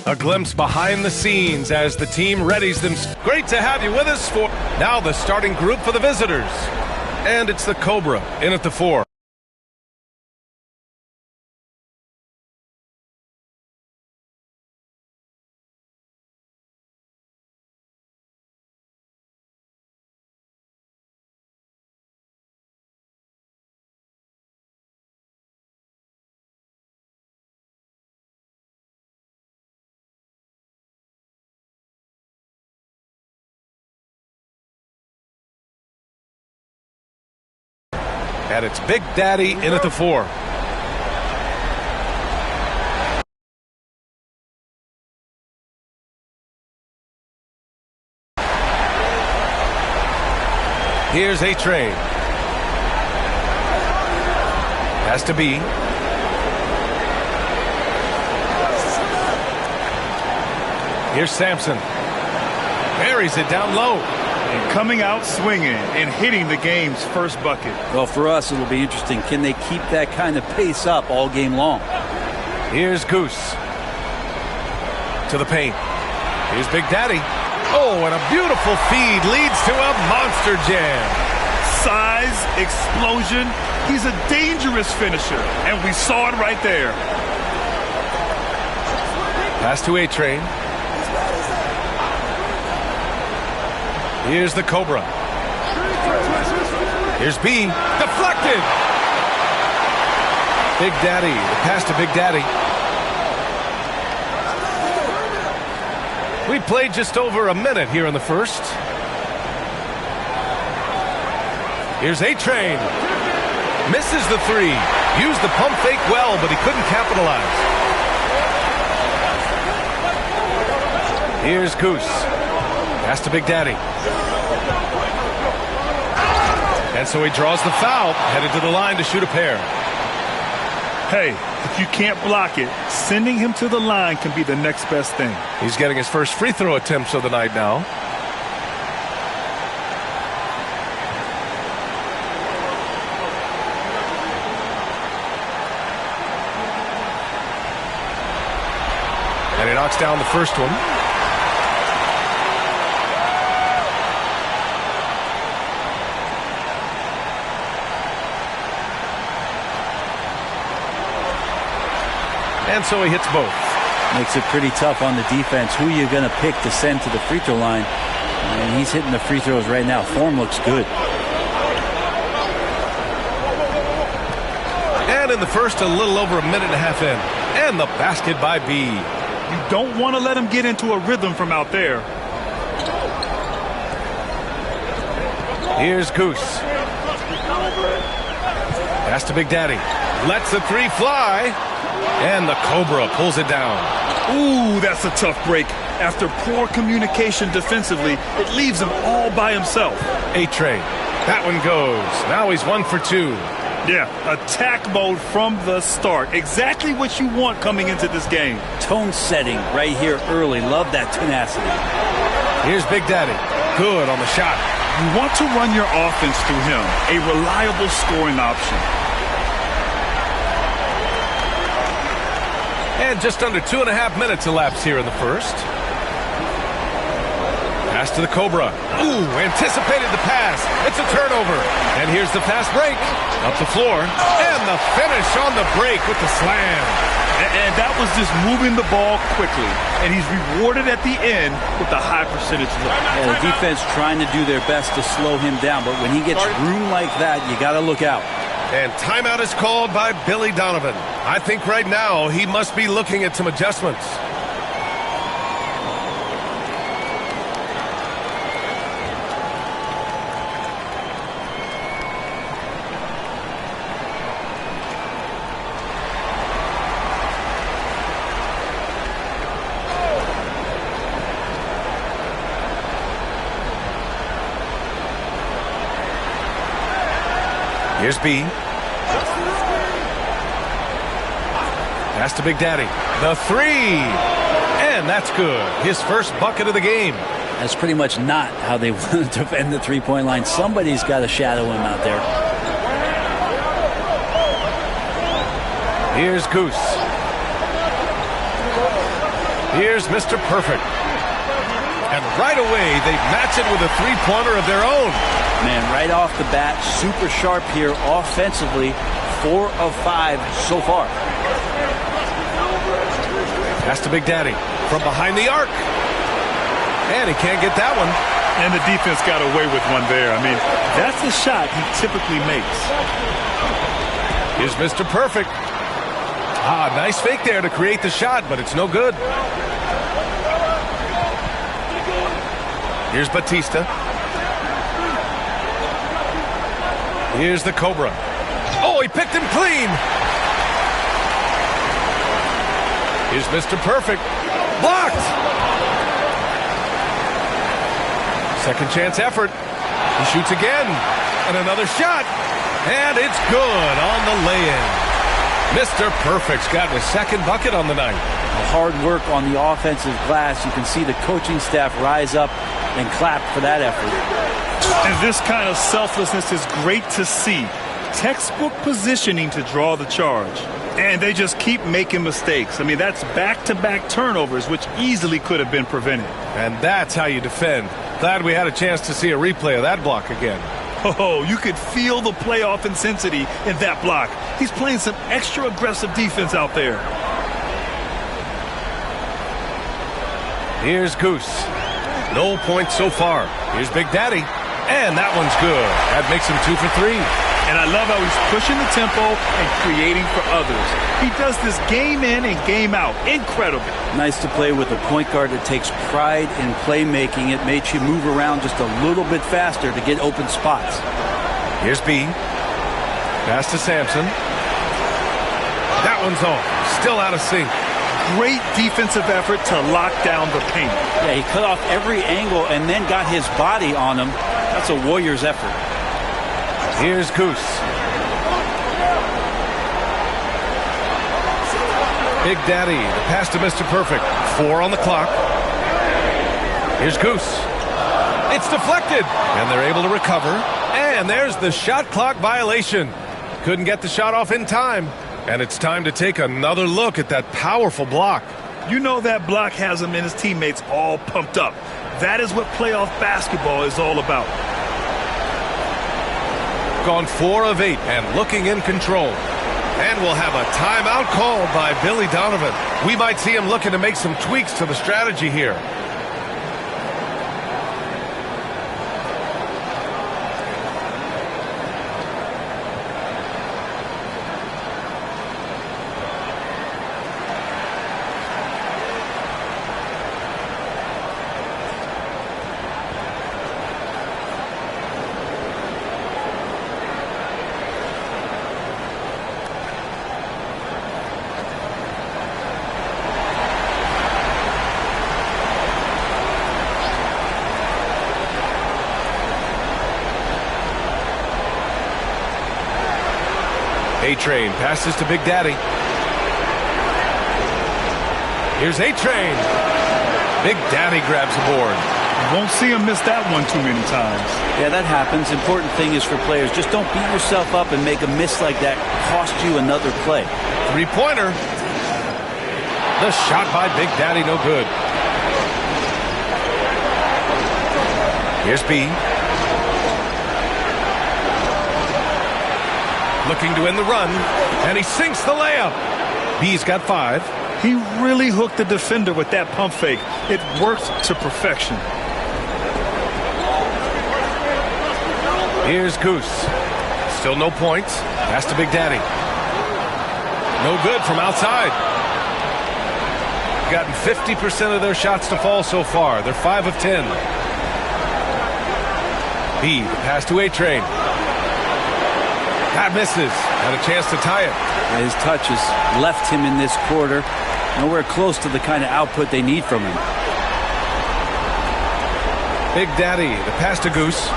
A glimpse behind the scenes as the team readies them. Great to have you with us for now the starting group for the visitors. And it's the Cobra in at the 4. And it's Big Daddy in at the 4. Here's A-Train. Has to be. Here's Sampson. Buries it down low. And coming out swinging and hitting the game's first bucket. Well, for us, it'll be interesting. Can they keep that kind of pace up all game long? Here's Goose. To the paint. Here's Big Daddy. Oh, and a beautiful feed leads to a monster jam. Size, explosion. He's a dangerous finisher, and we saw it right there. Pass to A-Train. Here's the Cobra. Here's B. Deflected. Big Daddy. The pass to Big Daddy. We played just over a minute here in the first. Here's A-Train. Misses the 3. Used the pump fake well, but he couldn't capitalize. Here's Goose. Pass to Big Daddy. And so he draws the foul, headed to the line to shoot a pair. Hey, if you can't block it, sending him to the line can be the next best thing. He's getting his first free throw attempts of the night now. And he knocks down the first one. And so he hits both. Makes it pretty tough on the defense. Who you're going to pick to send to the free throw line. And he's hitting the free throws right now. Form looks good. And in the first, a little over a minute and a half in. And the basket by B. You don't want to let him get into a rhythm from out there. Here's Goose. Pass to Big Daddy. Lets the 3 fly. And the Cobra pulls it down. Ooh, that's a tough break. After poor communication defensively, it leaves him all by himself. A-Train. That one goes. Now he's 1 for 2. Yeah, attack mode from the start. Exactly what you want coming into this game. Tone setting right here early. Love that tenacity. Here's Big Daddy. Good on the shot. You want to run your offense through him. A reliable scoring option. And just under 2.5 minutes elapsed here in the first. Pass to the Cobra. Ooh, anticipated the pass. It's a turnover. And here's the fast break. Up the floor. And the finish on the break with the slam. And that was just moving the ball quickly. And he's rewarded at the end with the high percentage look. Yeah, the defense trying to do their best to slow him down. But when he gets room like that, you got to look out. And timeout is called by Billy Donovan. I think right now he must be looking at some adjustments. Here's B. Pass to Big Daddy. The 3. And that's good. His first bucket of the game. That's pretty much not how they want to defend the three-point line. Somebody's got to shadow him out there. Here's Goose. Here's Mr. Perfect. And right away, they match it with a three-pointer of their own. Man, right off the bat, super sharp here offensively. 4 of 5 so far. Pass to Big Daddy from behind the arc. And he can't get that one. And the defense got away with one there. I mean, that's the shot he typically makes. Here's Mr. Perfect. Nice fake there to create the shot, but it's no good. Here's Batista. Here's the Cobra. Oh, he picked him clean. Here's Mr. Perfect. Blocked. Second chance effort. He shoots again. And another shot. And it's good on the lay-in. Mr. Perfect's gotten a second bucket on the night. Hard work on the offensive glass. You can see the coaching staff rise up and clap for that effort. And this kind of selflessness is great to see. Textbook positioning to draw the charge. And they just keep making mistakes. I mean, that's back-to-back turnovers, which easily could have been prevented. And that's how you defend. Glad we had a chance to see a replay of that block again. Oh, you could feel the playoff intensity in that block. He's playing some extra aggressive defense out there. Here's Goose. No points so far. Here's Big Daddy. And that one's good. That makes him 2 for 3. And I love how he's pushing the tempo and creating for others. He does this game in and game out. Incredible. Nice to play with a point guard that takes pride in playmaking. It makes you move around just a little bit faster to get open spots. Here's B. Pass to Sampson. That one's off. Still out of sync. Great defensive effort to lock down the paint. Yeah, he cut off every angle and then got his body on him. That's a Warriors effort. Here's Goose. Big Daddy, the pass to Mr. Perfect. 4 on the clock. Here's Goose. It's deflected, and they're able to recover. And there's the shot clock violation. Couldn't get the shot off in time. And it's time to take another look at that powerful block. You know that block has him and his teammates all pumped up. That is what playoff basketball is all about. Gone 4 of 8 and looking in control. And we'll have a timeout called by Billy Donovan. We might see him looking to make some tweaks to the strategy here. A-Train passes to Big Daddy. Here's A-Train. Big Daddy grabs the board. You won't see him miss that one too many times. Yeah, that happens. Important thing is for players, just don't beat yourself up and make a miss like that cost you another play. Three-pointer. The shot by Big Daddy, no good. Here's B. Looking to end the run, and he sinks the layup. B's got 5. He really hooked the defender with that pump fake. It worked to perfection. Here's Goose. Still no points. Pass to Big Daddy. No good from outside. Gotten 50% of their shots to fall so far. They're 5 of 10. B, the pass to A-Train. That misses. Had a chance to tie it. His touch has left him in this quarter. Nowhere close to the kind of output they need from him. Big Daddy, the pass to Goose.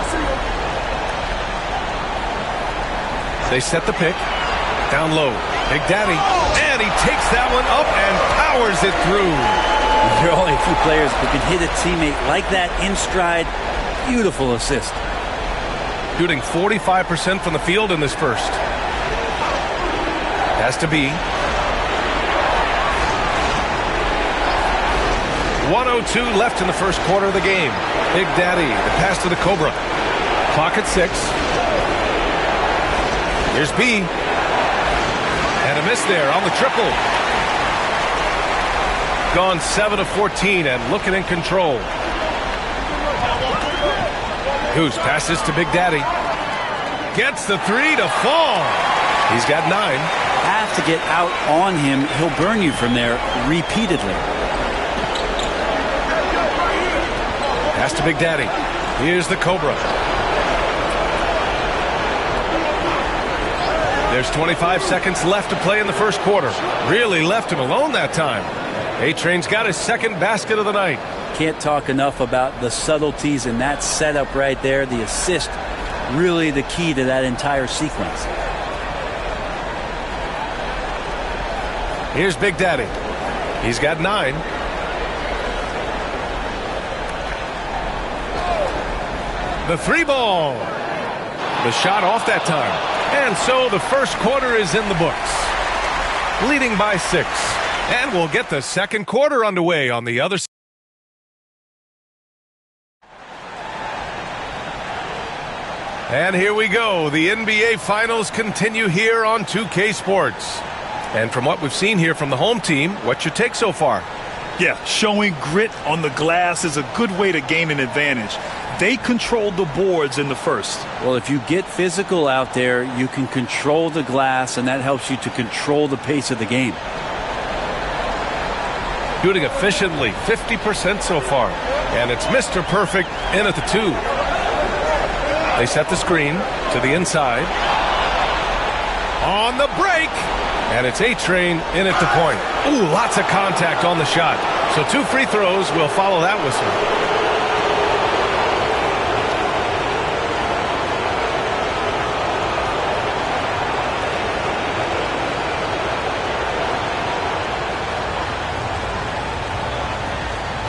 They set the pick. Down low. Big Daddy. And he takes that one up and powers it through. There are only a few players who can hit a teammate like that in stride. Beautiful assist. Shooting 45% from the field in this first. Has to be. 1:02 left in the first quarter of the game. Big Daddy, the pass to the Cobra. Clock at 6. Here's B. And a miss there on the triple. Gone 7 of 14 and looking in control. Goose passes to Big Daddy. Gets the 3 to fall. He's got 9. Have to get out on him. He'll burn you from there repeatedly. Pass to Big Daddy. Here's the Cobra. There's 25 seconds left to play in the first quarter. Really left him alone that time. A-Train's got his second basket of the night. Can't talk enough about the subtleties in that setup right there. The assist, really the key to that entire sequence. Here's Big Daddy. He's got 9. The 3 ball. The shot off that time. And so the first quarter is in the books. Leading by 6. And we'll get the second quarter underway on the other side. And here we go. The NBA Finals continue here on 2K Sports. And from what we've seen here from the home team, what's your take so far? Yeah, showing grit on the glass is a good way to gain an advantage. They controlled the boards in the first. Well, if you get physical out there, you can control the glass, and that helps you to control the pace of the game. Shooting efficiently, 50% so far. And it's Mr. Perfect in at the 2. They set the screen to the inside. On the break. And it's A-Train in at the point. Ooh, lots of contact on the shot. So 2 free throws will follow that whistle.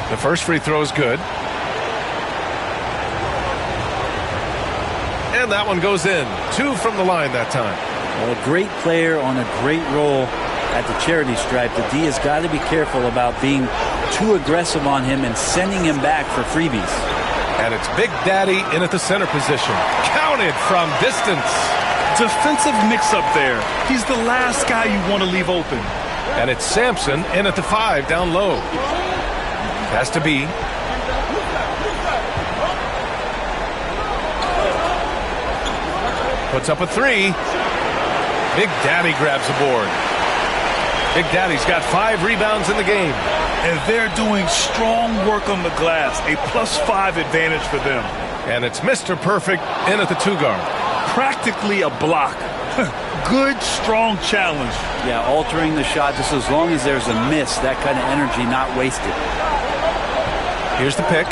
The first free throw is good. And that one goes in. 2 from the line that time. Well, a great player on a great role at the charity stripe. The D has got to be careful about being too aggressive on him and sending him back for freebies. And it's Big Daddy in at the center position. Counted from distance. Defensive mix-up there. He's the last guy you want to leave open. And it's Sampson in at the 5 down low. Has to be. Puts up a 3. Big Daddy grabs the board. Big Daddy's got 5 rebounds in the game. And they're doing strong work on the glass. A +5 advantage for them. And it's Mr. Perfect in at the 2 guard. Practically a block. Good, strong challenge. Yeah, altering the shot just as long as there's a miss. That kind of energy not wasted. Here's the pick.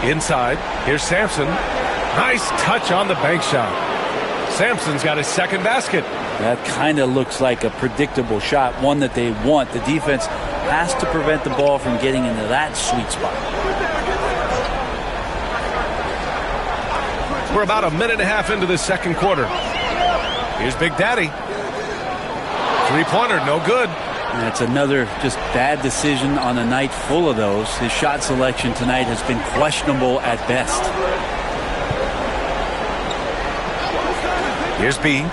Inside. Here's Sampson. Nice touch on the bank shot. Sampson's got his second basket. That kind of looks like a predictable shot, one that they want. The defense has to prevent the ball from getting into that sweet spot. We're about a minute and a half into the second quarter. Here's Big Daddy. 3-pointer, no good. That's another just bad decision on a night full of those. His shot selection tonight has been questionable at best. Here's B.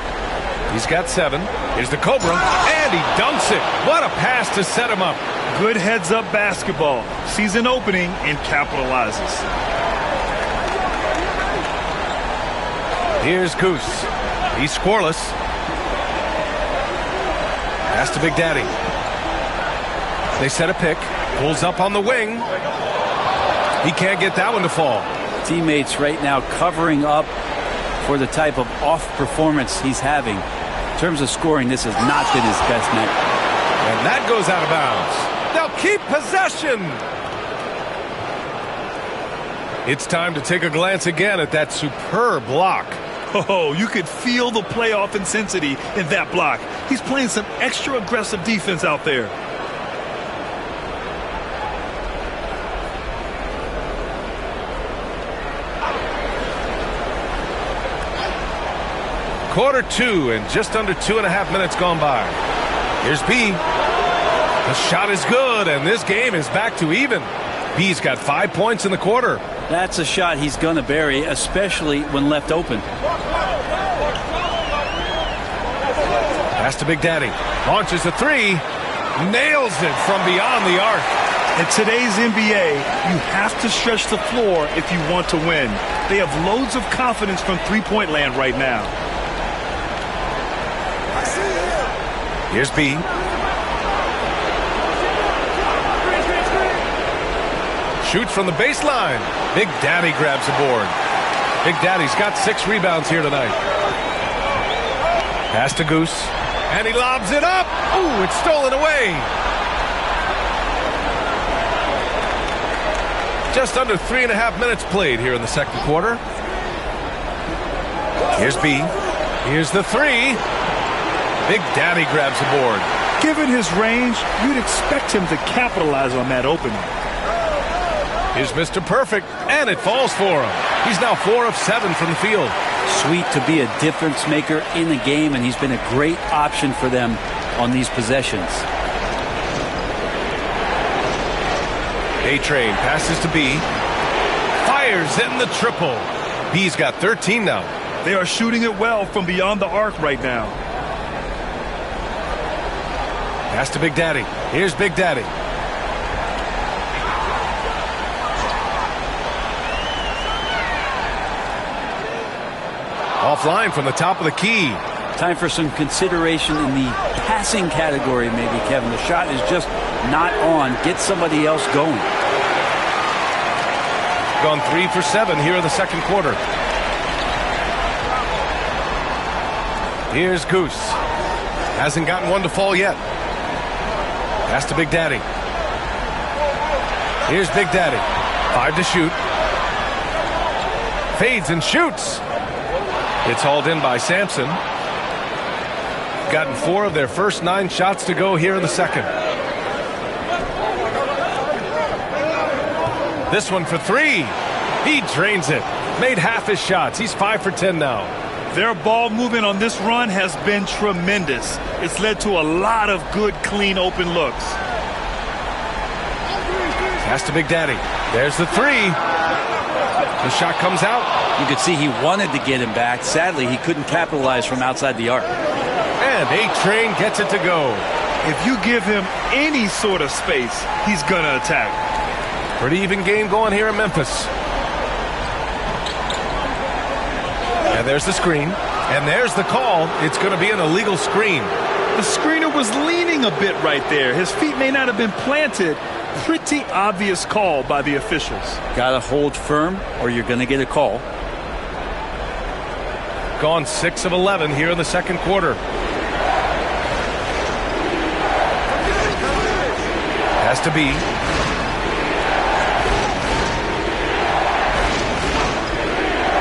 He's got 7. Here's the Cobra. And he dunks it. What a pass to set him up. Good heads-up basketball. Sees an opening and capitalizes. Here's Goose. He's scoreless. Pass to Big Daddy. They set a pick. Pulls up on the wing. He can't get that one to fall. Teammates right now covering up for the type of off performance he's having. In terms of scoring, this has not been his best night. And that goes out of bounds. They'll keep possession. It's time to take a glance again at that superb block. Oh, you could feel the playoff intensity in that block. He's playing some extra aggressive defense out there. Quarter 2 and just under 2.5 minutes gone by. Here's B. The shot is good, and this game is back to even. B's got 5 points in the quarter. That's a shot he's going to bury, especially when left open. Pass to Big Daddy. Launches a three. Nails it from beyond the arc. In today's NBA, you have to stretch the floor if you want to win. They have loads of confidence from three-point land right now. Here's B. Shoots from the baseline. Big Daddy grabs the board. Big Daddy's got 6 rebounds here tonight. Pass to Goose. And he lobs it up. Ooh, it's stolen away. Just under 3.5 minutes played here in the second quarter. Here's B. Here's the three. Big Daddy grabs the board. Given his range, you'd expect him to capitalize on that opening. Here's Mr. Perfect, and it falls for him. He's now 4 of 7 from the field. Sweet to be a difference maker in the game, and he's been a great option for them on these possessions. A-Train passes to B. Fires in the triple. B's got 13 now. They are shooting it well from beyond the arc right now. Pass to Big Daddy. Here's Big Daddy. Offline from the top of the key. Time for some consideration in the passing category, maybe, Kevin. The shot is just not on. Get somebody else going. Gone 3 for 7 here in the second quarter. Here's Goose. Hasn't gotten one to fall yet. Pass to Big Daddy. Here's Big Daddy. 5 to shoot. Fades and shoots. It's hauled in by Sampson. Gotten 4 of their first 9 shots to go here in the second. This one for 3. He drains it. Made half his shots. He's 5 for 10 now. Their ball movement on this run has been tremendous. It's led to a lot of good, clean, open looks. Pass to Big Daddy. There's the 3. The shot comes out. You could see he wanted to get him back. Sadly, he couldn't capitalize from outside the arc. And A-Train gets it to go. If you give him any sort of space, he's going to attack. Pretty even game going here in Memphis. And there's the screen. And there's the call. It's going to be an illegal screen. The screener was leaning a bit right there. His feet may not have been planted. Pretty obvious call by the officials. Got to hold firm or you're going to get a call. Gone 6 of 11 here in the second quarter. Has to be.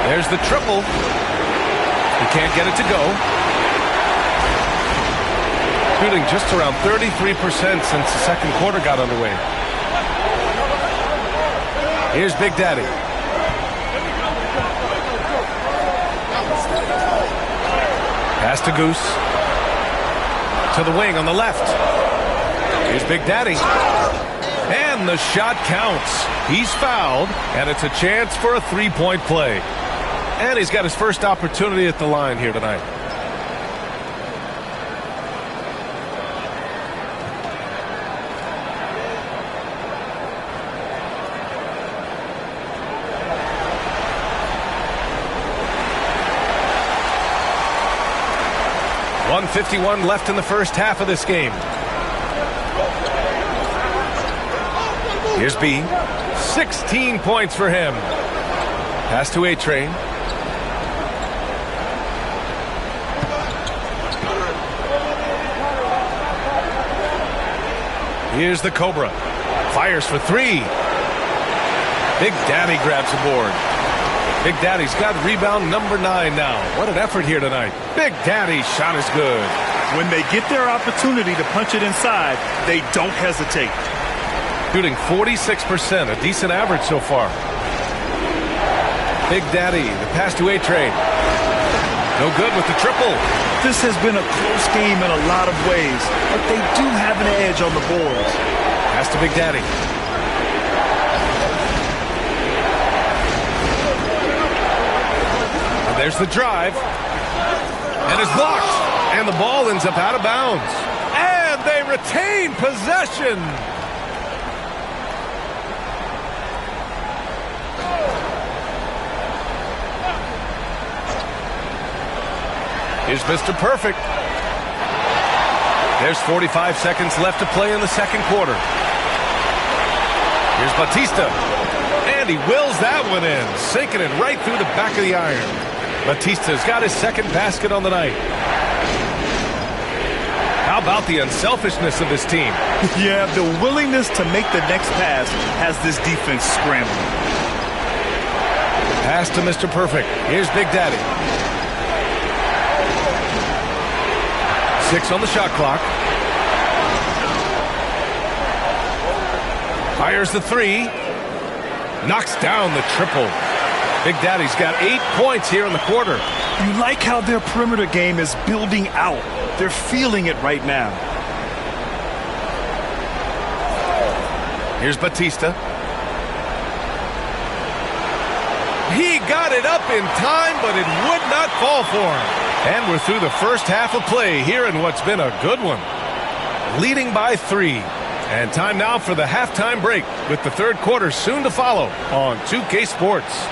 There's the triple. He can't get it to go. Shooting just around 33% since the second quarter got underway. Here's Big Daddy. Pass to Goose. To the wing on the left. Here's Big Daddy. And the shot counts. He's fouled, and it's a chance for a three-point play. And he's got his first opportunity at the line here tonight. .151 left in the first half of this game. Here's B. 16 points for him. Pass to A-Train. Here's the Cobra. Fires for 3. Big Daddy grabs the board. Big Daddy's got rebound number 9 now. What an effort here tonight. Big Daddy's shot is good. When they get their opportunity to punch it inside, they don't hesitate. Shooting 46%, a decent average so far. Big Daddy, the pass to A-Train. No good with the triple. This has been a close game in a lot of ways, but they do have an edge on the boards. Pass to Big Daddy. And there's the drive. And it's blocked. And the ball ends up out of bounds. And they retain possession. Here's Mr. Perfect. There's 45 seconds left to play in the second quarter. Here's Batista. And he wills that one in, sinking it right through the back of the iron. Batista's got his second basket on the night. How about the unselfishness of this team? Yeah, the willingness to make the next pass has this defense scrambling. Pass to Mr. Perfect. Here's Big Daddy. 6 on the shot clock. Fires the 3. Knocks down the triple. Big Daddy's got 8 points here in the quarter. You like how their perimeter game is building out. They're feeling it right now. Here's Batista. He got it up in time, but it would not fall for him. And we're through the first half of play here in what's been a good one. Leading by 3. And time now for the halftime break, with the third quarter soon to follow on 2K Sports.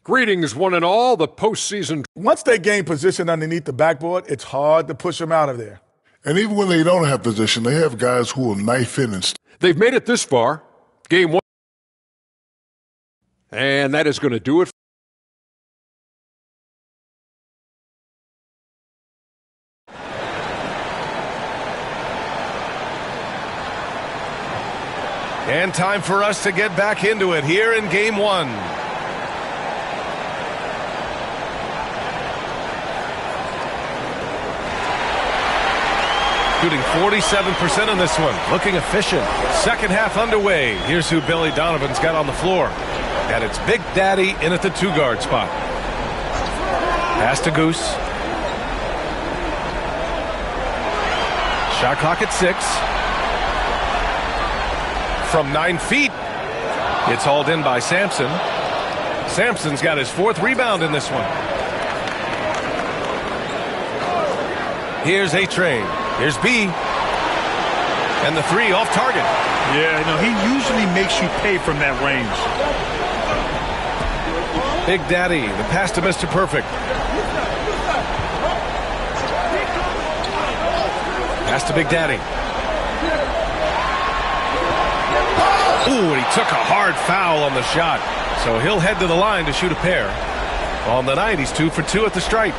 Greetings, one and all. The postseason. Once they gain position underneath the backboard, it's hard to push them out of there. And even when they don't have position, they have guys who will knife in and They've made it this far. Game 1. And that is going to do it. And time for us to get back into it here in Game 1. Shooting 47% in this one. Looking efficient. Second half underway. Here's who Billy Donovan's got on the floor. And it's Big Daddy in at the 2-guard spot. Pass to Goose. Shot clock at 6. From 9 feet. It's hauled in by Sampson. Sampson's got his 4th rebound in this one. Here's A-Train. Here's B. And the 3 off target. Yeah, no, he usually makes you pay from that range. Big Daddy, the pass to Mr. Perfect. Pass to Big Daddy. Ooh, and he took a hard foul on the shot. So he'll head to the line to shoot a pair. On the night, he's 2 for 2 at the stripe.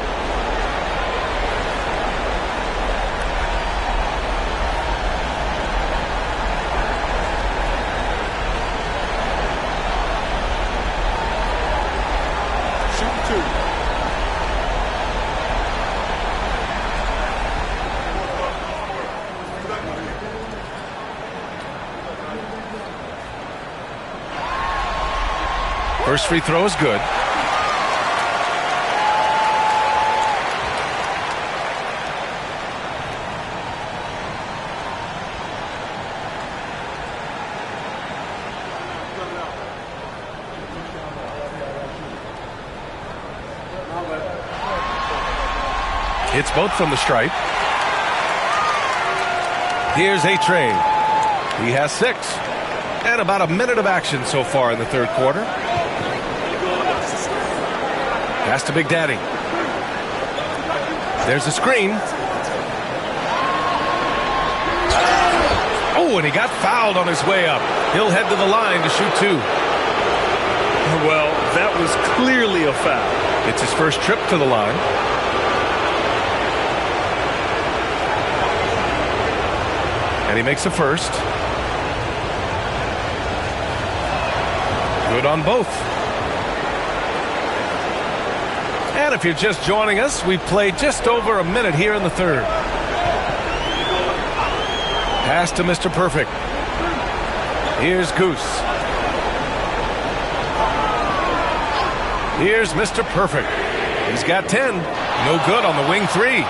First free throw is good. Hits both from the stripe. Here's A-Train. He has 6. And about a minute of action so far in the third quarter. Pass to Big Daddy. There's a screen. Oh, and he got fouled on his way up. He'll head to the line to shoot 2. Well, that was clearly a foul. It's his first trip to the line. And he makes the first. Good on both. And if you're just joining us, we've played just over a minute here in the third. Pass to Mr. Perfect. Here's Goose. Here's Mr. Perfect. He's got 10. No good on the wing three.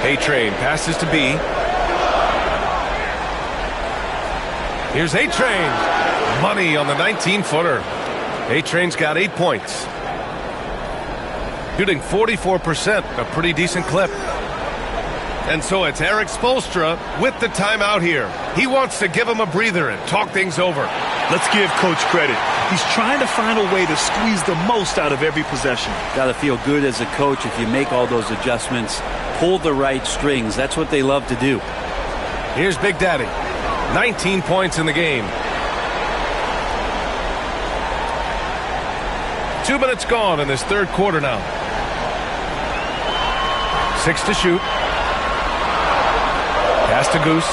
A-Train passes to B. Here's A-Train. Money on the 19-footer. A-Train's got 8 points. Shooting 44%, a pretty decent clip. And so it's Eric Spoelstra with the timeout here. He wants to give him a breather and talk things over. Let's give Coach credit. He's trying to find a way to squeeze the most out of every possession. Got to feel good as a coach if you make all those adjustments. Pull the right strings. That's what they love to do. Here's Big Daddy. 19 points in the game. 2 minutes gone in this third quarter now. 6 to shoot. Pass to Goose.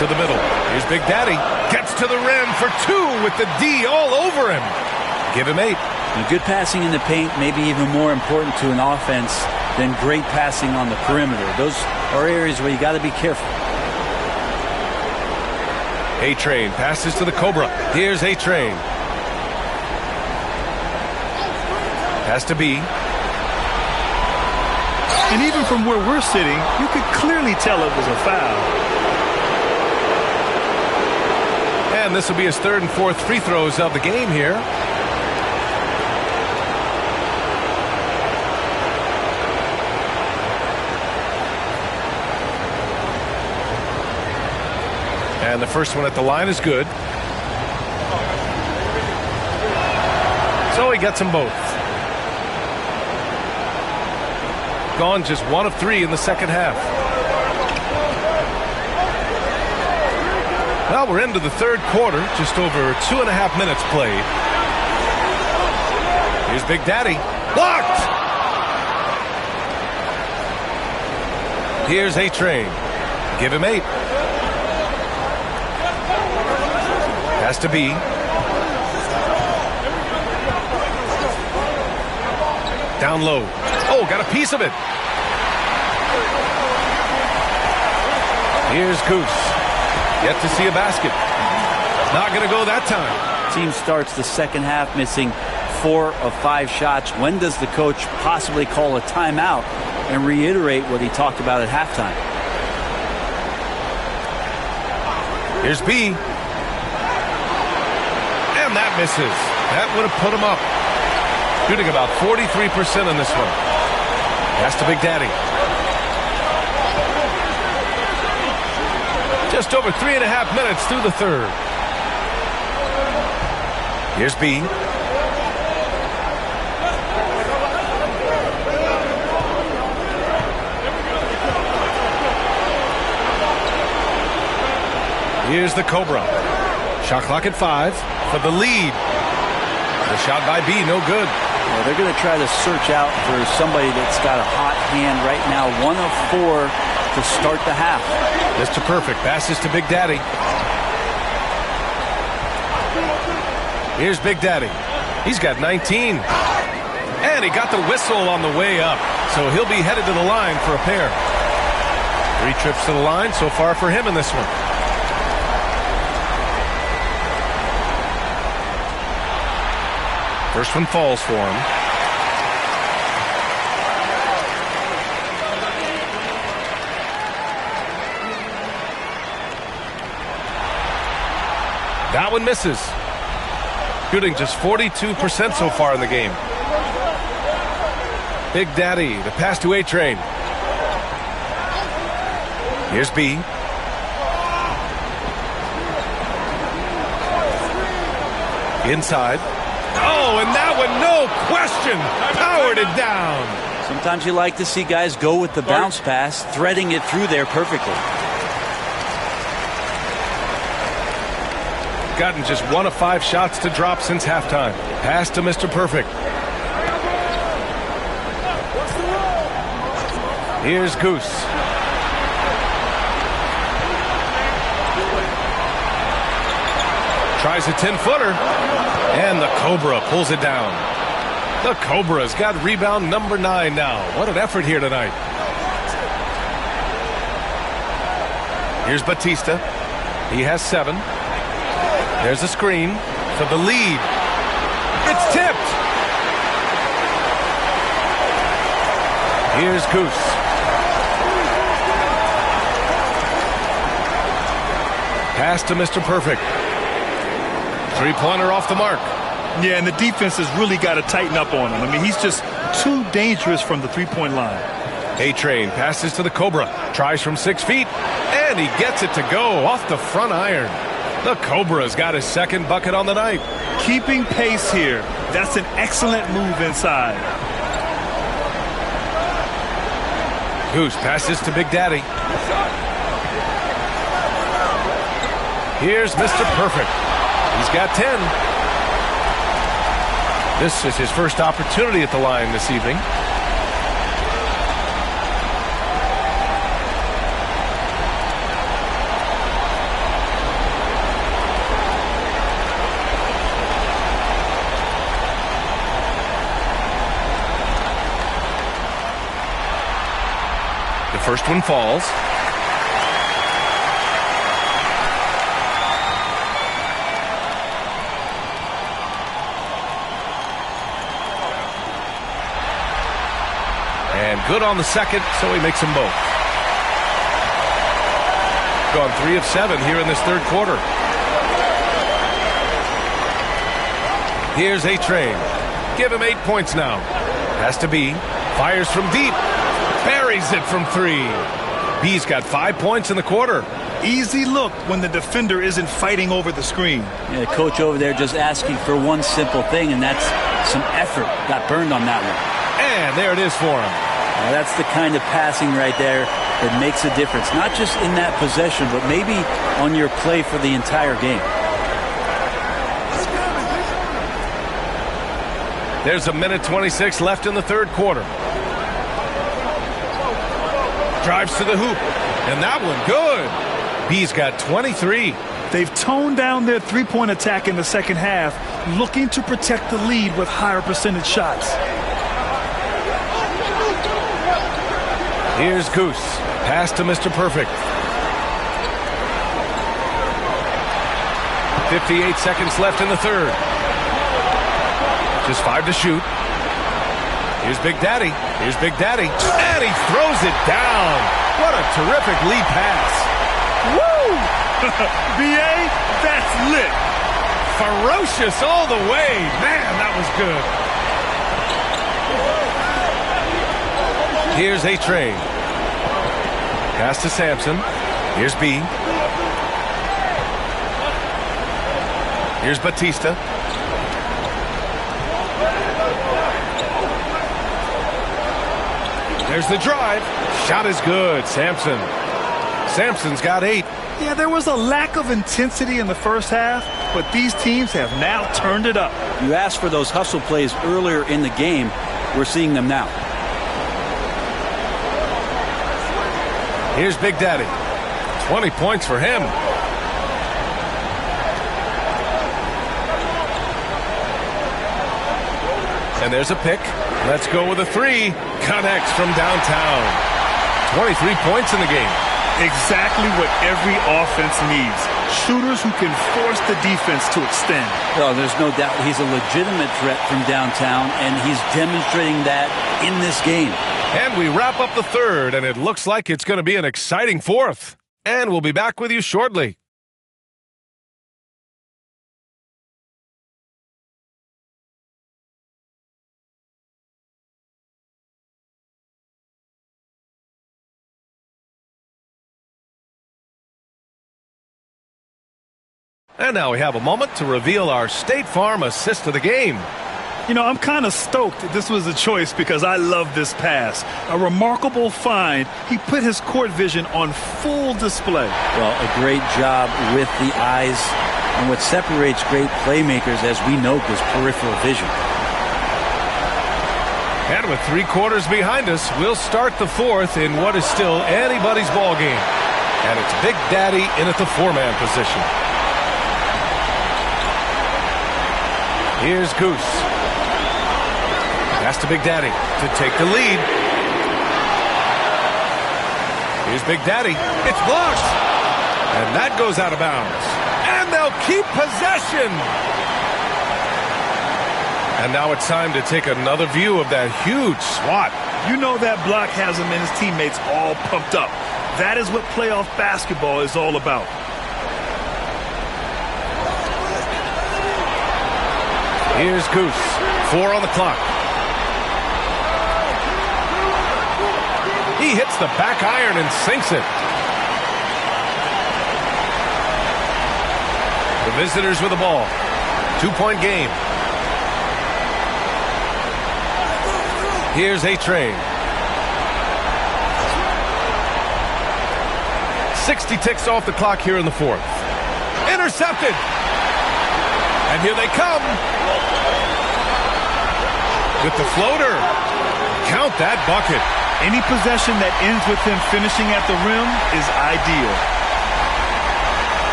To the middle. Here's Big Daddy. Gets to the rim for 2 with the D all over him. Give him 8. And good passing in the paint may be even more important to an offense than great passing on the perimeter. Those are areas where you got to be careful. A-Train passes to the Cobra. Here's A-Train. Pass to B. And even from where we're sitting, you could clearly tell it was a foul. And this will be his third and fourth free throws of the game here. And the first one at the line is good. So he gets them both. Gone just 1 of 3 in the second half. Well, we're into the third quarter. Just over 2.5 minutes played. Here's Big Daddy. Blocked! Here's A-Train. Give him 8. Pass to B. Down low. Oh, got a piece of it. Here's Goose. Yet to see a basket. Not going to go that time. Team starts the second half missing 4 of 5 shots. When does the coach possibly call a timeout and reiterate what he talked about at halftime? Here's B. And that misses. That would have put him up. Shooting about 43% in this one. Pass to Big Daddy. Just over 3.5 minutes through the third. Here's B. Here's the Cobra. Shot clock at 5 for the lead. The shot by B, no good. Well, they're going to try to search out for somebody that's got a hot hand right now. 1 of 4 to start the half. Mr. Perfect passes to Big Daddy. Here's Big Daddy. He's got 19. And he got the whistle on the way up. So he'll be headed to the line for a pair. 3 trips to the line so far for him in this one. First one falls for him. That one misses. Shooting just 42% so far in the game. Big Daddy, the pass to A-Train. Here's B. Inside. Oh, and that one, no question, powered it down. Sometimes you like to see guys go with the bounce pass, threading it through there perfectly. Gotten just 1 of 5 shots to drop since halftime. Pass to Mr. Perfect. Here's Goose. Tries a 10-footer. And the Cobra pulls it down. The Cobra's got rebound number 9 now. What an effort here tonight. Here's Batista. He has 7. There's a screen for the lead. It's tipped. Here's Goose. Pass to Mr. Perfect. Three-pointer off the mark. Yeah, and the defense has really got to tighten up on him. I mean, he's just too dangerous from the three-point line. A-Train passes to the Cobra. Tries from 6 feet, and he gets it to go off the front iron. The Cobra's got his second bucket on the night. Keeping pace here. That's an excellent move inside. Goose passes to Big Daddy. Here's Mr. Perfect. He's got 10. This is his first opportunity at the line this evening. The first one falls. And good on the second, so he makes them both. Gone 3 of 7 here in this third quarter. Here's A-Train. Give him 8 points now. Has to be. Fires from deep. Buries it from 3. B's got 5 points in the quarter. Easy look when the defender isn't fighting over the screen. Yeah, coach over there just asking for one simple thing, and that's some effort. Got burned on that one. And there it is for him. Now, that's the kind of passing right there that makes a difference. Not just in that possession, but maybe on your play for the entire game. There's a minute 26 left in the third quarter. Drives to the hoop. And that one good. B's got 23. They've toned down their three-point attack in the second half, looking to protect the lead with higher percentage shots. Here's Goose. Pass to Mr. Perfect. 58 seconds left in the third. Just 5 to shoot. Here's Big Daddy. Here's Big Daddy. And he throws it down. What a terrific lead pass. Woo! B.A., that's lit. Ferocious all the way. Man, that was good. Here's A-Train. Pass to Sampson. Here's B. Here's Batista. There's the drive. Shot is good. Sampson. Sampson's got 8. Yeah, there was a lack of intensity in the first half, but these teams have now turned it up. You asked for those hustle plays earlier in the game. We're seeing them now. Here's Big Daddy. 20 points for him. And there's a pick. Let's go with a 3. Connects from downtown. 23 points in the game. Exactly what every offense needs. Shooters who can force the defense to extend. Oh, there's no doubt he's a legitimate threat from downtown, and he's demonstrating that in this game. And we wrap up the third, and it looks like it's going to be an exciting fourth. And we'll be back with you shortly. And now we have a moment to reveal our State Farm assist of the game. You know, I'm kind of stoked this was a choice because I love this pass. A remarkable find. He put his court vision on full display. Well, a great job with the eyes. And what separates great playmakers, as we know, is peripheral vision. And with 3 quarters behind us, we'll start the fourth in what is still anybody's ball game. And it's Big Daddy in at the 4-man position. Here's Goose. Pass to Big Daddy to take the lead. Here's Big Daddy. It's blocked. And that goes out of bounds. And they'll keep possession. And now it's time to take another view of that huge swat. You know that block has him and his teammates all pumped up. That is what playoff basketball is all about. Here's Goose. 4 on the clock. He hits the back iron and sinks it. The visitors with the ball. 2-point game. Here's A-Train. 60 ticks off the clock here in the fourth. Intercepted. And here they come. With the floater. Count that bucket. Any possession that ends with him finishing at the rim is ideal.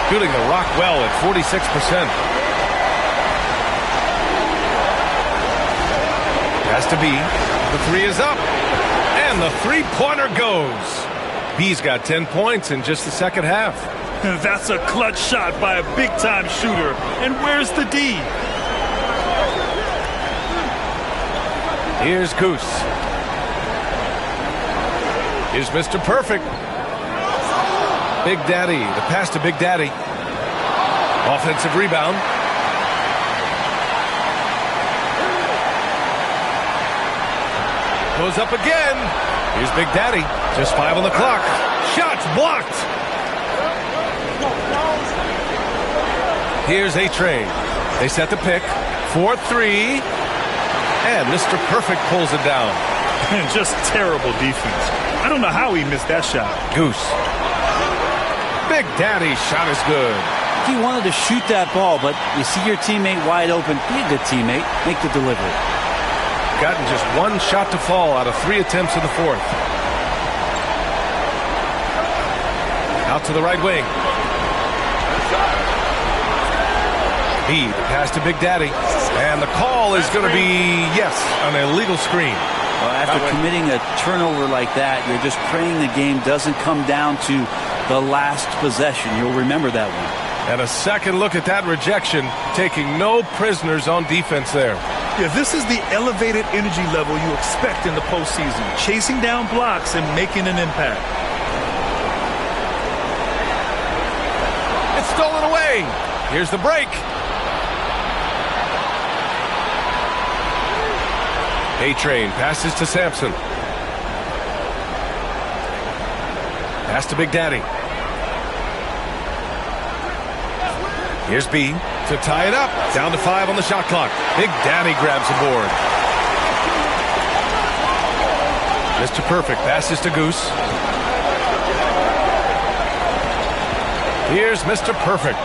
Shooting the rock well at 46%. Has to be. The three is up. And the three-pointer goes. B's got 10 points in just the second half. That's a clutch shot by a big-time shooter. And where's the D? Here's Goose. Here's Mr. Perfect. Big Daddy. The pass to Big Daddy. Offensive rebound. Goes up again. Here's Big Daddy. Just 5 on the clock. Shots blocked. Here's A-Train. They set the pick. 4-3. And Mr. Perfect pulls it down. Just terrible defense. I don't know how he missed that shot. Goose. Big Daddy's shot is good. He wanted to shoot that ball, but you see your teammate wide open. Be a good teammate. Make the delivery. Gotten just 1 shot to fall out of 3 attempts in the fourth. Out to the right wing. B, the pass to Big Daddy. And the call is going to be, yes, an illegal screen. Well, after committing a turnover like that, you're just praying the game doesn't come down to the last possession. You'll remember that one. And a second look at that rejection, taking no prisoners on defense there. Yeah, this is the elevated energy level you expect in the postseason. Chasing down blocks and making an impact. It's stolen away. Here's the break. A-Train passes to Sampson. Pass to Big Daddy. Here's B to tie it up. Down to 5 on the shot clock. Big Daddy grabs the board. Mr. Perfect passes to Goose. Here's Mr. Perfect.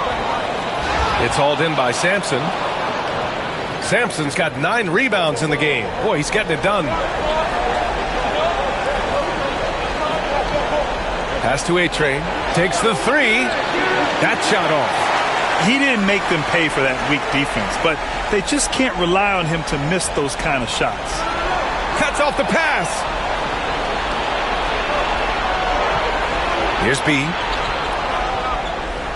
It's hauled in by Sampson. Sampson's got 9 rebounds in the game. Boy, he's getting it done. Pass to A-Train. Takes the 3. That shot off. He didn't make them pay for that weak defense, but they just can't rely on him to miss those kind of shots. Cuts off the pass. Here's B.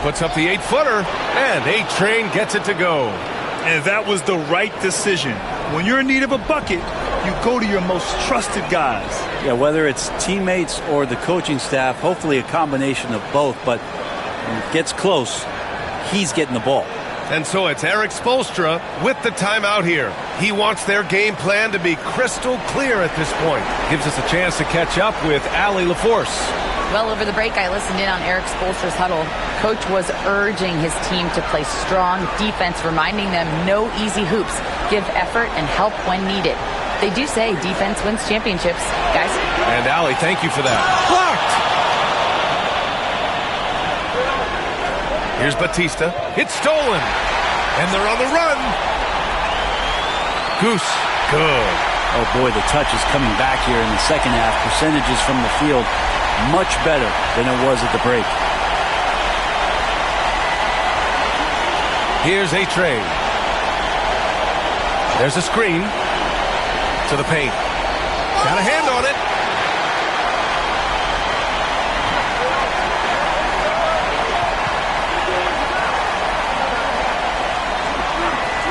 Puts up the 8-footer, and A-Train gets it to go. And that was the right decision. When you're in need of a bucket, you go to your most trusted guys. Yeah, whether it's teammates or the coaching staff, hopefully a combination of both, but when it gets close, he's getting the ball. And so it's Eric Spoelstra with the timeout here. He wants their game plan to be crystal clear at this point. Gives us a chance to catch up with Allie LaForce. Well, over the break, I listened in on Eric Spoelstra's huddle. Coach was urging his team to play strong defense, reminding them no easy hoops. Give effort and help when needed. They do say defense wins championships, guys. And Allie, thank you for that. Blocked! Here's Batista. It's stolen. And they're on the run. Goose. Good. Oh, boy, the touch is coming back here in the second half. Percentages from the field much better than it was at the break. Here's A-Train. There's a screen. to the paint. Got a hand on it.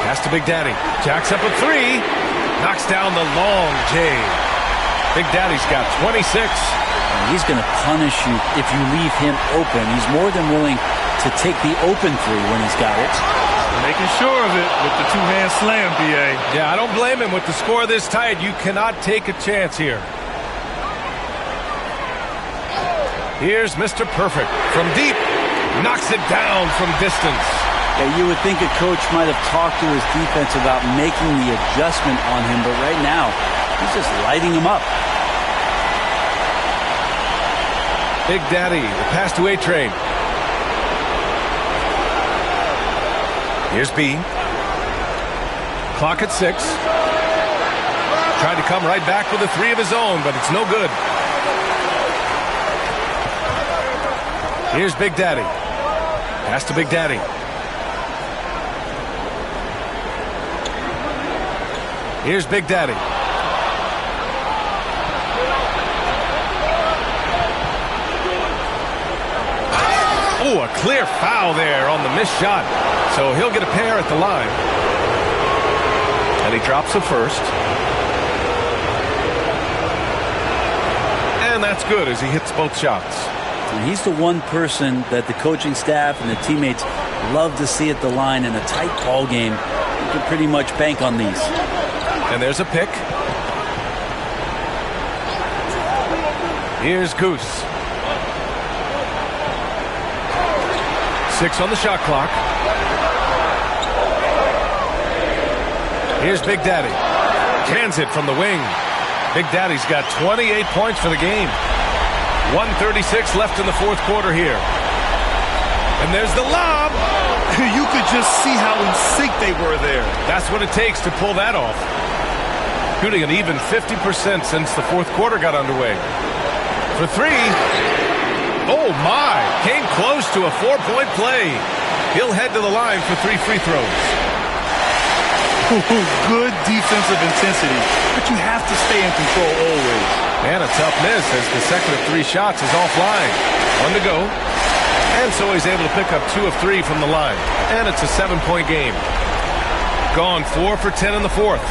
Pass to Big Daddy. Jacks up a three. Knocks down the long J. Big Daddy's got 26. And he's going to punish you if you leave him open. He's more than willing to take the open three when he's got it. Making sure of it with the two-hand slam, B.A. Yeah, I don't blame him. With the score this tight, you cannot take a chance here. Here's Mr. Perfect from deep. Knocks it down from distance. Yeah, you would think a coach might have talked to his defense about making the adjustment on him, but right now, he's just lighting him up. Big Daddy, the pass to A-Train. Here's B. Clock at 6. Tried to come right back with a three of his own, but it's no good. Here's Big Daddy. Pass to Big Daddy. Here's Big Daddy. Oh, a clear foul there on the missed shot. So he'll get a pair at the line. And he drops the first. And that's good as he hits both shots. And he's the one person that the coaching staff and the teammates love to see at the line in a tight ball game. You can pretty much bank on these. And there's a pick. Here's Goose. 6 on the shot clock. Here's Big Daddy. Cans it from the wing. Big Daddy's got 28 points for the game. 1:36 left in the fourth quarter here. And there's the lob. You could just see how in sync they were there. That's what it takes to pull that off. Shooting an even 50% since the fourth quarter got underway. For three. Oh, my. Came close to a 4-point play. He'll head to the line for 3 free throws. Good defensive intensity, but you have to stay in control always. And a tough miss as the second of 3 shots is offline. 1 to go. And so he's able to pick up 2 of 3 from the line. And it's a 7-point game. Gone 4 for 10 in the fourth.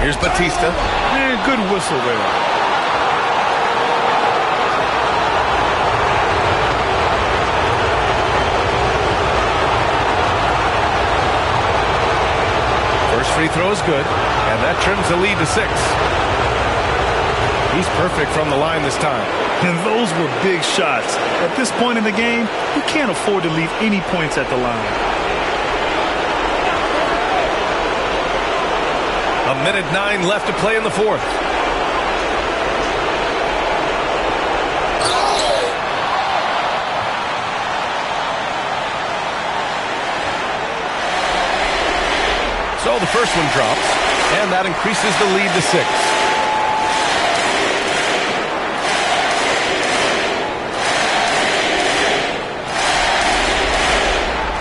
Here's Batista. Man, good whistle there. First free throw is good, and that trims the lead to 6. He's perfect from the line this time. And those were big shots. At this point in the game, you can't afford to leave any points at the line. A minute 9 left to play in the fourth. So the first one drops, and that increases the lead to 6.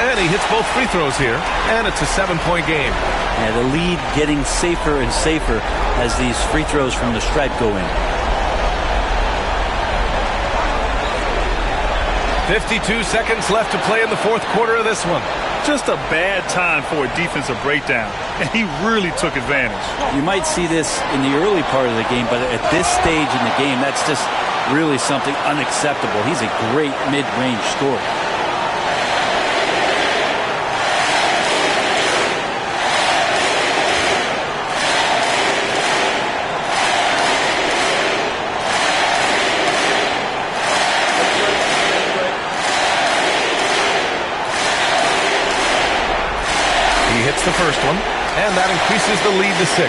And he hits both free throws here, and it's a 7-point game. Yeah, the lead getting safer and safer as these free throws from the stripe go in. 52 seconds left to play in the fourth quarter of this one. Just a bad time for a defensive breakdown, and he really took advantage. You might see this in the early part of the game, but at this stage in the game, that's just really something unacceptable. He's a great mid-range scorer. The first one, and that increases the lead to 6.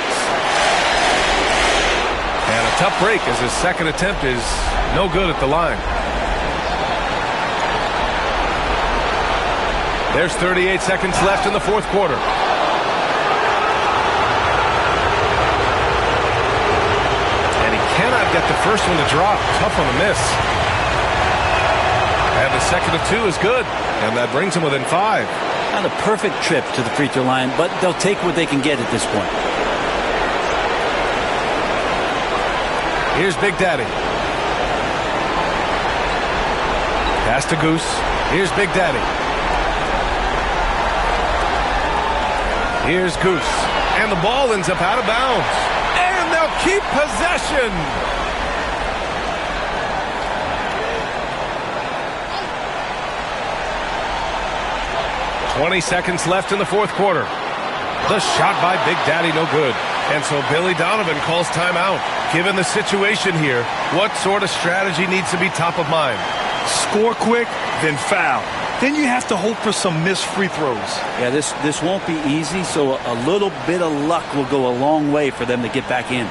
And a tough break as his second attempt is no good at the line. There's 38 seconds left in the fourth quarter. And he cannot get the first one to drop. Tough on the miss. And the second of 2 is good, and that brings him within 5. Not a perfect trip to the free throw line, but they'll take what they can get at this point. Here's Big Daddy. Pass to Goose. Here's Big Daddy. Here's Goose. And the ball ends up out of bounds. And they'll keep possession. 20 seconds left in the fourth quarter. The shot by Big Daddy, no good. And so Billy Donovan calls timeout. Given the situation here, what sort of strategy needs to be top of mind? Score quick, then foul. Then you have to hope for some missed free throws. Yeah, this won't be easy, so a little bit of luck will go a long way for them to get back in.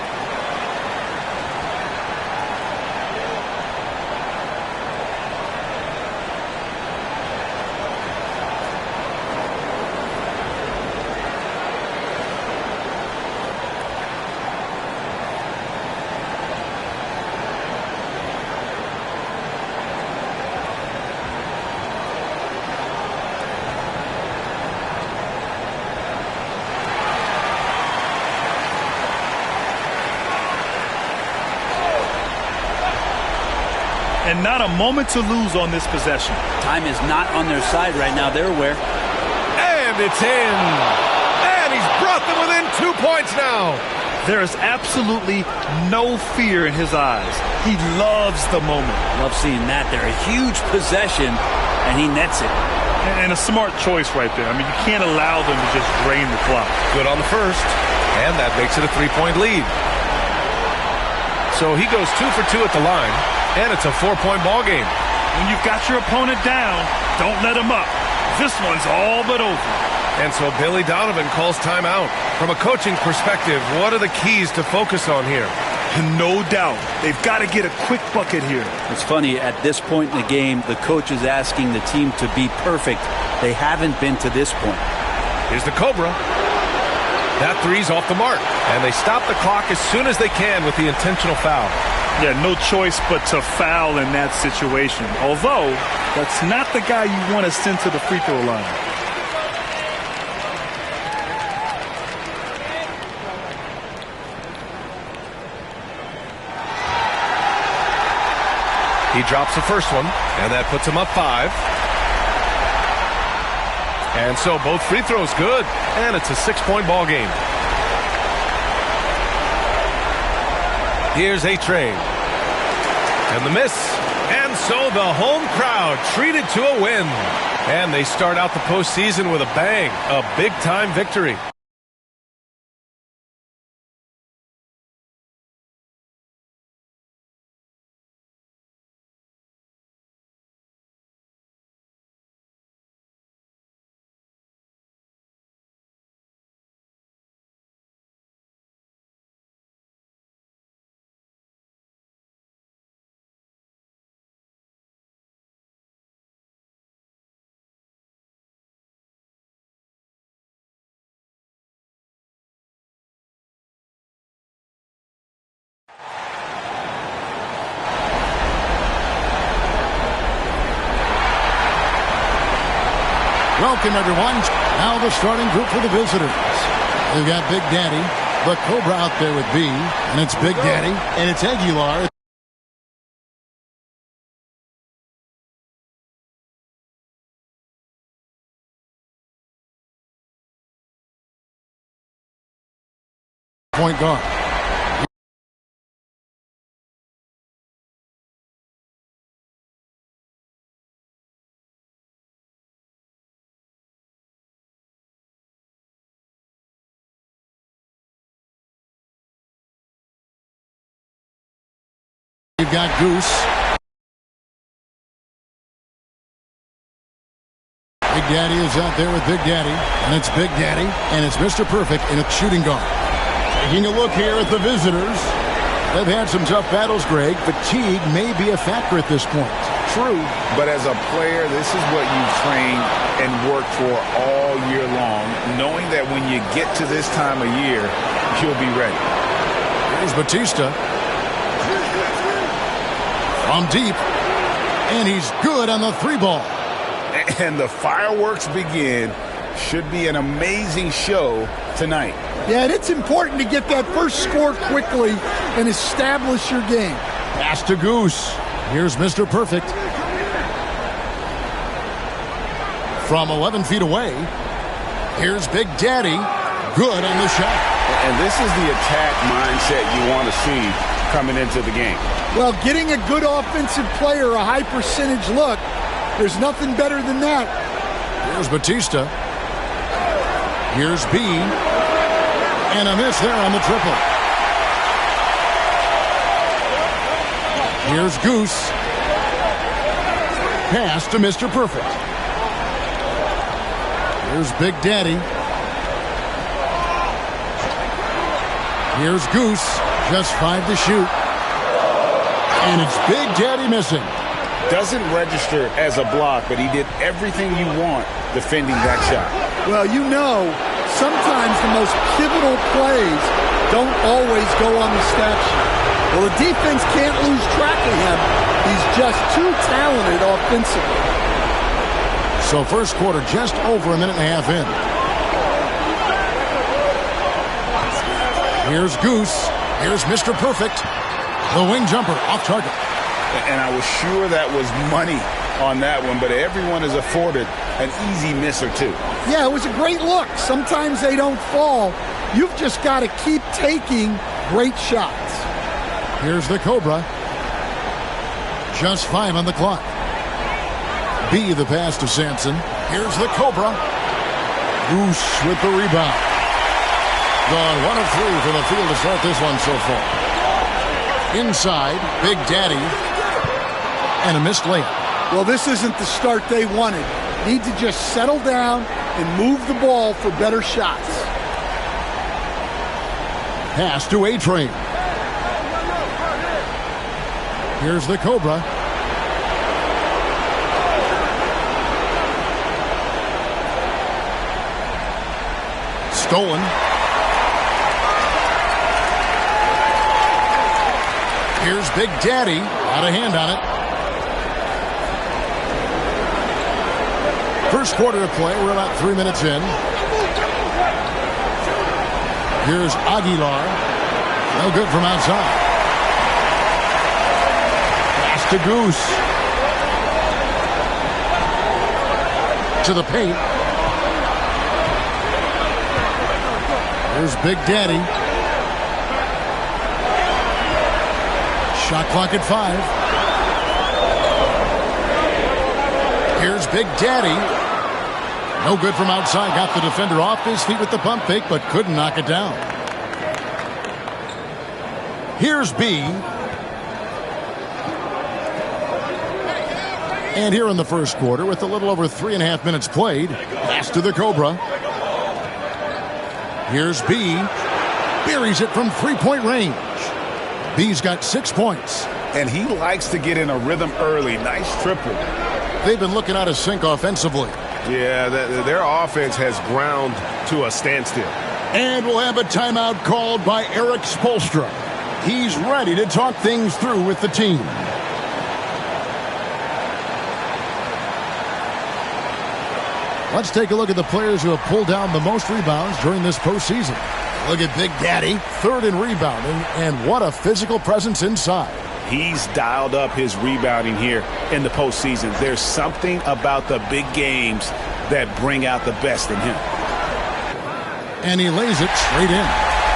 And not a moment to lose on this possession. Time is not on their side right now. They're aware. And it's in. And he's brought them within 2 points now. There is absolutely no fear in his eyes. He loves the moment. Love seeing that. They're a huge possession, and he nets it. And a smart choice right there. I mean, you can't allow them to just drain the clock. Good on the first. And that makes it a 3-point lead. So he goes 2 for 2 at the line. And it's a 4-point ball game. When you've got your opponent down, don't let him up. This one's all but over. And so Billy Donovan calls timeout. From a coaching perspective, what are the keys to focus on here? No doubt. They've got to get a quick bucket here. It's funny, at this point in the game, the coach is asking the team to be perfect. They haven't been to this point. Here's the Cobra. That three's off the mark. And they stop the clock as soon as they can with the intentional foul. Yeah, no choice but to foul in that situation. Although, that's not the guy you want to send to the free throw line. He drops the first one, and that puts him up 5. And so both free throws good, and it's a 6-point ball game. Here's A-Train. And the miss. And so the home crowd treated to a win. And they start out the postseason with a bang. A big-time victory. Welcome, everyone. Now the starting group for the visitors. They've got Big Daddy, the Cobra out there with B, and it's Big Daddy, and it's Aguilar. Point guard. You've got Goose. Big Daddy is out there with Big Daddy, and it's Big Daddy, and it's Mr. Perfect, and it's shooting guard. Taking a look here at the visitors. They've had some tough battles, Greg. Fatigue may be a factor at this point. True, but as a player, this is what you've trained and worked for all year long, knowing that when you get to this time of year, you'll be ready. Here's Batista. From deep, and he's good on the 3 ball. And the fireworks begin Should be an amazing show tonight. Yeah, and it's important to get that first score quickly and establish your game. Pass to Goose. Here's Mr. Perfect. From 11 feet away, here's Big Daddy. Good on the shot. And this is the attack mindset you want to see coming into the game. Well, getting a good offensive player a high percentage look, there's nothing better than that. Here's Batista. Here's B. And a miss there on the triple. Here's Goose. Pass to Mr. Perfect. Here's Big Daddy. Here's Goose. Just 5 to shoot. And it's Big Daddy missing. Doesn't register as a block, but he did everything you want defending that shot. Well, you know, sometimes the most pivotal plays don't always go on the stat sheet. Well, the defense can't lose track of him. He's just too talented offensively. So first quarter just over a minute and a half in. Here's Goose. Here's Mr. Perfect. The wing jumper off target. And I was sure that was money on that one, but everyone is afforded an easy miss or two. Yeah, it was a great look. Sometimes they don't fall. You've just got to keep taking great shots. Here's the Cobra. Just 5 on the clock. B, the pass to Sampson. Here's the Cobra. Goose with the rebound. Gone 1 of 3 for the field to start this one so far. Inside, Big Daddy. And a missed layup. Well, this isn't the start they wanted. Need to just settle down and move the ball for better shots. Pass to A-Train. Here's the Cobra. Stolen. Here's Big Daddy. Out of hand on it. First quarter of play. We're about 3 minutes in. Here's Aguilar. No good from outside. Pass to Goose. To the paint. Here's Big Daddy. Shot clock at 5. Here's Big Daddy. No good from outside. Got the defender off his feet with the pump fake, but couldn't knock it down. Here's B. And here in the first quarter, with a little over 3.5 minutes played, pass to the Cobra. Here's B. Buries it from 3-point range. B's got 6 points. And he likes to get in a rhythm early. Nice triple. They've been looking out of sync offensively. Yeah, their offense has ground to a standstill. And we'll have a timeout called by Eric Spoelstra. He's ready to talk things through with the team. Let's take a look at the players who have pulled down the most rebounds during this postseason. Look at Big Daddy, 3rd in rebounding, and what a physical presence inside. He's dialed up his rebounding here in the postseason. There's something about the big games that bring out the best in him. And he lays it straight in.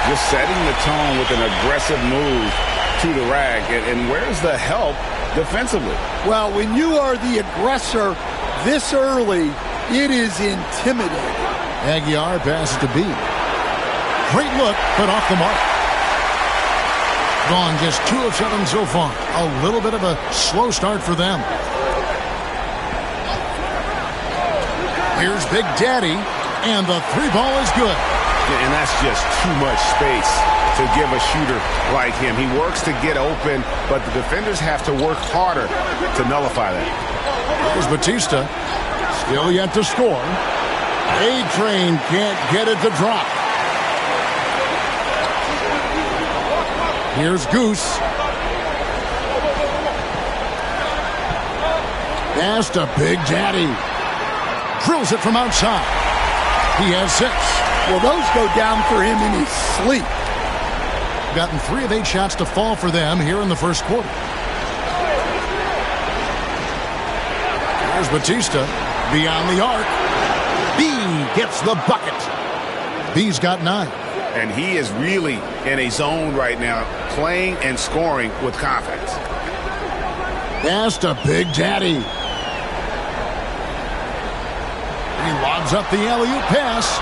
Just setting the tone with an aggressive move to the rack. And where's the help defensively? Well, when you are the aggressor this early, it is intimidating. Aguilar passes to B. Great look, but off the mark. Gone just 2 of 7 so far. A little bit of a slow start for them. Here's Big Daddy, and the 3 ball is good. And that's just too much space to give a shooter like him. He works to get open, but the defenders have to work harder to nullify that. Here's Batista. Still yet to score. A-Train can't get it to drop. Here's Goose. Pass to Big Daddy. Drills it from outside. He has 6. Well, those go down for him in his sleep. Gotten 3 of 8 shots to fall for them here in the first quarter. There's Batista beyond the arc. B gets the bucket. B's got 9. And he is really in a zone right now, playing and scoring with confidence. Pass to Big Daddy. He lobs up the alley-oop pass.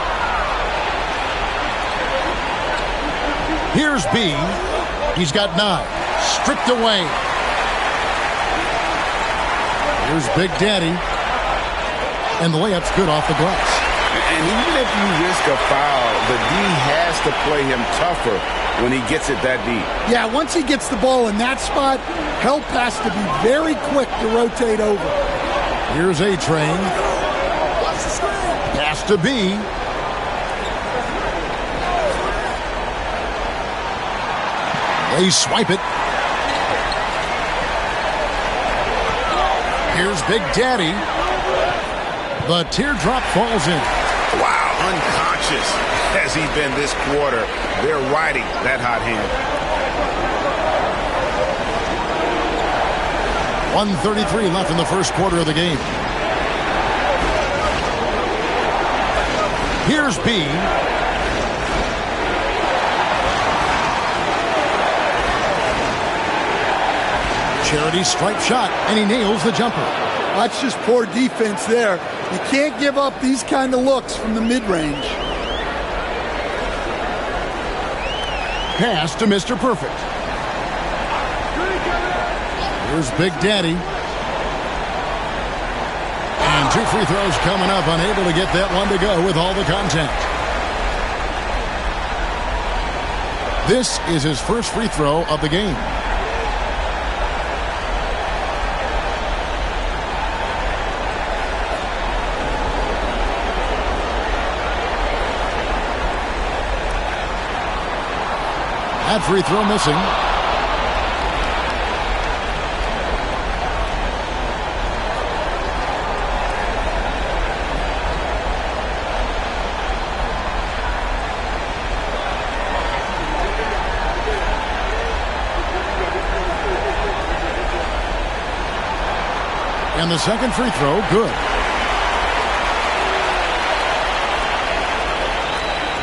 Here's B. He's got 9. Stripped away. Here's Big Daddy. And the layup's good off the glass. And even if you risk a foul, the D has to play him tougher when he gets it that deep. Yeah, once he gets the ball in that spot, help has to be very quick to rotate over. Here's A-Train. Pass to B. They swipe it. Here's Big Daddy. The teardrop falls in. Wow, unconscious has he been this quarter. They're riding that hot hand. 1:33 left in the first quarter of the game. Here's B. Charity stripe shot, and he nails the jumper. That's just poor defense there. You can't give up these kind of looks from the mid-range. Pass to Mr. Perfect. Here's Big Daddy. And 2 free throws coming up, unable to get that one to go with all the contact. This is his first free throw of the game. That free throw missing. And the second free throw, good.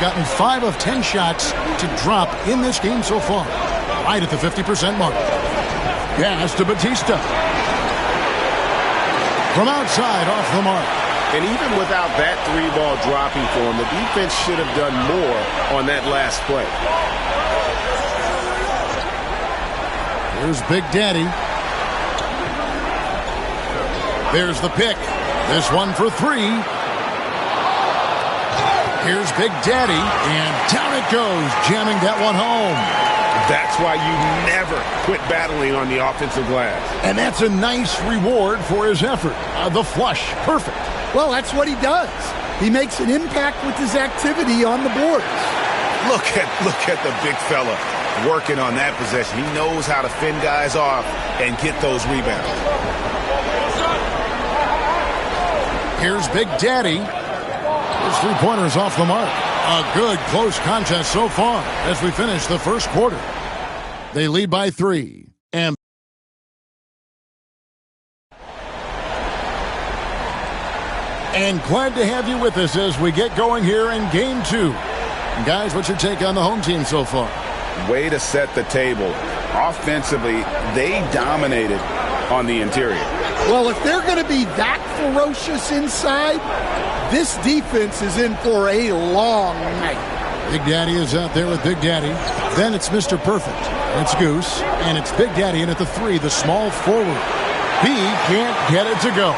Gotten 5 of 10 shots to drop in this game so far. Right at the 50% mark. Pass to Batista. From outside, off the mark. And even without that 3-ball dropping for him, the defense should have done more on that last play. Here's Big Daddy. There's the pick. This one for 3. Here's Big Daddy, and down it goes, jamming that one home. That's why you never quit battling on the offensive glass. And that's a nice reward for his effort. The flush, perfect. Well, that's what he does. He makes an impact with his activity on the boards. Look at the big fella working on that possession. He knows how to fend guys off and get those rebounds. Here's Big Daddy. His 3-pointers off the mark. A good close contest so far as we finish the first quarter. They lead by 3. And glad to have you with us as we get going here in Game 2. And guys, what's your take on the home team so far? Way to set the table. Offensively, they dominated on the interior. Well, if they're going to be that ferocious inside, this defense is in for a long night. Big Daddy is out there with Big Daddy. Then it's Mr. Perfect. It's Goose. And it's Big Daddy in at the 3, the small forward. B can't get it to go.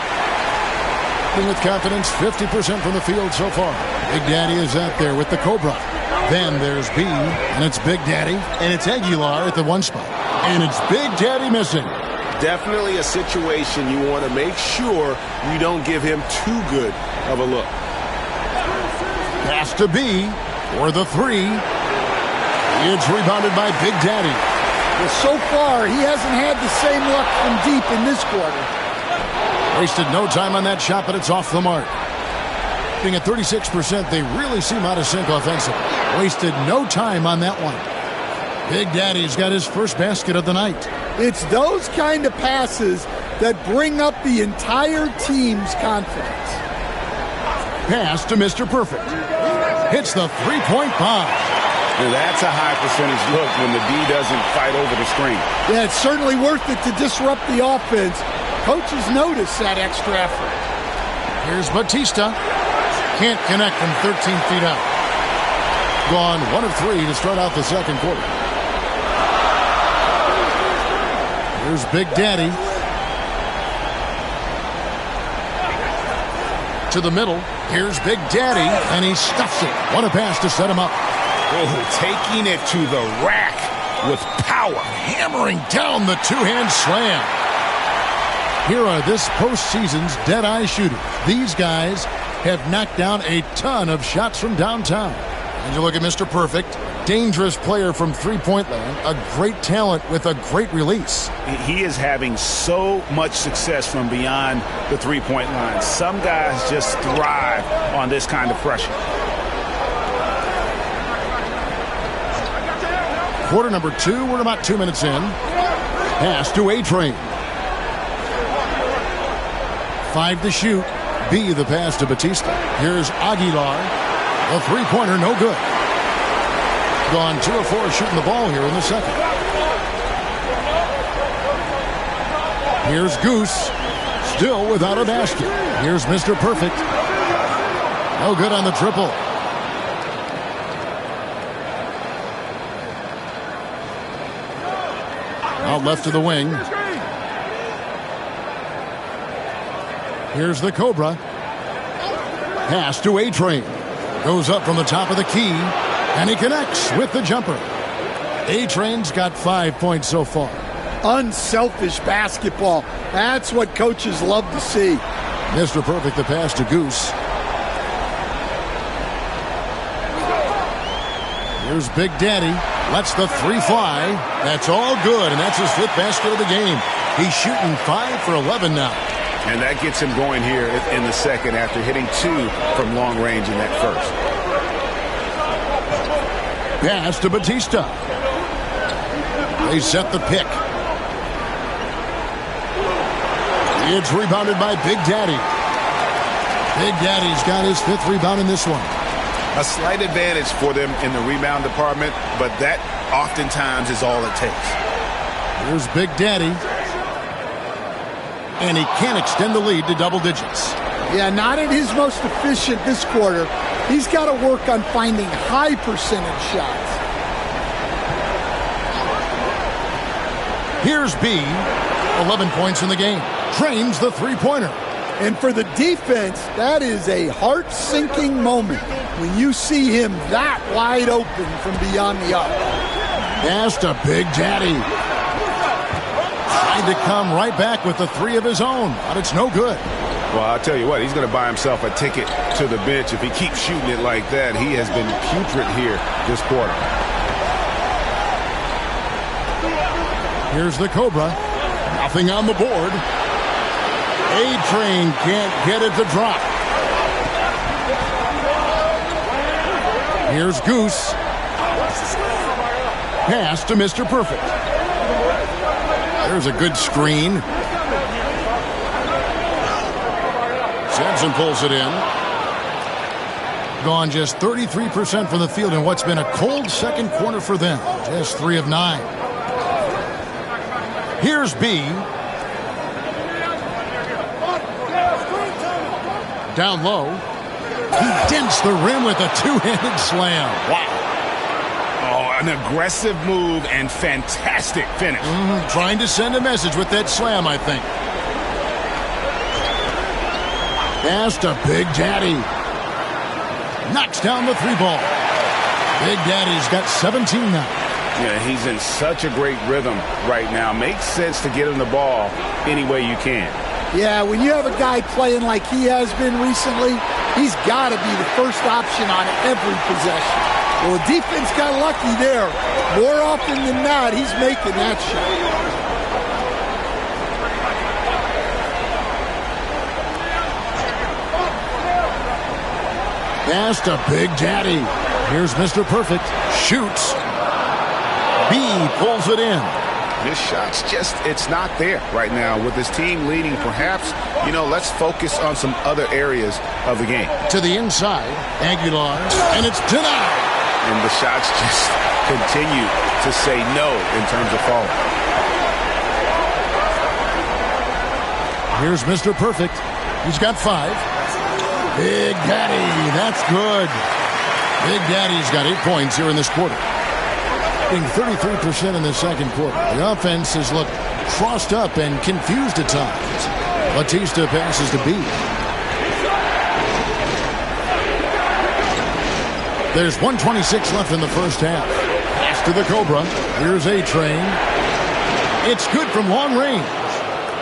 And with confidence, 50% from the field so far. Big Daddy is out there with the Cobra. Then there's B, and it's Big Daddy. And it's Aguilar at the 1 spot. And it's Big Daddy missing. Definitely a situation you want to make sure you don't give him too good of a look. Pass to B for the 3. It's rebounded by Big Daddy. Well, so far, he hasn't had the same luck from deep in this quarter. Wasted no time on that shot, but it's off the mark. Shooting at 36%, they really seem out of sync offensively. Wasted no time on that one. Big Daddy's got his first basket of the night. It's those kind of passes that bring up the entire team's confidence. Pass to Mr. Perfect. Hits the three-point bomb. And that's a high percentage look when the D doesn't fight over the screen. Yeah, it's certainly worth it to disrupt the offense. Coaches notice that extra effort. Here's Batista. Can't connect from 13 feet out. Gone 1 of 3 to start out the second quarter. Here's Big Daddy. To the middle. Here's Big Daddy, and he stuffs it. What a pass to set him up. Oh, taking it to the rack with power. Hammering down the two-hand slam. Here are this postseason's dead-eye shooters. These guys have knocked down a ton of shots from downtown. And you look at Mr. Perfect, dangerous player from three-point land, a great talent with a great release. He is having so much success from beyond the three-point line. Some guys just thrive on this kind of pressure. Quarter number 2, we're about 2 minutes in. Pass to A-Train. 5 to shoot. B, the pass to Batista. Here's Aguilar. A three-pointer, no good. Gone 2 of 4 shooting the ball here in the second. Here's Goose. Still without a basket. Here's Mr. Perfect. No good on the triple. Out left to the wing. Here's the Cobra. Pass to A-Train. Goes up from the top of the key, and he connects with the jumper. A-Train's got 5 points so far. Unselfish basketball. That's what coaches love to see. Mr. Perfect, the pass to Goose. Here's Big Daddy. Lets the three fly. That's all good, and that's his 5th basket of the game. He's shooting 5 for 11 now. And that gets him going here in the second after hitting 2 from long range in that first. Pass to Batista. They set the pick. It's rebounded by Big Daddy. Big Daddy's got his 5th rebound in this one. A slight advantage for them in the rebound department, but that oftentimes is all it takes. Here's Big Daddy. And he can't extend the lead to double digits. Yeah, not at his most efficient this quarter. He's got to work on finding high percentage shots. Here's B. 11 points in the game. Trains the three-pointer. And for the defense, that is a heart-sinking moment when you see him that wide open from beyond the arc. Pass to Big Daddy. Trying to come right back with the 3 of his own, but it's no good. Well, I'll tell you what, he's going to buy himself a ticket to the bench. If he keeps shooting it like that, he has been putrid here this quarter. Here's the Cobra. Nothing on the board. A-Train can't get it to drop. Here's Goose. Pass to Mr. Perfect. There's a good screen. Sampson pulls it in. Gone just 33% from the field in what's been a cold second quarter for them. Just 3 of 9. Here's B. Down low. He dents the rim with a two-handed slam. Wow. Oh, an aggressive move and fantastic finish. Trying to send a message with that slam, I think. Pass to Big Daddy. Knocks down the 3 ball. Big Daddy's got 17 now. Yeah, he's in such a great rhythm right now. Makes sense to get him the ball any way you can. Yeah, when you have a guy playing like he has been recently, he's got to be the first option on every possession. Well, the defense got lucky there. More often than not, he's making that shot. Pass to Big Daddy. Here's Mr. Perfect. Shoots. B pulls it in. His shot's just, it's not there right now. With his team leading, perhaps, let's focus on some other areas of the game. To the inside, Aguilar, and it's denied. And the shots just continue to say no in terms of falling. Here's Mr. Perfect. He's got 5. Big Daddy, that's good. Big Daddy's got 8 points here in this quarter. Being 33% in the second quarter. The offense has looked crossed up and confused at times. Batista passes to B. There's 1:26 left in the first half. Pass to the Cobra. Here's A-Train. It's good from long range.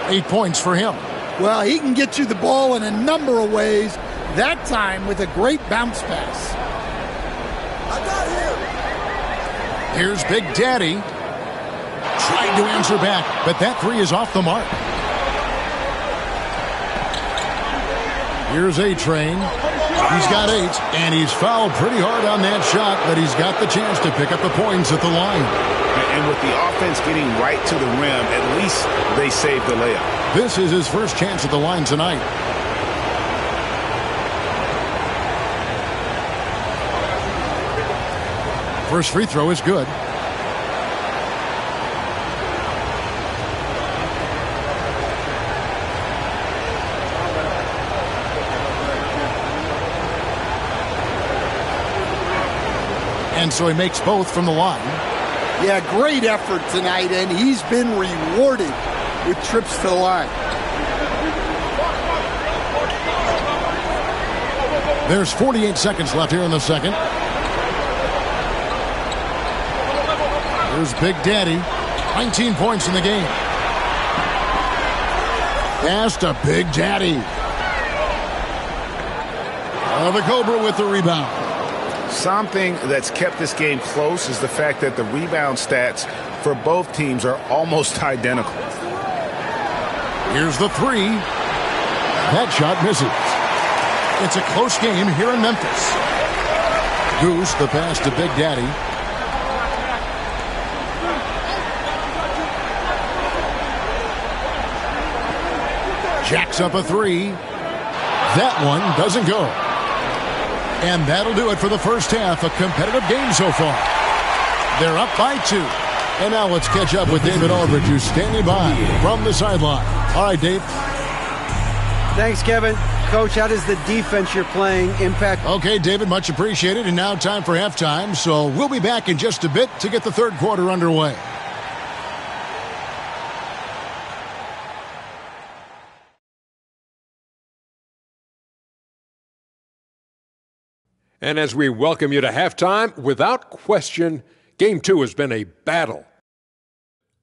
8 points for him. Well, he can get you the ball in a number of ways. That time with a great bounce pass. Here's Big Daddy. Tried to answer back, but that 3 is off the mark. Here's A-Train. He's got 8, and he's fouled pretty hard on that shot, but he's got the chance to pick up the points at the line. And with the offense getting right to the rim, at least they saved the layup. This is his first chance at the line tonight. First free throw is good. And so he makes both from the line. Yeah, great effort tonight, and he's been rewarded with trips to the line. There's 48 seconds left here in the second. Here's Big Daddy. 19 points in the game. Pass to Big Daddy. The Cobra with the rebound. Something that's kept this game close is the fact that the rebound stats for both teams are almost identical. Here's the 3. That shot misses. It's a close game here in Memphis. Goose, the pass to Big Daddy. Jacks up a 3. That one doesn't go. And that'll do it for the first half. A competitive game so far. They're up by 2. And now let's catch up with David Aldridge, who's standing by from the sideline. All right, Dave. Thanks, Kevin. Coach, how does the defense you're playing impact? Okay, David, much appreciated. And now time for halftime. So we'll be back in just a bit to get the third quarter underway. And as we welcome you to halftime, without question, Game 2 has been a battle.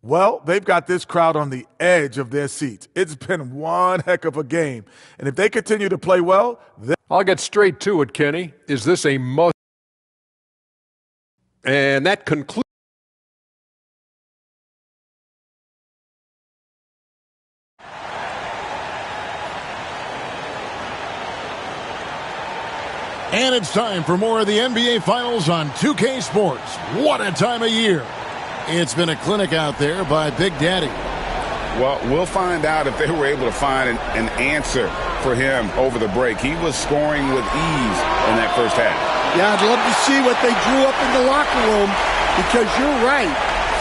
Well, they've got this crowd on the edge of their seats. It's been one heck of a game. And if they continue to play well, I'll get straight to it, Kenny. Is this a must? And that concludes. And it's time for more of the NBA Finals on 2K Sports. What a time of year. It's been a clinic out there by Big Daddy. Well, we'll find out if they were able to find an answer for him over the break. He was scoring with ease in that first half. Yeah, I'd love to see what they drew up in the locker room because you're right.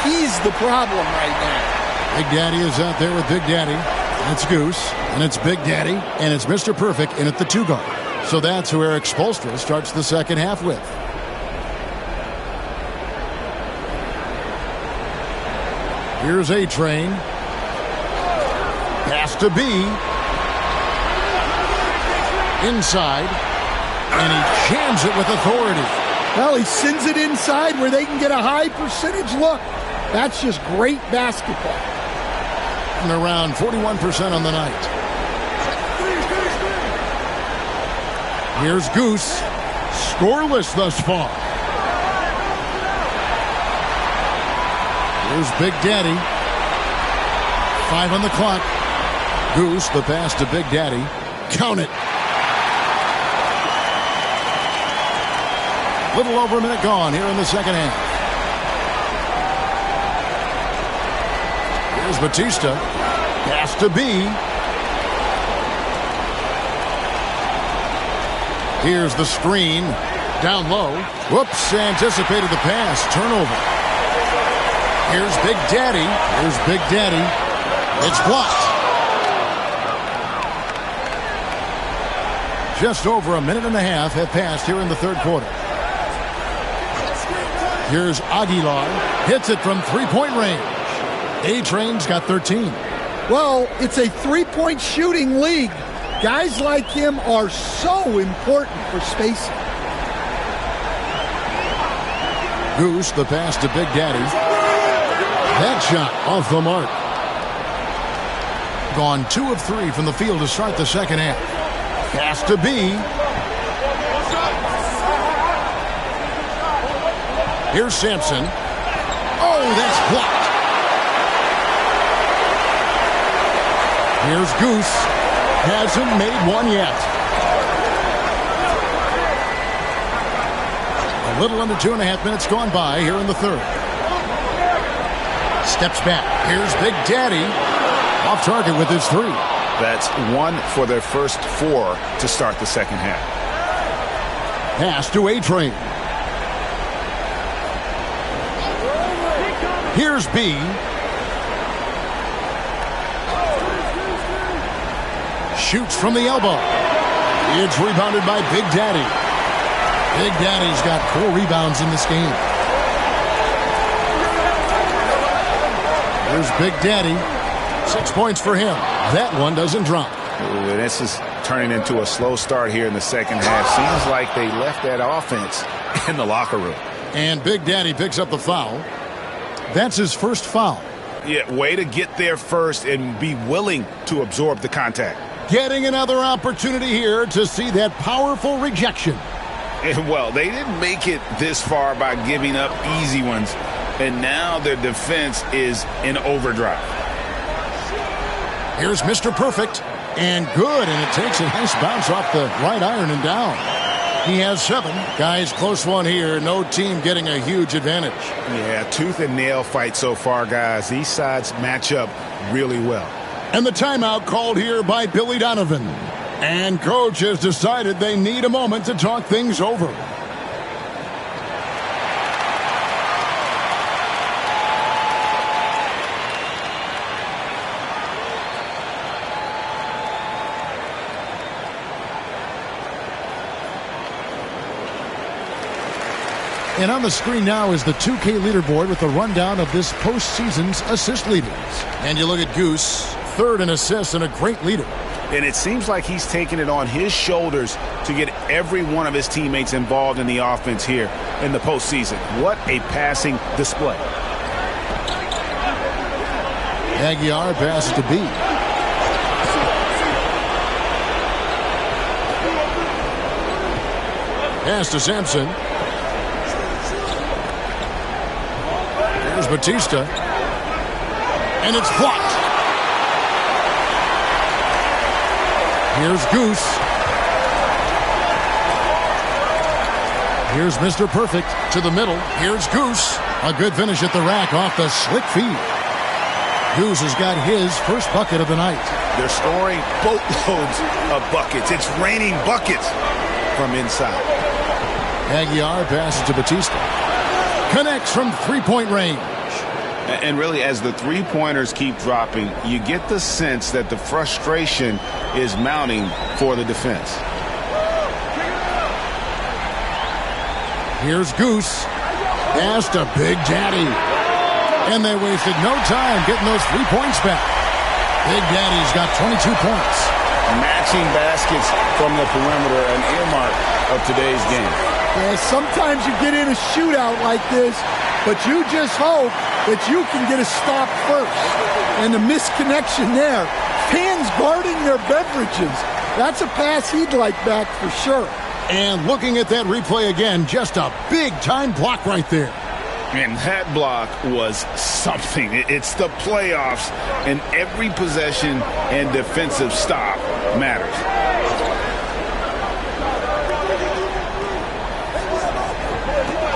He's the problem right now. Big Daddy is out there with Big Daddy. It's Goose, and it's Big Daddy, and it's Mr. Perfect in at the 2 guard. So that's who Eric Spoelstra starts the second half with. Here's A-Train. Pass to B. Inside. And he jams it with authority. Well, he sends it inside where they can get a high percentage look. That's just great basketball. And around 41% on the night. Here's Goose. Scoreless thus far. Here's Big Daddy. 5 on the clock. Goose, the pass to Big Daddy. Count it. Little over a minute gone here in the second half. Here's Batista. Has to be. Here's the screen. Down low. Whoops, anticipated the pass. Turnover. Here's Big Daddy. Here's Big Daddy. It's blocked. Just over a minute and a half have passed here in the third quarter. Here's Aguilar. Hits it from three-point range. A-Train's got 13. Well, it's a three-point shooting league. Guys like him are so important for spacing. Goose, the pass to Big Daddy. That shot off the mark. Gone 2 of 3 from the field to start the second half. Has to be. Here's Sampson. Oh, that's blocked. Here's Goose. Hasn't made one yet. A little under 2.5 minutes gone by here in the third. Steps back. Here's Big Daddy. Off target with his 3. That's 1 for their first 4 to start the second half. Pass to A-Train. Here's B. Shoots from the elbow. It's rebounded by Big Daddy. Big Daddy's got 4 rebounds in this game. Here's Big Daddy. 6 points for him. That one doesn't drop. Ooh, this is turning into a slow start here in the second half. Seems like they left that offense in the locker room. And Big Daddy picks up the foul. That's his first foul. Yeah, way to get there first and be willing to absorb the contact. Getting another opportunity here to see that powerful rejection. And, well, they didn't make it this far by giving up easy ones. And now their defense is in overdrive. Here's Mr. Perfect. And good. And it takes a nice bounce off the right iron and down. He has 7. Guys, close one here. No team getting a huge advantage. Yeah, tooth and nail fight so far, guys. These sides match up really well. And the timeout called here by Billy Donovan. And coach has decided they need a moment to talk things over. And on the screen now is the 2K leaderboard with a rundown of this postseason's assist leaders. And you look at Goose, 3rd in assists and a great leader. And it seems like he's taking it on his shoulders to get every one of his teammates involved in the offense here in the postseason. What a passing display. Aguilar passes to B. Pass to Sampson. Here's Batista. And it's blocked. Here's Goose. Here's Mr. Perfect to the middle. Here's Goose. A good finish at the rack off the slick feed. Goose has got his first bucket of the night. They're scoring boatloads of buckets. It's raining buckets from inside. Aguilar passes to Batista. Connects from three-point range. And really, as the three-pointers keep dropping, you get the sense that the frustration is mounting for the defense. Here's Goose. Pass to Big Daddy. And they wasted no time getting those 3 points back. Big Daddy's got 22 points. Matching baskets from the perimeter, an earmark of today's game. Yeah, sometimes you get in a shootout like this, but you just hope that you can get a stop first. And the misconnection there. Fans guarding their beverages. That's a pass he'd like back for sure. And looking at that replay again, just a big-time block right there. And that block was something. It's the playoffs, and every possession and defensive stop matters.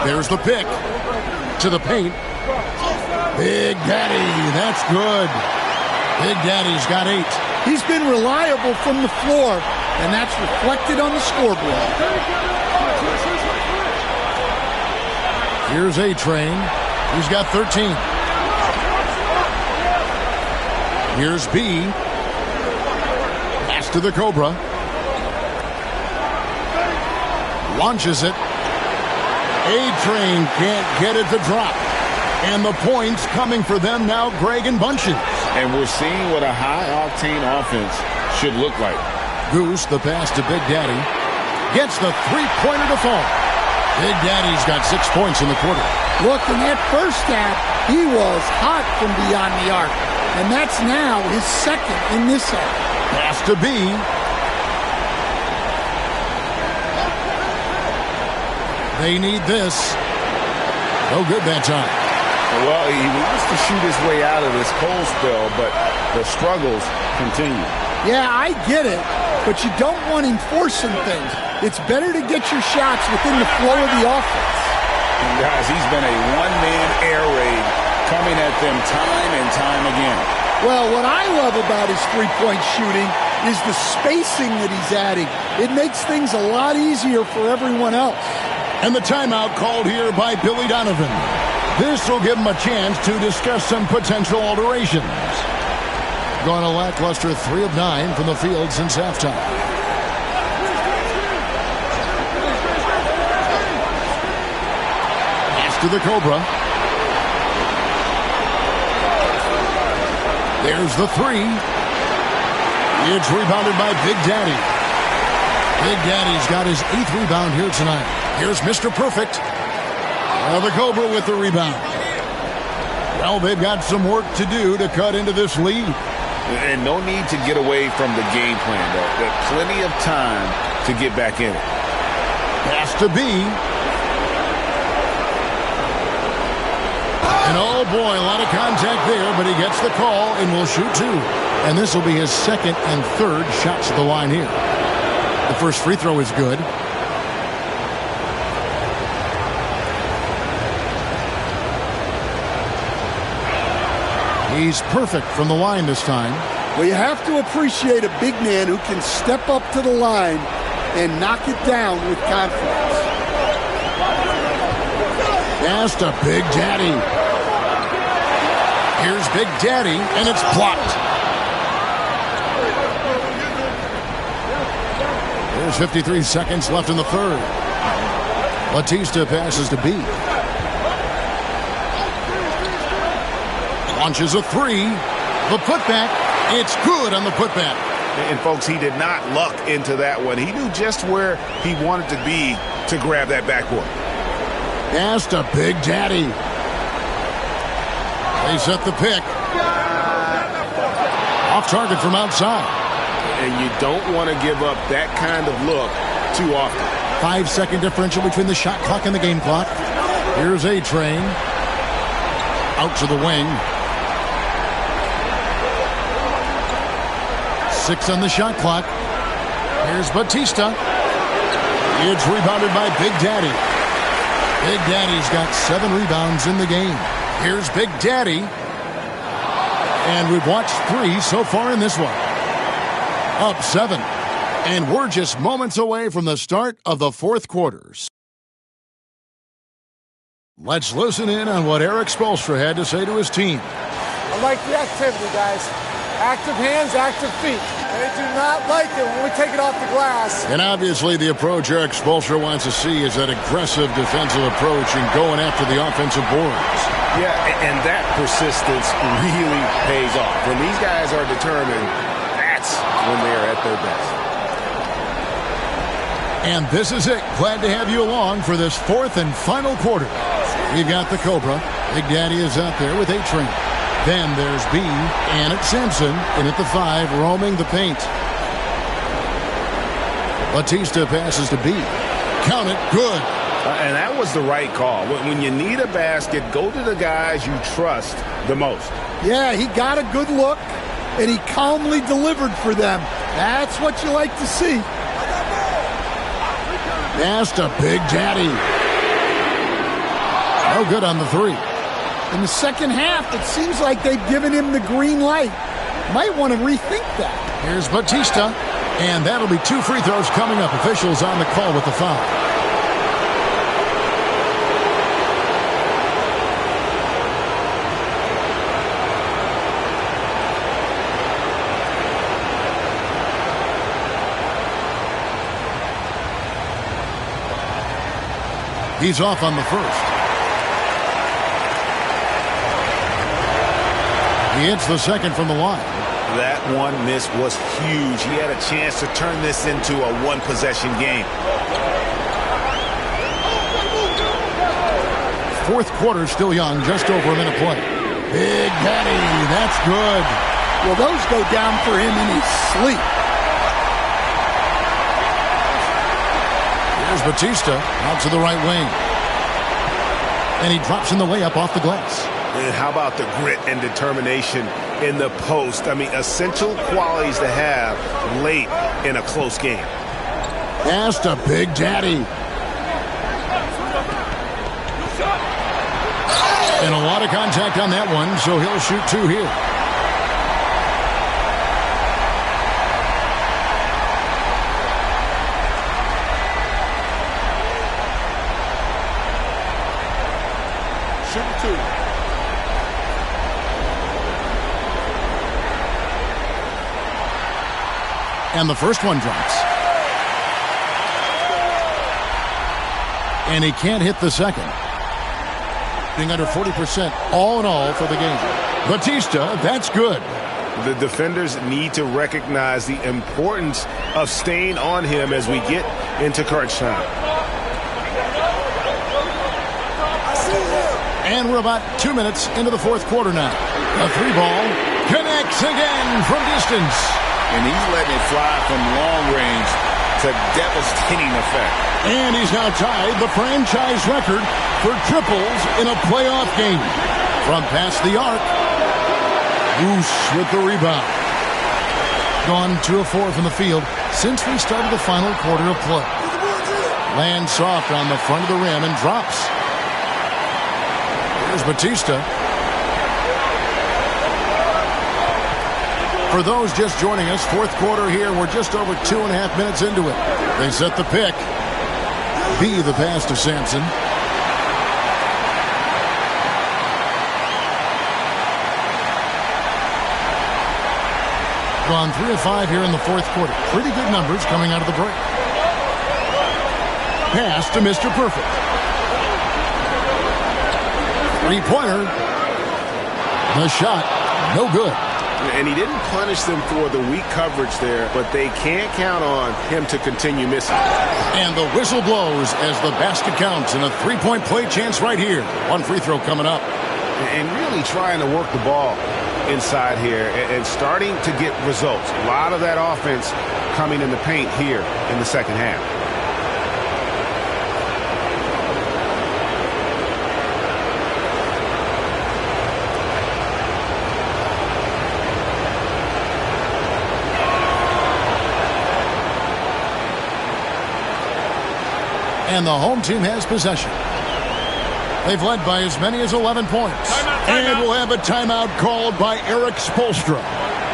There's the pick. To the paint. Big Daddy. That's good. Big Daddy's got 8. He's been reliable from the floor, and that's reflected on the scoreboard. Here's A-Train. He's got 13. Here's B. Pass to the Cobra. Launches it. A-Train can't get it to drop. And the points coming for them now, Greg and Bunches. And we're seeing what a high-octane offense should look like. Goose, the pass to Big Daddy. Gets the three-pointer to fall. Big Daddy's got 6 points in the quarter. Look, in that first half, he was hot from beyond the arc. And that's now his second in this half. Pass to B. They need this. No good that time. Well, he wants to shoot his way out of this cold spell, but the struggles continue. Yeah, I get it, but you don't want him forcing things. It's better to get your shots within the flow of the offense. And guys, he's been a one-man air raid coming at them time and time again. Well, what I love about his three-point shooting is the spacing that he's adding. It makes things a lot easier for everyone else. And the timeout called here by Billy Donovan. This will give him a chance to discuss some potential alterations. Gone a lackluster 3 of 9 from the field since halftime. Pass to the Cobra. There's the 3. It's rebounded by Big Daddy. Big Daddy's got his 8th rebound here tonight. Here's Mr. Perfect. The Cobra with the rebound. Well, they've got some work to do to cut into this lead. And no need to get away from the game plan. There's plenty of time to get back in it. Pass to B. And oh boy, a lot of contact there, but he gets the call and will shoot 2. And this will be his 2nd and 3rd shots at the line here. The first free throw is good. He's perfect from the line this time. Well, you have to appreciate a big man who can step up to the line and knock it down with confidence. Pass to Big Daddy. Here's Big Daddy, and it's blocked. There's 53 seconds left in the 3rd. Batista passes to B. Launches a 3. The putback. It's good on the putback. And, folks, he did not luck into that one. He knew just where he wanted to be to grab that backboard. Pass to Big Daddy. They set the pick. Off target from outside. And you don't want to give up that kind of look too often. 5-second differential between the shot clock and the game clock. Here's A-Train. Out to the wing. 6 on the shot clock. Here's Batista. It's rebounded by Big Daddy. Big Daddy's got 7 rebounds in the game. Here's Big Daddy. And we've watched 3 so far in this one. Up 7. And we're just moments away from the start of the 4th quarters. Let's listen in on what Eric Spoelstra had to say to his team. I like the activity, guys. Active hands, active feet. They do not like it when we take it off the glass. And obviously the approach Eric Spoelstra wants to see is that aggressive defensive approach and going after the offensive boards. Yeah, and that persistence really pays off. When these guys are determined, that's when they're at their best. And this is it. Glad to have you along for this 4th and final quarter. We've got the Cobra. Big Daddy is out there with A-Train. Then there's B, and it's Sampson, and at the 5, roaming the paint. Batista passes to B. Count it, good. And that was the right call. When you need a basket, go to the guys you trust the most. Yeah, he got a good look, and he calmly delivered for them. That's what you like to see. Pass to Big Daddy. No good on the three. In the second half, it seems like they've given him the green light. Might want to rethink that. Here's Batista, and that'll be 2 free throws coming up. Officials on the call with the foul. He's off on the first. He hits the second from the line. That one miss was huge. He had a chance to turn this into a one-possession game. Fourth quarter still young, just over a minute play. Big Daddy, that's good. Well, those go down for him in his sleep. Here's Batista out to the right wing. And he drops in the layup off the glass. And how about the grit and determination in the post? I mean, essential qualities to have late in a close game. Pass to Big Daddy. And a lot of contact on that one, so he'll shoot 2 here. Shoot 2. And the first one drops. And he can't hit the second. Being under 40% all in all for the game. Batista, that's good. The defenders need to recognize the importance of staying on him as we get into crunch time. And we're about 2 minutes into the fourth quarter now. A 3-ball connects again from distance. And he's letting it fly from long range to devastating effect. And he's now tied the franchise record for triples in a playoff game. From past the arc, Goose with the rebound. Gone 2 of 4 from the field since we started the final quarter of play. Lands soft on the front of the rim and drops. Here's Batista. For those just joining us, fourth quarter here. We're just over 2.5 minutes into it. They set the pick. B the pass to Sampson. Gone 3 of 5 here in the fourth quarter. Pretty good numbers coming out of the break. Pass to Mr. Perfect. 3-pointer. The shot, no good. And he didn't punish them for the weak coverage there, but they can't count on him to continue missing. And the whistle blows as the basket counts and a 3-point play chance right here. 1 free throw coming up. And really trying to work the ball inside here and starting to get results. A lot of that offense coming in the paint here in the second half. And the home team has possession. They've led by as many as 11 points. Timeout. And we'll have a timeout called by Eric Spoelstra.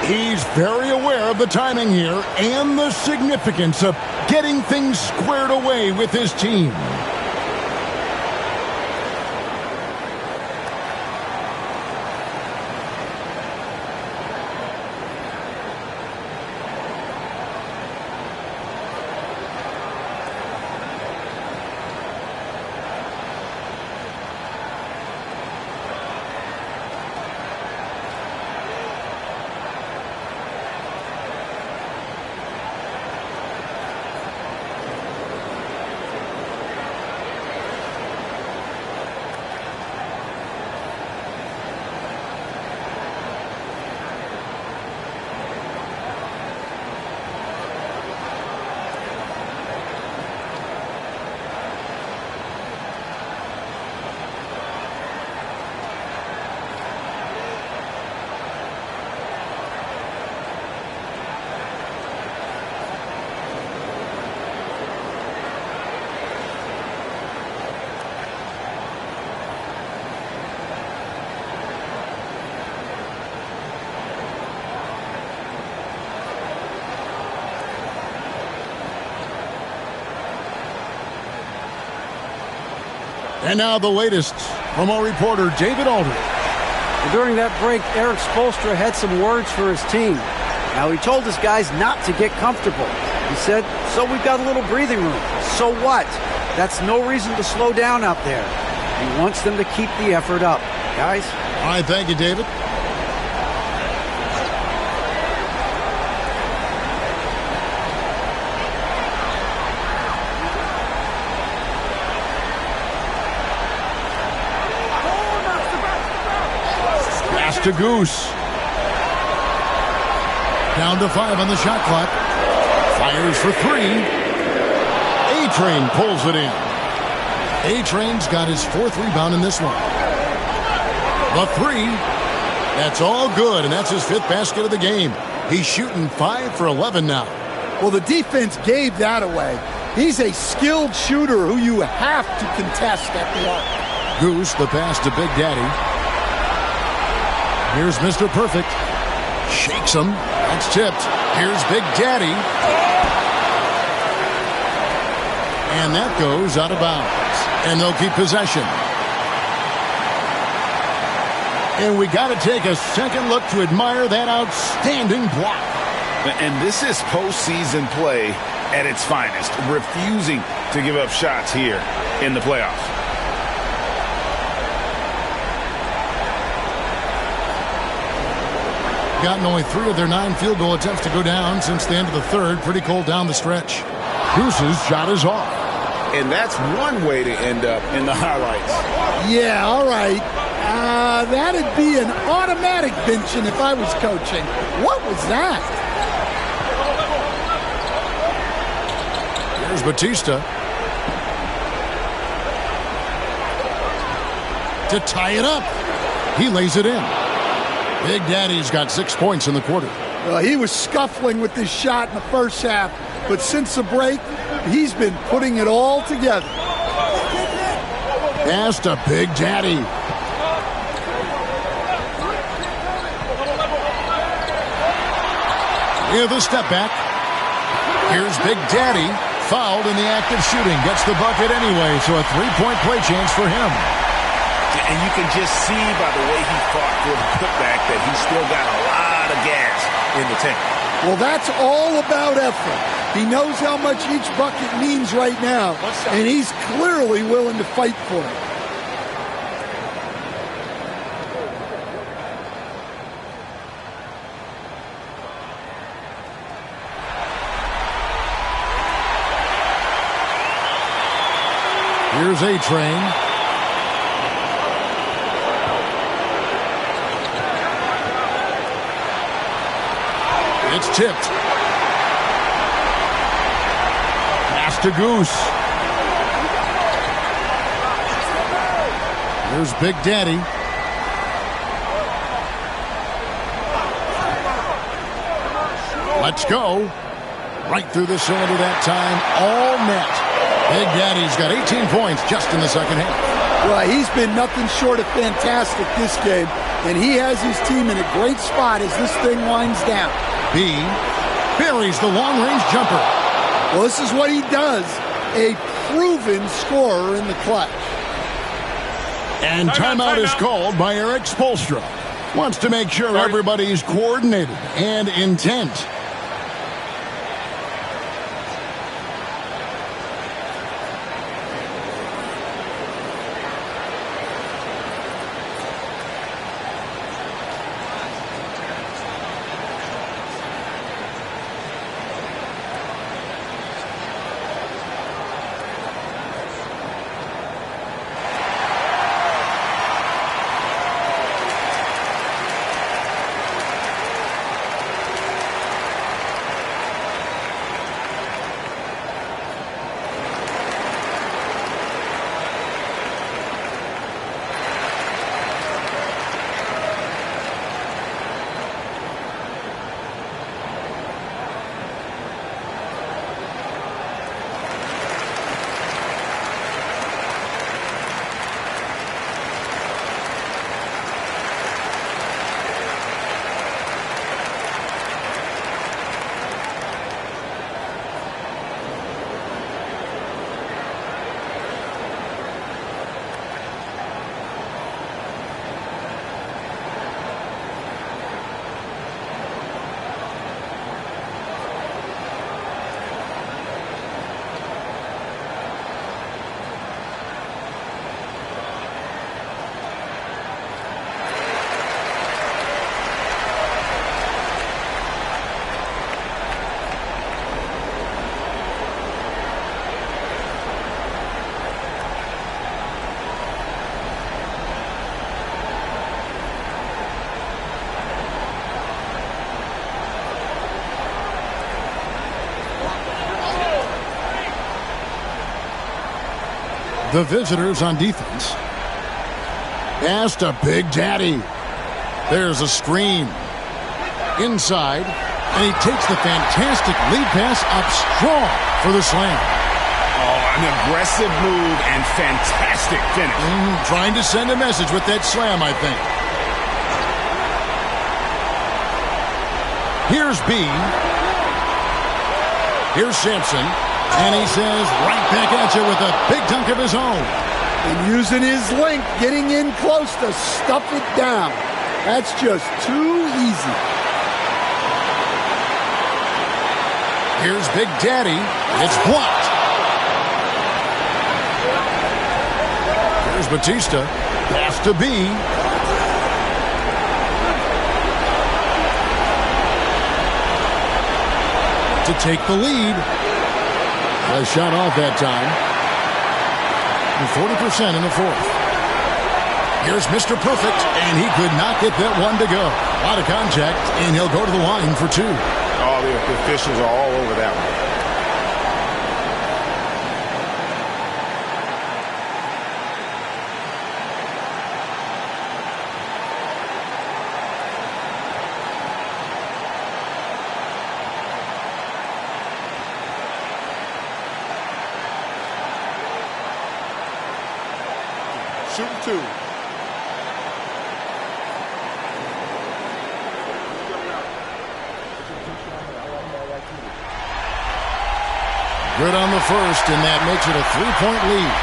He's very aware of the timing here and the significance of getting things squared away with his team. And now the latest from our reporter, David Aldridge. During that break, Eric Spoelstra had some words for his team. Now, he told his guys not to get comfortable. He said, so we've got a little breathing room. So what? That's no reason to slow down out there. He wants them to keep the effort up. Guys? All right, thank you, David. Pass to Goose. Down to 5 on the shot clock. Fires for 3. A-Train pulls it in. A-Train's got his 4th rebound in this one. The 3. That's all good, and that's his 5th basket of the game. He's shooting 5 for 11 now. Well, the defense gave that away. He's a skilled shooter who you have to contest at the arc. Goose, the pass to Big Daddy. Here's Mr. Perfect. Shakes him. That's tipped. Here's Big Daddy. And that goes out of bounds. And they'll keep possession. And we got to take a second look to admire that outstanding block. And this is postseason play at its finest, refusing to give up shots here in the playoffs. Gotten only 3 of their 9 field goal attempts to go down since the end of the third. Pretty cold down the stretch. Goose's shot is off. And that's one way to end up in the highlights. Yeah, all right. That'd be an automatic benching if I was coaching. What was that? Here's Batista. To tie it up. He lays it in. Big Daddy's got 6 points in the quarter. Well, he was scuffling with this shot in the first half, but since the break, he's been putting it all together. Pass to Big Daddy. With a step back. Here's Big Daddy. Fouled in the act of shooting. Gets the bucket anyway, so a 3-point play chance for him. And you can just see by the way he fought for the putback that he's still got a lot of gas in the tank. Well, that's all about effort. He knows how much each bucket means right now, and he's clearly willing to fight for it. Here's A-Train. It's tipped. Pass to Goose. Here's Big Daddy. Let's go. Right through the cylinder that time. All net. Big Daddy's got 18 points just in the second half. Well, he's been nothing short of fantastic this game, and he has his team in a great spot as this thing winds down. B buries the long-range jumper. Well, this is what he does. A proven scorer in the clutch. And timeout is called by Eric Spoelstra. Wants to make sure everybody's coordinated and intent. the visitors on defense. Pass to Big Daddy. There's a screen. Inside. And he takes the fantastic lead pass up strong for the slam. Oh, an aggressive move and fantastic finish. Trying to send a message with that slam, I think. Here's B. Here's Sampson. And he says, right back at you with a big dunk of his own. And using his length, getting in close to stuff it down. That's just too easy. Here's Big Daddy. It's blocked. Here's Batista. Pass to B. To take the lead. A shot off that time. 40% in the fourth. Here's Mr. Perfect, and he could not get that one to go. A lot of contact, and he'll go to the line for two. Oh, the officials are all over that one. Shooting two. Good on the first, and that makes it a 3-point lead.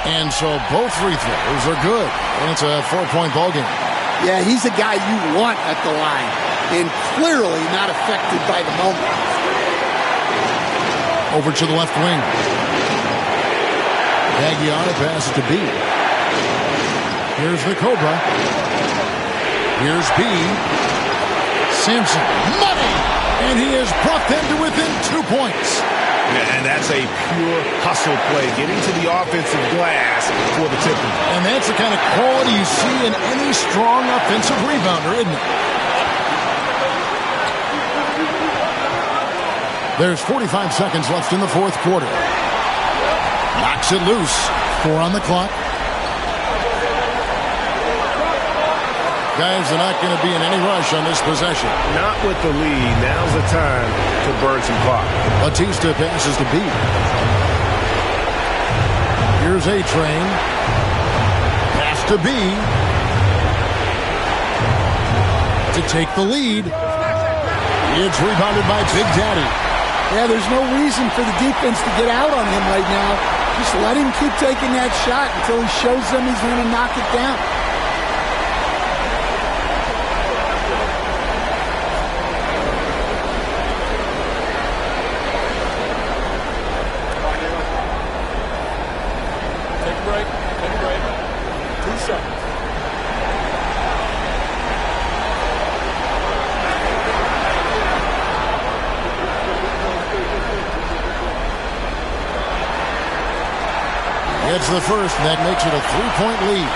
And so both free throws are good, and it's a 4-point ball game. Yeah, he's a guy you want at the line, and clearly not affected by the moment. Over to the left wing. Aguiar passes to B. Here's the Cobra. Here's B. Sampson. Money! And he has brought them to within 2 points. And that's a pure hustle play, getting to the offensive glass for the tip-in. And that's the kind of quality you see in any strong offensive rebounder, isn't it? There's 45 seconds left in the fourth quarter. Knocks it loose. 4 on the clock. Guys are not going to be in any rush on this possession. Not with the lead. Now's the time to burn some clock. Batista passes to B. Here's A-Train. Pass to B. To take the lead. It's rebounded by Big Daddy. Yeah, there's no reason for the defense to get out on him right now. Just let him keep taking that shot until he shows them he's going to knock it down. It's the first, and that makes it a 3-point lead.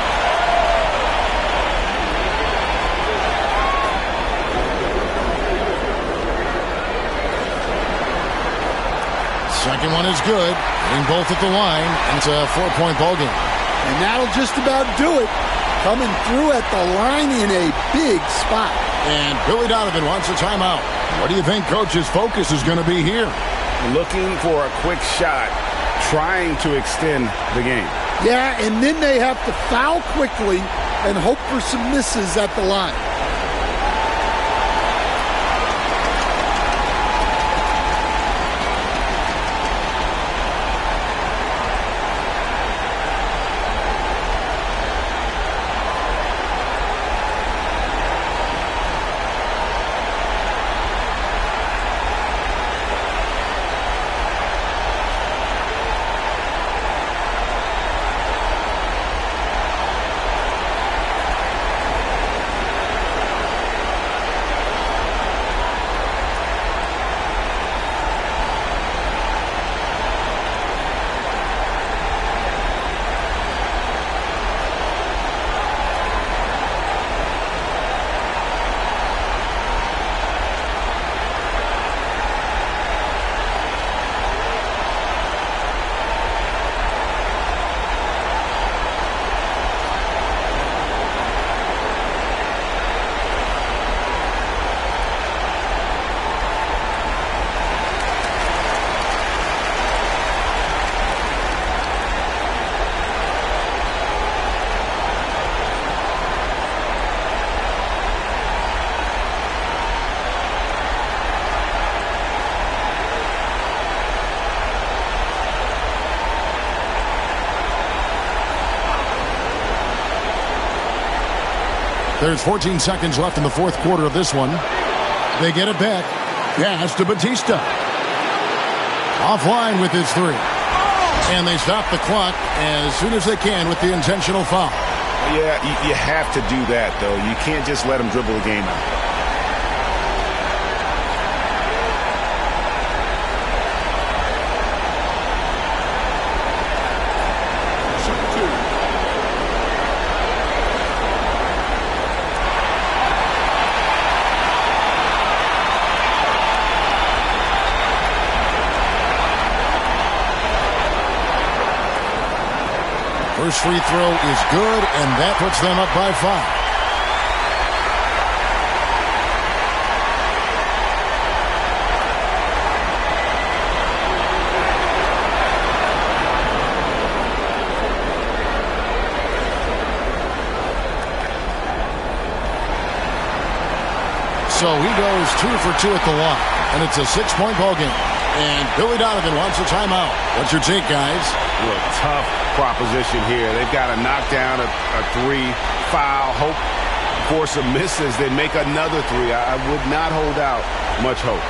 Second one is good. Hitting both at the line, and it's a 4-point ball game. And that'll just about do it. Coming through at the line in a big spot. And Billy Donovan wants a timeout. What do you think Coach's focus is going to be here? Looking for a quick shot, trying to extend the game. Yeah, and then they have to foul quickly and hope for some misses at the line. There's 14 seconds left in the fourth quarter of this one. They get it back. Pass to Batista. Offline with his three. And they stop the clock as soon as they can with the intentional foul. Yeah, you have to do that, though. You can't just let them dribble the game out. First free throw is good, and that puts them up by 5. So he goes 2 for 2 at the line, and it's a 6-point ball game. And Billy Donovan wants a timeout. What's your take, guys? Well, tough proposition here. They've got to knock down a three, foul, hope for some misses. They make another three. I would not hold out much hope.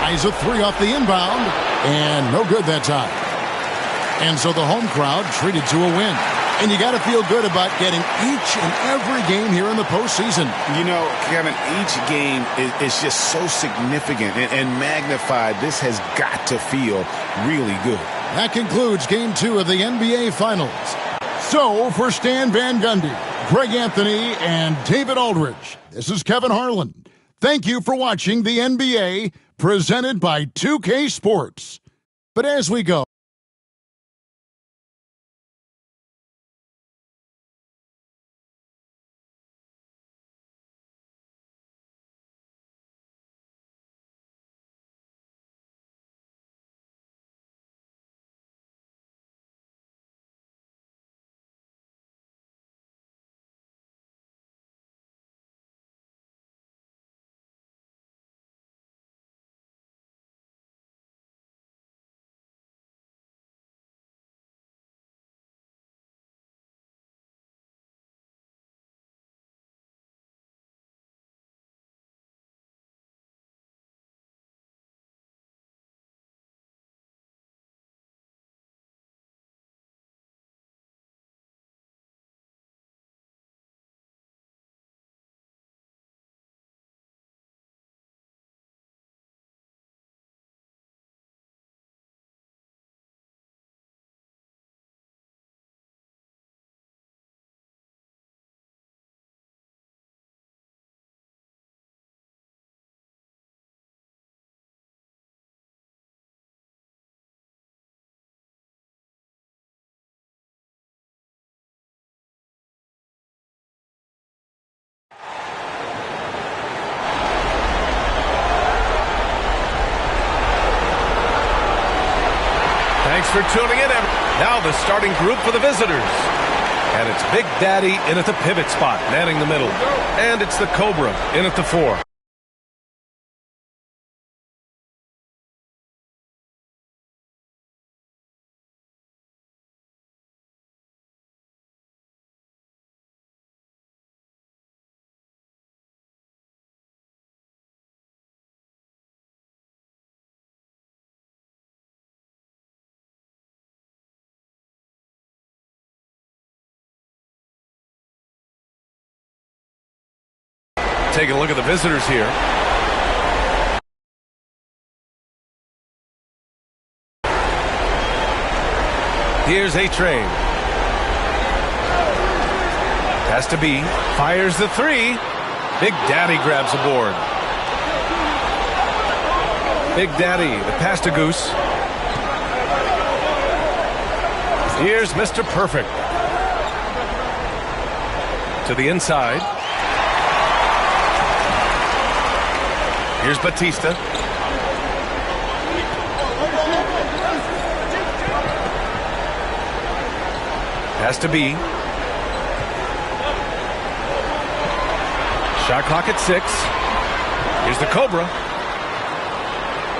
Tries a three off the inbound, and no good that time. And so the home crowd treated to a win. And you got to feel good about getting each and every game here in the postseason. You know, Kevin, each game is just so significant and magnified. This has got to feel really good. That concludes Game 2 of the NBA Finals. So, for Stan Van Gundy, Greg Anthony, and David Aldridge, this is Kevin Harlan. Thank you for watching the NBA, presented by 2K Sports. But as we go, Thanks for tuning in. Now the starting group for the visitors. And It's Big Daddy in at the pivot spot, manning the middle. And it's the Cobra in at the 4. Taking a look at the visitors here. Here's A-Train. Has to be. Fires the 3. Big Daddy grabs the board. Big Daddy, the pass to Goose. Here's Mr. Perfect. To the inside. Here's Batista. Has to be. Shot clock at 6. Here's the Cobra.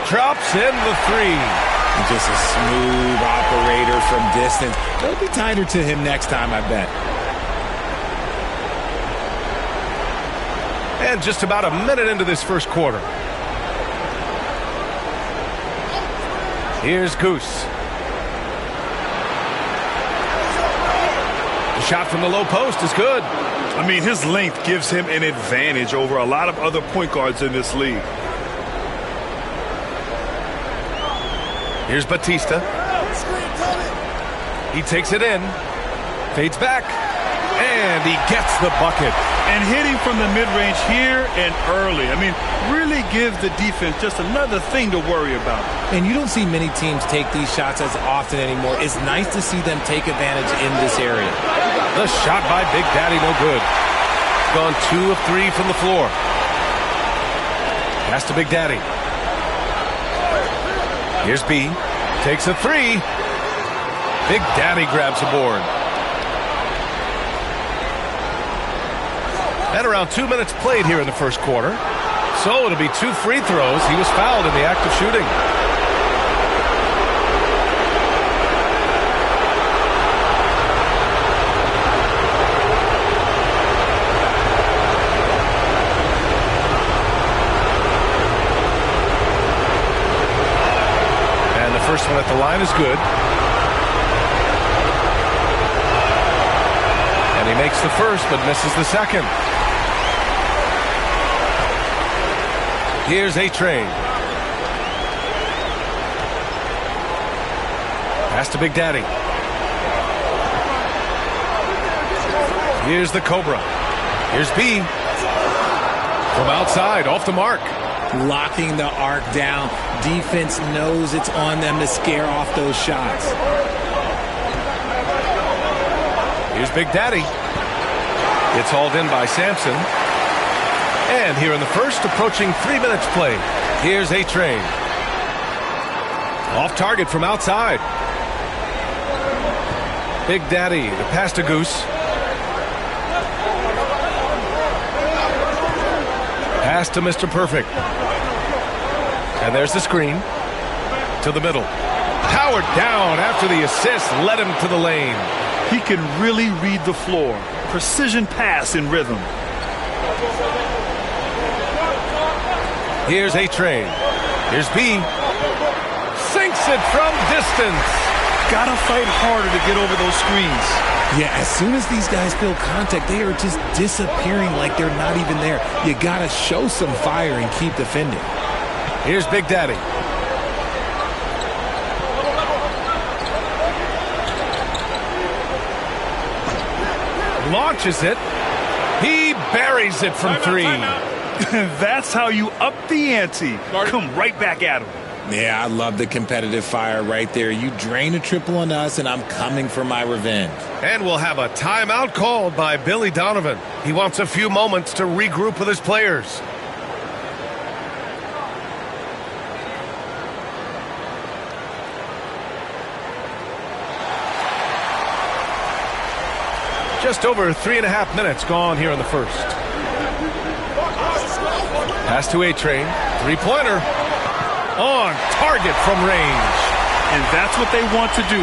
Drops in the 3. Just a smooth operator from distance. They'll be tighter to him next time, I bet. And just about a minute into this first quarter. Here's Goose. The shot from the low post is good. I mean, his length gives him an advantage over a lot of other point guards in this league. Here's Batista. He takes it in. Fades back. And he gets the bucket. And hitting from the mid-range here and early. I mean, really gives the defense just another thing to worry about. And you don't see many teams take these shots as often anymore. It's nice to see them take advantage in this area. The shot by Big Daddy, no good. Gone 2 of 3 from the floor. Pass to Big Daddy. Here's B. Takes a 3. Big Daddy grabs the board. And around 2 minutes played here in the first quarter. So it'll be 2 free throws. He was fouled in the act of shooting. And the first one at the line is good. And he makes the first but misses the second. Here's A-Train. Pass to Big Daddy. Here's the Cobra. Here's B. From outside, off the mark. Locking the arc down. Defense knows it's on them to scare off those shots. Here's Big Daddy. It's hauled in by Sampson. And here in the first, approaching 3 minutes played. Here's A-Train. Off target from outside. Big Daddy, the pass to Goose. Pass to Mr. Perfect. And there's the screen. To the middle. Powered down after the assist led him to the lane. He can really read the floor. Precision pass in rhythm. Here's A-Train. Here's B. Sinks it from distance. Gotta fight harder to get over those screens. Yeah, as soon as these guys feel contact, they are just disappearing like they're not even there. You gotta show some fire and keep defending. Here's Big Daddy. Launches it. He buries it from 3. That's how you up the ante. Come right back at him. Yeah, I love the competitive fire right there. You drain a triple on us, and I'm coming for my revenge. And we'll have a timeout called by Billy Donovan. He wants a few moments to regroup with his players. Just over 3.5 minutes gone here in the first. Pass to A-Train. Three-pointer. On target from range. And that's what they want to do.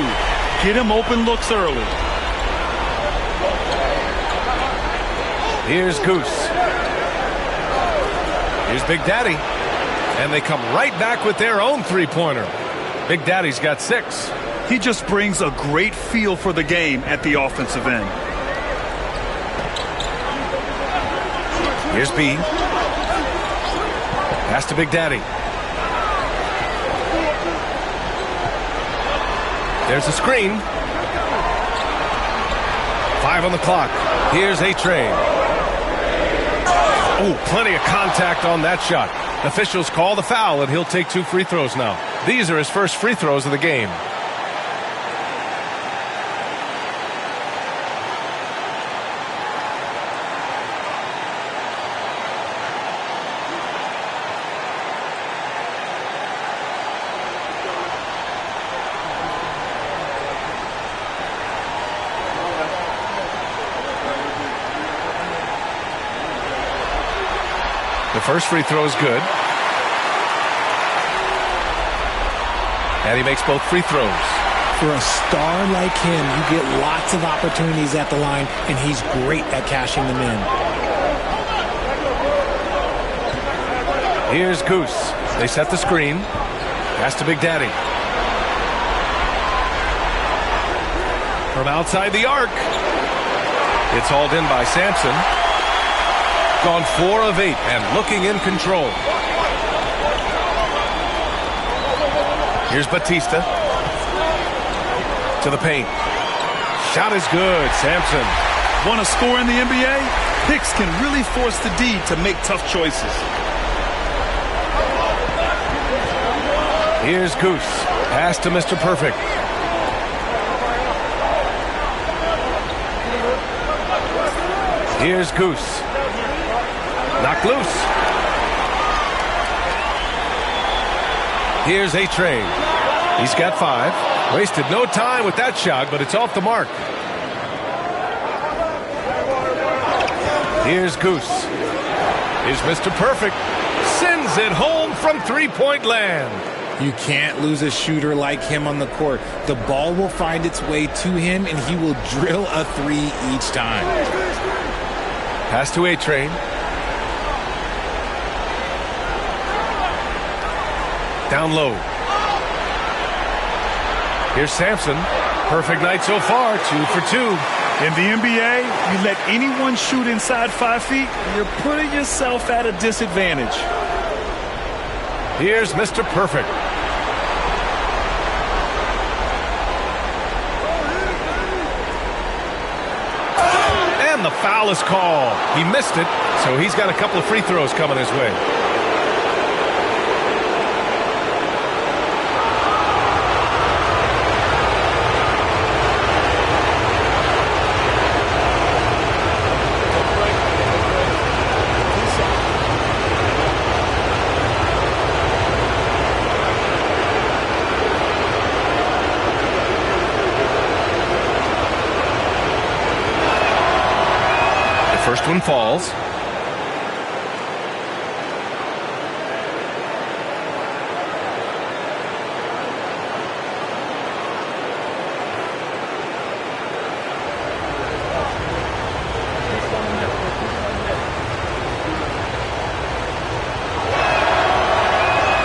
Get him open looks early. Here's Goose. Here's Big Daddy. And they come right back with their own three-pointer. Big Daddy's got 6. He just brings a great feel for the game at the offensive end. Here's B. Pass to Big Daddy. There's a screen. 5 on the clock. Here's A-Train. Oh, plenty of contact on that shot. Officials call the foul, and he'll take 2 free throws now. These are his first free throws of the game. The first free throw is good. And he makes both free throws. For a star like him, you get lots of opportunities at the line, and he's great at cashing them in. Here's Goose. They set the screen. Pass to Big Daddy. From outside the arc. It's hauled in by Sampson. Gone 4 of 8 and looking in control. Here's Batista. To the paint. Shot is good. Sampson. Want to score in the NBA? Picks can really force the D to make tough choices. Here's Goose. Pass to Mr. Perfect. Here's Goose. Knocked loose. Here's A-Train. He's got 5. Wasted no time with that shot, but it's off the mark. Here's Goose. Here's Mr. Perfect. Sends it home from three-point land. You can't lose a shooter like him on the court. The ball will find its way to him, and he will drill a 3 each time. Pass to A-Train. Down low. Here's Sampson. Perfect night so far. 2 for 2. In the NBA, you let anyone shoot inside 5 feet, you're putting yourself at a disadvantage. Here's Mr. Perfect. And the foul is called. He missed it, so he's got a couple of free throws coming his way. First one falls.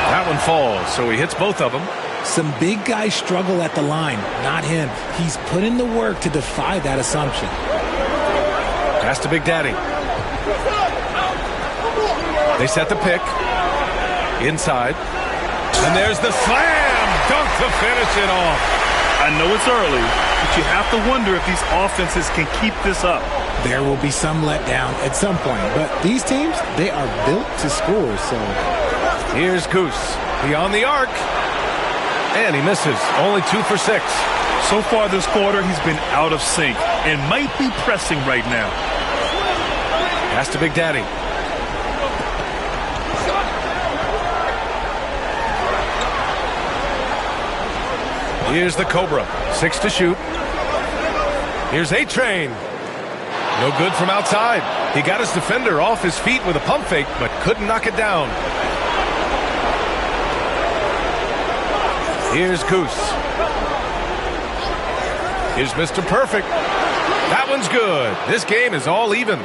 That one falls, so he hits both of them. Some big guys struggle at the line, not him. He's put in the work to defy that assumption. Pass to Big Daddy. They set the pick. Inside. And there's the slam dunk to finish it off. I know it's early, but you have to wonder if these offenses can keep this up. There will be some letdown at some point, but these teams, they are built to score, so. Here's Goose. Beyond the arc. And he misses. Only 2 for 6. So far this quarter, he's been out of sync and might be pressing right now. Pass to Big Daddy. Here's the Cobra. 6 to shoot. Here's A-Train. No good from outside. He got his defender off his feet with a pump fake, but couldn't knock it down. Here's Goose. Here's Mr. Perfect. That one's good. This game is all even.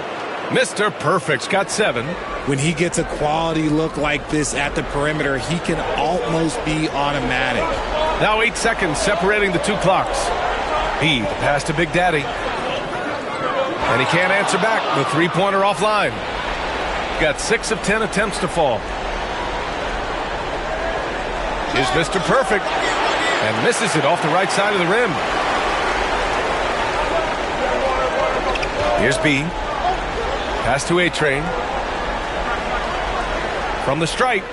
Mr. Perfect's got 7. When he gets a quality look like this at the perimeter, he can almost be automatic. Now 8 seconds separating the two clocks. B, the pass to Big Daddy. And he can't answer back. The three-pointer offline. Got 6 of 10 attempts to fall. Here's Mr. Perfect. And misses it off the right side of the rim. Here's B. Pass to A-Train. From the stripe.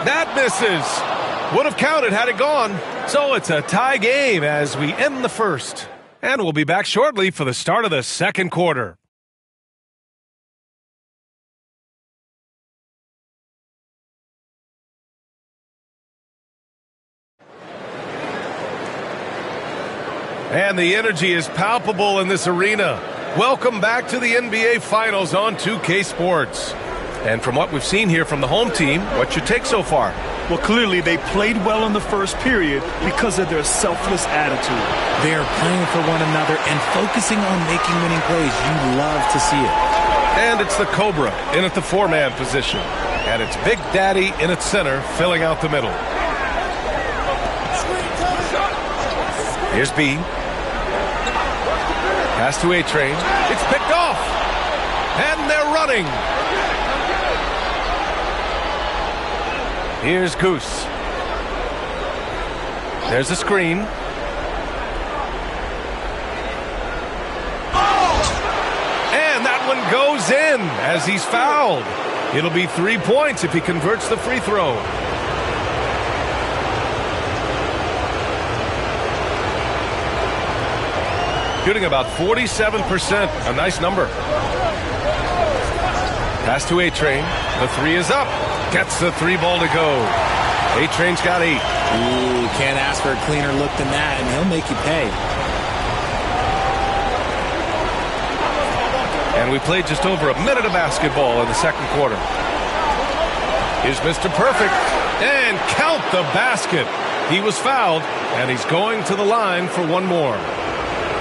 That misses. Would have counted had it gone. So it's a tie game as we end the first. And we'll be back shortly for the start of the second quarter. And the energy is palpable in this arena. Welcome back to the NBA Finals on 2K Sports. And from what we've seen here from the home team, what's your take so far? Well, clearly they played well in the first period because of their selfless attitude. They're playing for one another and focusing on making winning plays. You love to see it. And it's the Cobra in at the 4-man position. And it's Big Daddy in its center, filling out the middle. Here's B. Pass to A-Train. It's picked off. And they're running. Here's Goose. There's a screen. And that one goes in as he's fouled. It'll be 3 points if he converts the free throw. Shooting about 47%. A nice number. Pass to A-Train. The 3 is up. Gets the 3 ball to go. A-Train's got 8. Ooh, can't ask for a cleaner look than that, and he'll make you pay. And we played just over a minute of basketball in the second quarter. Here's Mr. Perfect. And count the basket. He was fouled, and he's going to the line for one more.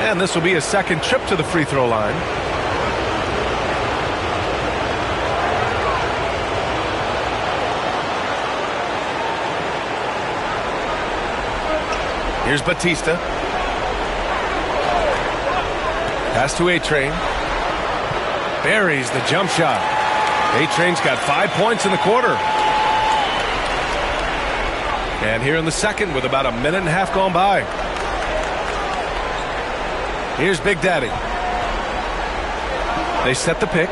And this will be his second trip to the free throw line. Here's Batista. Pass to A-Train. Buries the jump shot. A-Train's got 5 points in the quarter. And here in the second with about a minute and a half gone by. Here's Big Daddy. They set the pick.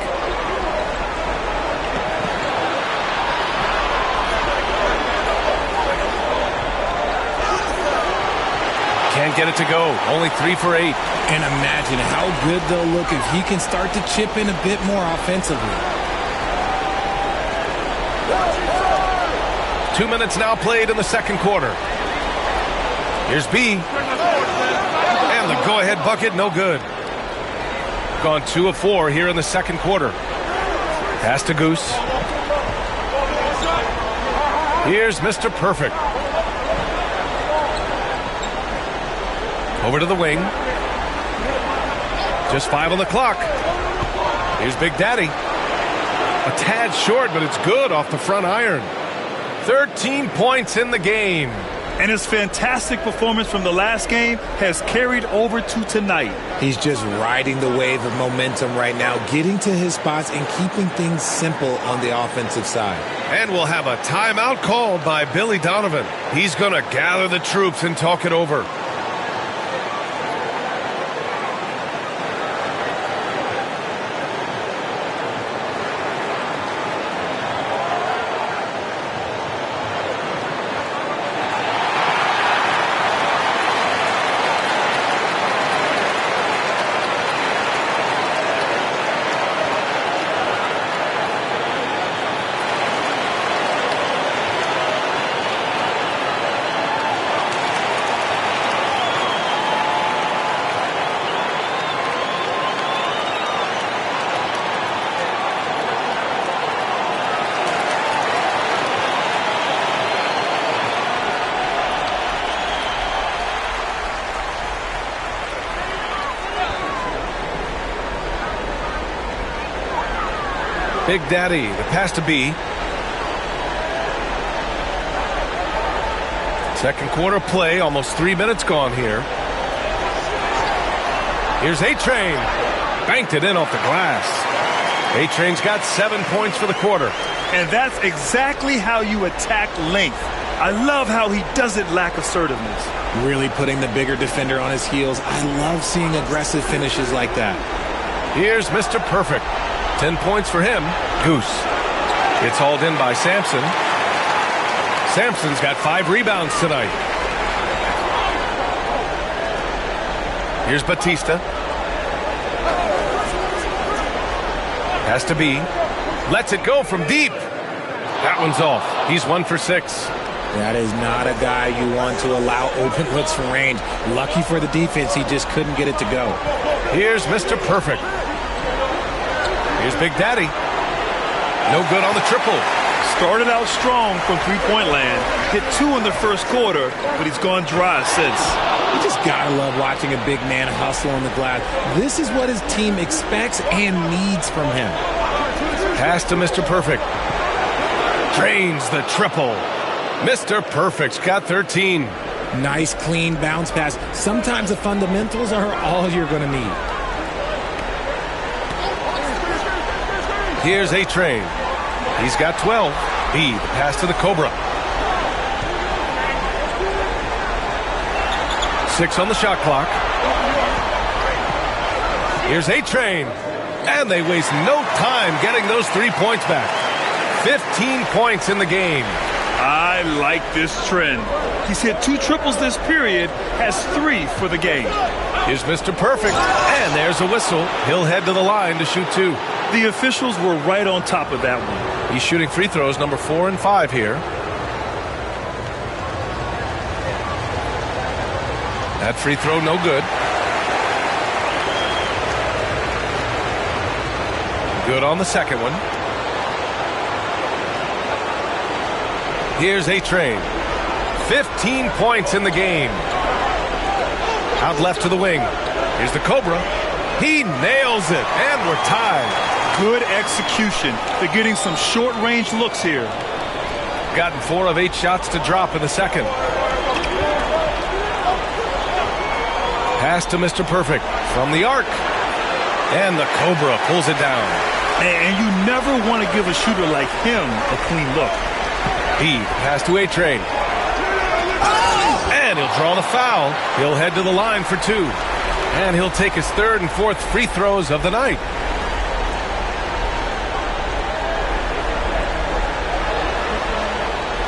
Can't get it to go. Only 3 for 8. And imagine how good they'll look if he can start to chip in a bit more offensively. 2 minutes now played in the second quarter. Here's B. And the go-ahead bucket, no good. Gone 2 of 4 here in the second quarter. Pass to Goose. Here's Mr. Perfect. Over to the wing. Just 5 on the clock. Here's Big Daddy. A tad short, but it's good off the front iron. 13 points in the game. And his fantastic performance from the last game has carried over to tonight. He's just riding the wave of momentum right now, getting to his spots and keeping things simple on the offensive side. And we'll have a timeout called by Billy Donovan. He's going to gather the troops and talk it over. Big Daddy, the pass to B. Second quarter play, almost 3 minutes gone here. Here's A-Train. Banked it in off the glass. A-Train's got 7 points for the quarter. And that's exactly how you attack length. I love how he doesn't lack assertiveness. Really putting the bigger defender on his heels. I love seeing aggressive finishes like that. Here's Mr. Perfect. 10 points for him. Goose. It's hauled in by Sampson. Sampson's got 5 rebounds tonight. Here's Batista. Has to be. Lets it go from deep. That one's off. He's 1 for 6. That is not a guy you want to allow open looks from range. Lucky for the defense, he just couldn't get it to go. Here's Mr. Perfect. Here's Big Daddy. No good on the triple. Started out strong from three-point land. Hit 2 in the first quarter, but he's gone dry since. You just gotta love watching a big man hustle on the glass. This is what his team expects and needs from him. Pass to Mr. Perfect. Drains the triple. Mr. Perfect's got 13. Nice, clean bounce pass. Sometimes the fundamentals are all you're going to need. Here's A-Train. He's got 12. B, the pass to the Cobra. 6 on the shot clock. Here's A-Train. And they waste no time getting those 3 points back. 15 points in the game. I like this trend. He's hit 2 triples this period, has 3 for the game. Here's Mr. Perfect, and there's a whistle. He'll head to the line to shoot 2. The officials were right on top of that one. He's shooting free throws number 4 and 5 here. That free throw no good. Good on the second one. Here's A-Train. 15 points in the game. Out left to the wing. Here's the Cobra. He nails it, and we're tied. Good execution. They're getting some short-range looks here. Gotten 4 of 8 shots to drop in the second. Pass to Mr. Perfect from the arc. And the Cobra pulls it down. And you never want to give a shooter like him a clean look. B, pass to A-Train. And he'll draw the foul. He'll head to the line for 2. And he'll take his 3rd and 4th free throws of the night.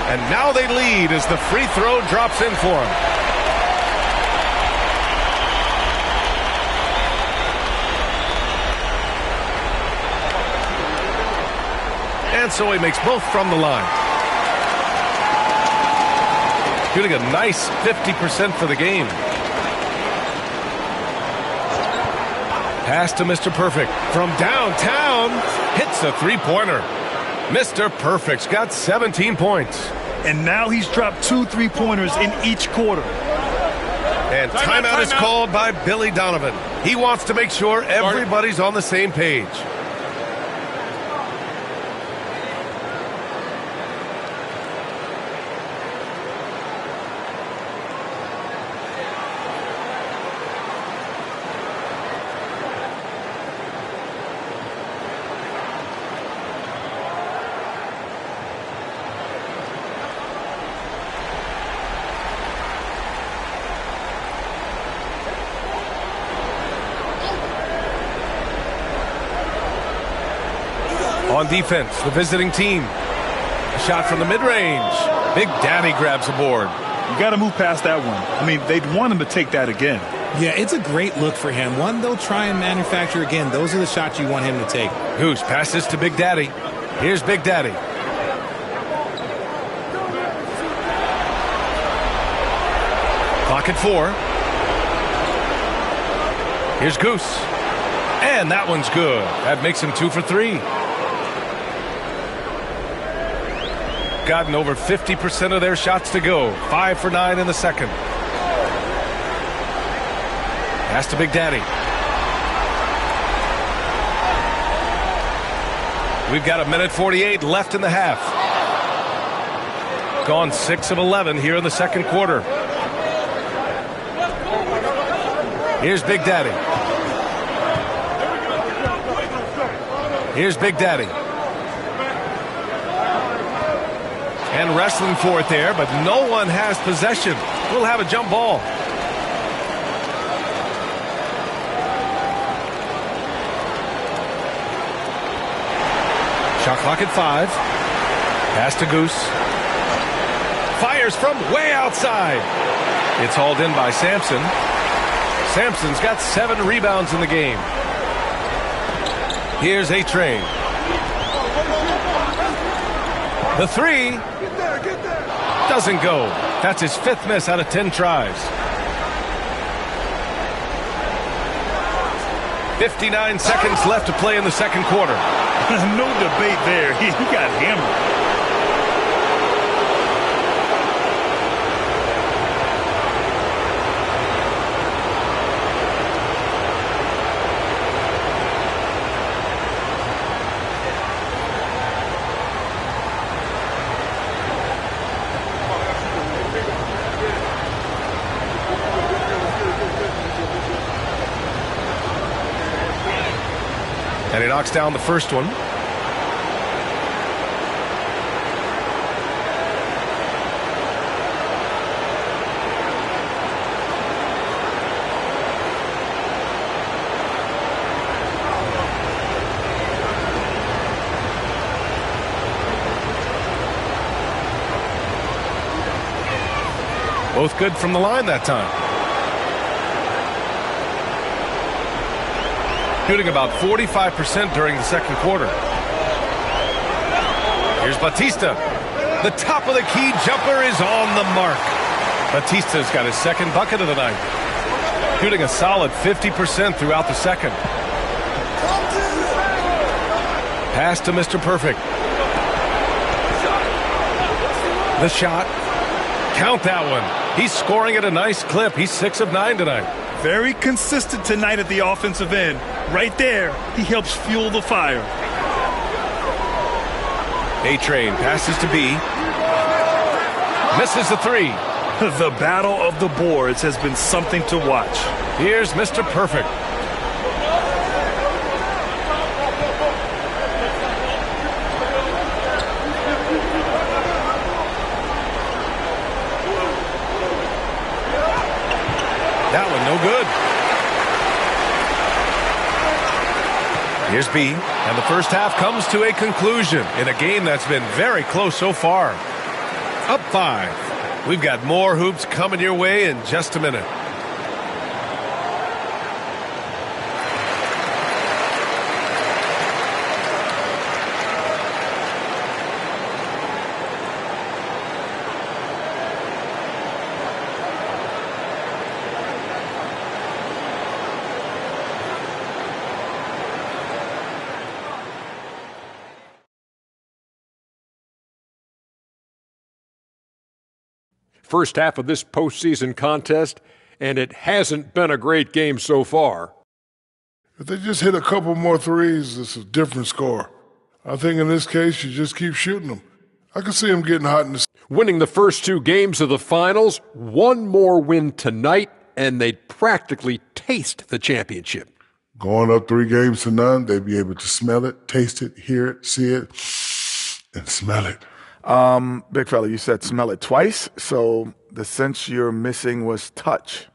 And now they lead as the free throw drops in for him. And so he makes both from the line. Shooting a nice 50% for the game. Pass to Mr. Perfect from downtown. Hits a three-pointer. Mr. Perfect's got 17 points. And now he's dropped 2 3-pointers in each quarter. And timeout is called by Billy Donovan. He wants to make sure everybody's on the same page. On defense, the visiting team. A shot from the mid-range. Big Daddy grabs the board. You got to move past that one. I mean, they'd want him to take that again. Yeah, it's a great look for him. One they'll try and manufacture again. Those are the shots you want him to take. Goose passes to Big Daddy. Here's Big Daddy. Clock at 4. Here's Goose. And that one's good. That makes him 2 for 3. Gotten over 50% of their shots to go. 5 for 9 in the second. Pass to Big Daddy. We've got 1:48 left in the half. Gone 6 of 11 here in the second quarter. Here's Big Daddy. Here's Big Daddy. And wrestling for it there, but no one has possession. We'll have a jump ball. Shot clock at 5. Pass to Goose. Fires from way outside. It's hauled in by Sampson. Sampson's got 7 rebounds in the game. Here's A-Train. The 3 doesn't go. That's his 5th miss out of 10 tries. 59 seconds left to play in the second quarter. No debate there. He got hammered. And he knocks down the first one. Both good from the line that time. Shooting about 45% during the second quarter. Here's Batista. The top of the key jumper is on the mark. Batista's got his second bucket of the night. Shooting a solid 50% throughout the second. Pass to Mr. Perfect. The shot. Count that one. He's scoring at a nice clip. He's 6 of 9 tonight. Very consistent tonight at the offensive end. Right there, he helps fuel the fire. A-Train passes to B. Misses the 3. The battle of the boards has been something to watch. Here's Mr. Perfect. That one no good. Here's B, and the first half comes to a conclusion in a game that's been very close so far. Up 5. We've got more hoops coming your way in just a minute. First half of this postseason contest, and it hasn't been a great game so far. If they just hit a couple more threes, it's a different score. I think in this case, you just keep shooting them. I can see them getting hot in the... Winning the first 2 games of the finals, one more win tonight, and they'd practically taste the championship. Going up 3 games to none, they'd be able to smell it, taste it, hear it, see it, and smell it. Big fella, you said smell it twice, so the sense you're missing was touch.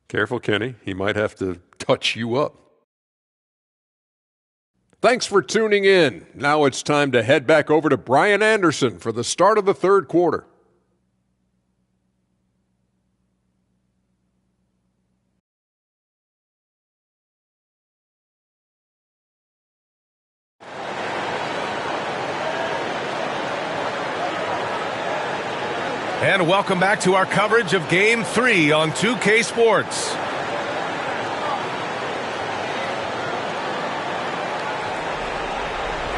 Careful, Kenny. He might have to touch you up. Thanks for tuning in. Now it's time to head back over to Brian Anderson for the start of the third quarter. And welcome back to our coverage of Game 3 on 2K Sports.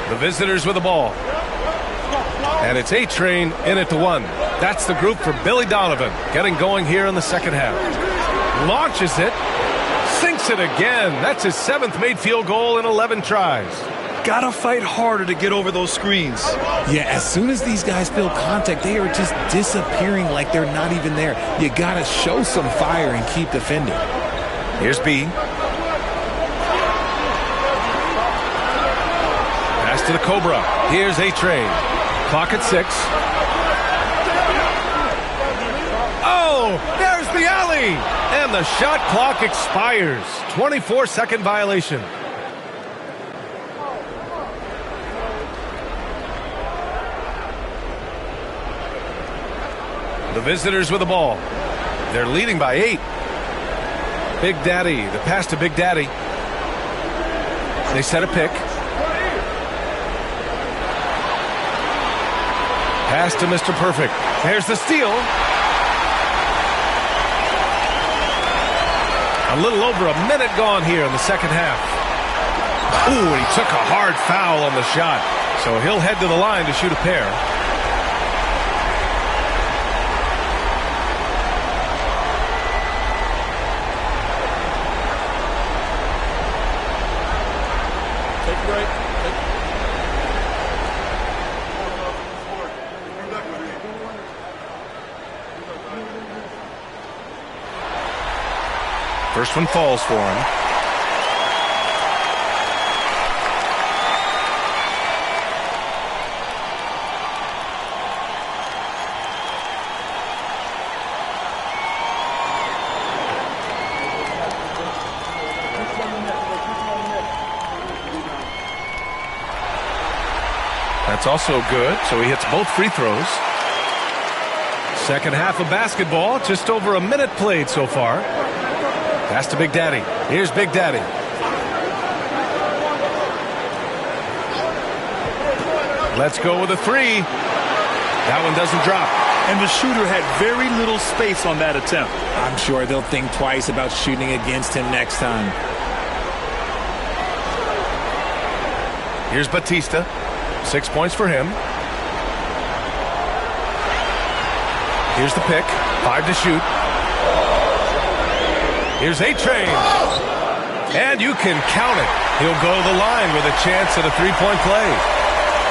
The visitors with the ball. And it's A-Train in at the 1. That's the group for Billy Donovan, getting going here in the second half. Launches it. Sinks it again. That's his 7th made field goal in 11 tries. Gotta fight harder to get over those screens. Yeah, as soon as these guys feel contact, they are just disappearing like they're not even there. You got to show some fire and keep defending. Here's B. Pass to the Cobra. Here's A-Train. Clock at 6. Oh, there's the alley. And the shot clock expires. 24-second violation. The visitors with the ball. They're leading by 8. Big Daddy, the pass to Big Daddy. They set a pick. Pass to Mr. Perfect. There's the steal. A little over a minute gone here in the second half. Ooh, and he took a hard foul on the shot. So he'll head to the line to shoot a pair. First one falls for him. That's also good, so he hits both free throws. Second half of basketball, just over a minute played so far. Pass to Big Daddy. Here's Big Daddy. Let's go with a 3. That one doesn't drop. And the shooter had very little space on that attempt. I'm sure they'll think twice about shooting against him next time. Here's Batista. 6 points for him. Here's the pick. 5 to shoot. Here's A-Train. And you can count it. He'll go to the line with a chance at a three-point play.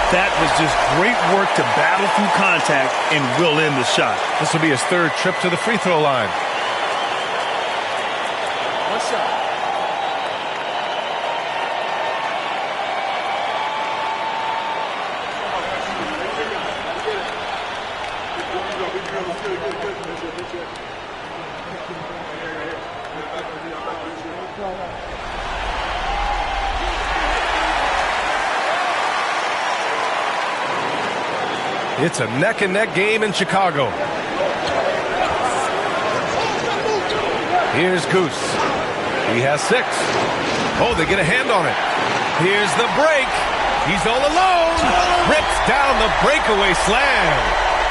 That was just great work to battle through contact and will end the shot. This will be his third trip to the free throw line. One shot. It's a neck-and-neck game in Chicago. Here's Goose. He has 6. Oh, they get a hand on it. Here's the break. He's all alone. Rips down the breakaway slam.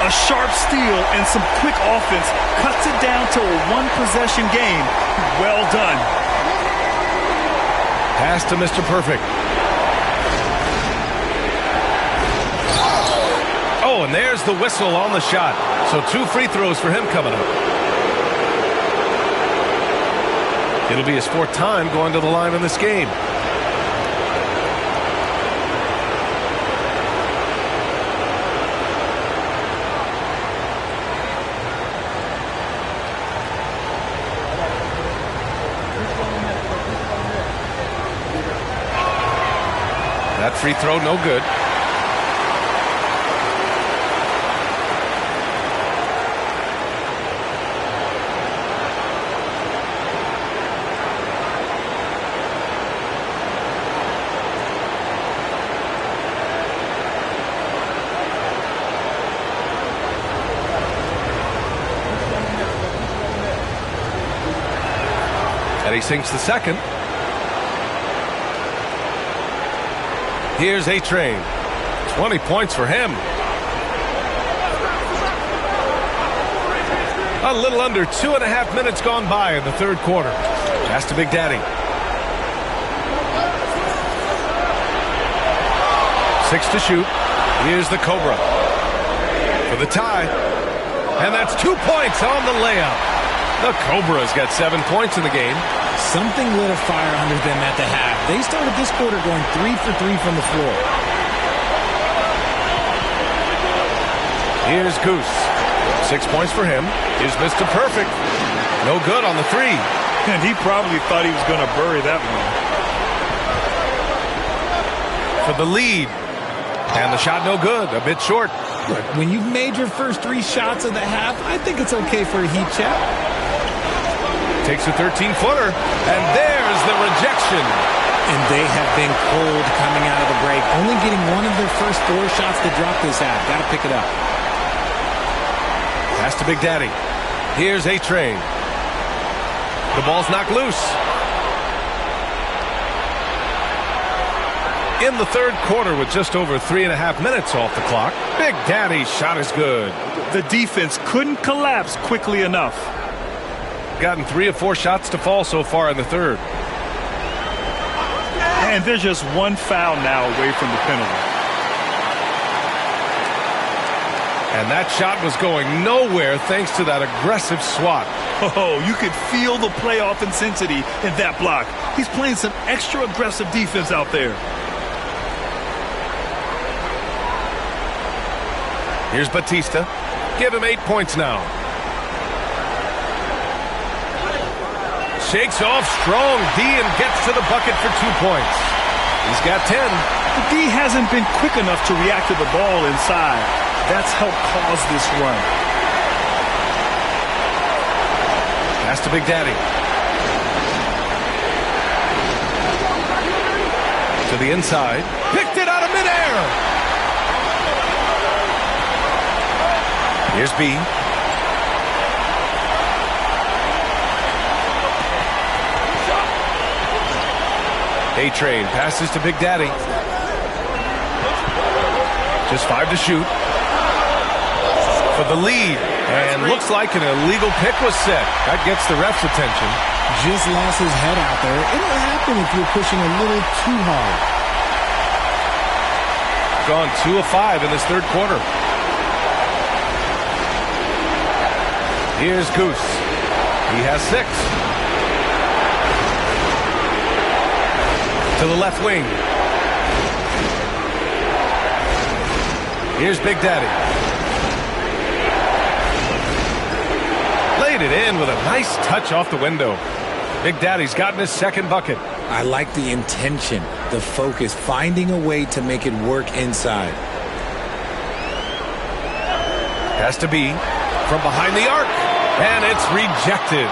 A sharp steal and some quick offense cuts it down to a one-possession game. Well done. Pass to Mr. Perfect. Oh, and there's the whistle on the shot. So 2 free throws for him coming up. It'll be his 4th time going to the line in this game. That free throw, no good. And he sinks the second. Here's A-Train. 20 points for him. A little under 2.5 minutes gone by in the third quarter. Pass to Big Daddy. 6 to shoot. Here's the Cobra for the tie. And that's 2 points on the layup. The Cobra's got 7 points in the game. Something lit a fire under them at the half. They started this quarter going 3 for 3 from the floor. Here's Goose. 6 points for him. Here's Mr. Perfect. No good on the three. And he probably thought he was going to bury that one. For the lead. And the shot no good. A bit short. Look, when you've made your first 3 shots of the half, I think it's okay for a heat check. Takes a 13-footer. And there's the rejection. And they have been cold coming out of the break. Only getting one of their first 4 shots to drop this half. Got to pick it up. Pass to Big Daddy. Here's A-Train. The ball's knocked loose. In the third quarter with just over 3.5 minutes off the clock, Big Daddy's shot is good. The defense couldn't collapse quickly enough. Gotten 3 of 4 shots to fall so far in the third. And they're just one foul now away from the penalty. And that shot was going nowhere thanks to that aggressive swat. Oh, you could feel the playoff intensity in that block. He's playing some extra aggressive defense out there. Here's Batista. Give him 8 points now. Shakes off strong D and gets to the bucket for 2 points. He's got 10. The D hasn't been quick enough to react to the ball inside. That's helped cause this run. Pass to Big Daddy. To the inside. Picked it out of midair. Here's B. A-Train passes to Big Daddy. Just 5 to shoot. For the lead. And looks like an illegal pick was set. That gets the ref's attention. Just lost his head out there. It'll happen if you're pushing a little too hard. Gone 2 of 5 in this third quarter. Here's Goose. He has 6. To the left wing. Here's Big Daddy. Laid it in with a nice touch off the window. Big Daddy's gotten his second bucket. I like the intention, the focus, finding a way to make it work inside. Has to be from behind the arc. And it's rejected.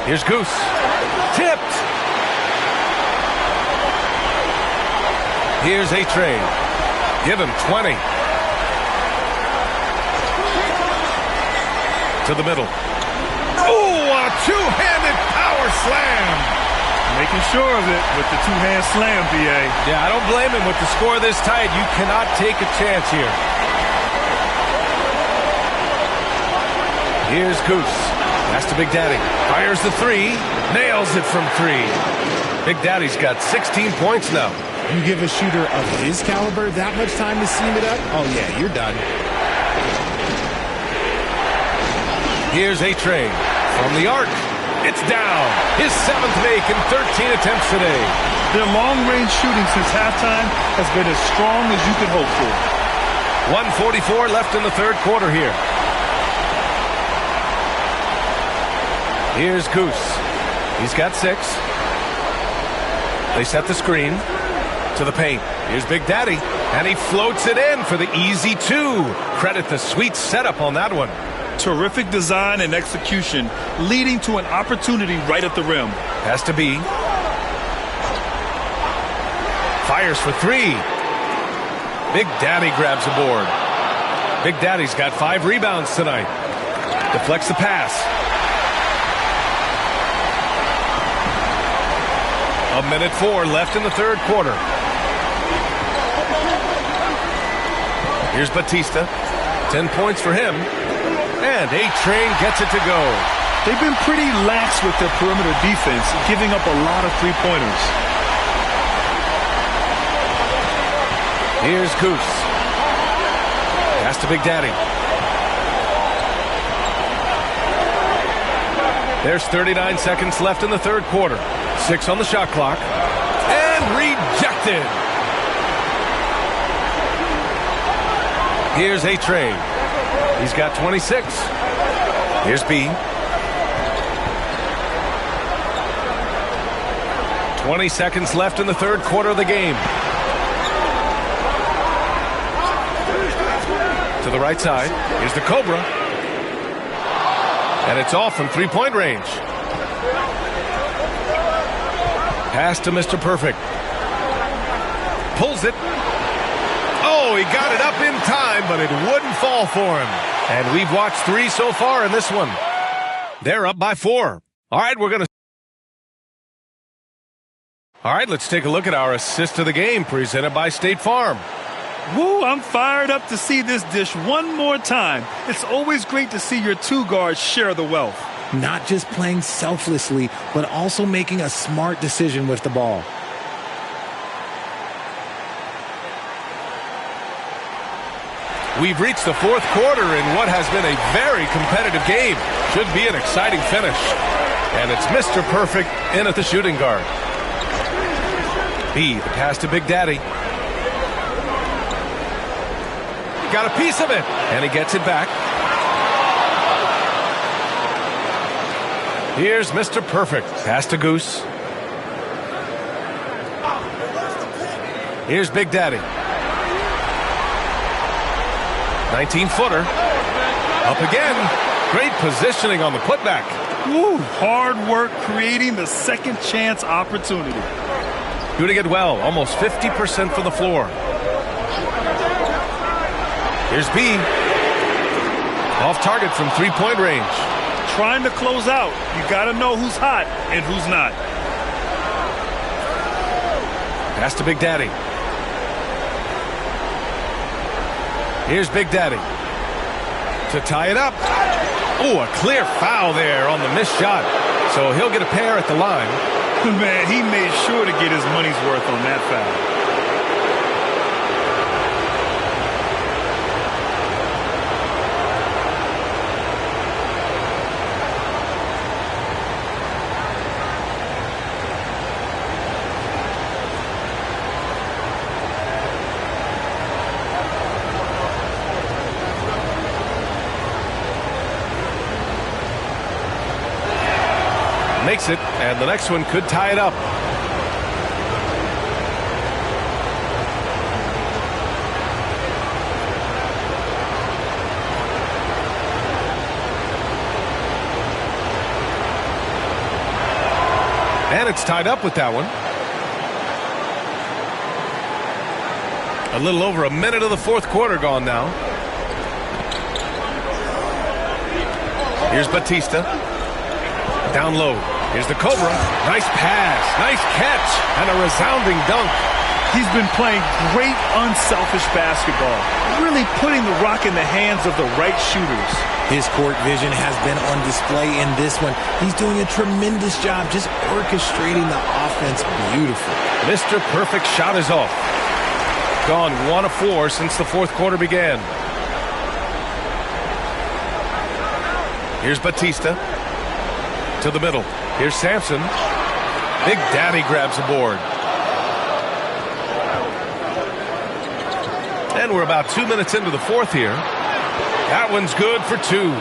Here's Goose. Tipped. Here's A-Train. Give him 20. To the middle. Oh, a two-handed power slam. Making sure of it with the two-hand slam, B.A. Yeah, I don't blame him with the score this tight. You cannot take a chance here. Here's Goose. Pass to Big Daddy. Fires the 3. Nails it from 3. Big Daddy's got 16 points now. You give a shooter of his caliber that much time to seam it up? Oh, yeah, you're done. Here's A-Train. From the arc. It's down. His 7th make in 13 attempts today. Their long-range shooting since halftime has been as strong as you could hope for. 1:44 left in the third quarter here. Here's Goose. He's got 6. They set the screen to the paint. Here's Big Daddy. And he floats it in for the easy 2. Credit the sweet setup on that one. Terrific design and execution, leading to an opportunity right at the rim. Has to be. Fires for 3. Big Daddy grabs a board. Big Daddy's got 5 rebounds tonight. Deflects the pass. A minute 4 left in the third quarter. Here's Batista. 10 points for him. And A-Train gets it to go. They've been pretty lax with their perimeter defense, giving up a lot of three-pointers. Here's Goose. Pass to Big Daddy. There's 39 seconds left in the third quarter. 6 on the shot clock. And rejected. Here's a trade. He's got 26. Here's B. 20 seconds left in the third quarter of the game. To the right side. Here's the Cobra. And it's off from three-point range. Pass to Mr. Perfect. Pulls it. Oh, he got it up in time, but it wouldn't fall for him. And we've watched 3 so far in this one. They're up by 4. All right, let's take a look at our assist of the game presented by State Farm. Woo, I'm fired up to see this dish one more time. It's always great to see your 2 guards share the wealth. Not just playing selflessly, but also making a smart decision with the ball. We've reached the fourth quarter in what has been a very competitive game. Should be an exciting finish. And it's Mr. Perfect in at the shooting guard. B, the pass to Big Daddy. Got a piece of it, and he gets it back. Here's Mr. Perfect. Pass to Goose. Here's Big Daddy. 19-footer. Up again. Great positioning on the putback. Woo, hard work creating the second chance opportunity. Doing it well. Almost 50% from the floor. Here's B. Off target from three-point range. Trying to close out. You got to know who's hot and who's not. Pass to Big Daddy. Here's Big Daddy. To tie it up. Oh, a clear foul there on the missed shot. So he'll get a pair at the line. Man, he made sure to get his money's worth on that foul. Makes it, and the next one could tie it up. And it's tied up with that one. A little over a minute of the fourth quarter gone now. Here's Batista. Down low. Here's the Cobra. Nice pass. Nice catch. And a resounding dunk. He's been playing great unselfish basketball. Really putting the rock in the hands of the right shooters. His court vision has been on display in this one. He's doing a tremendous job just orchestrating the offense beautifully. Mr. Perfect shot is off. Gone 1 of 4 since the fourth quarter began. Here's Batista. To the middle. Here's Sampson. Big Daddy grabs a board. And we're about 2 minutes into the fourth here. That one's good for 2.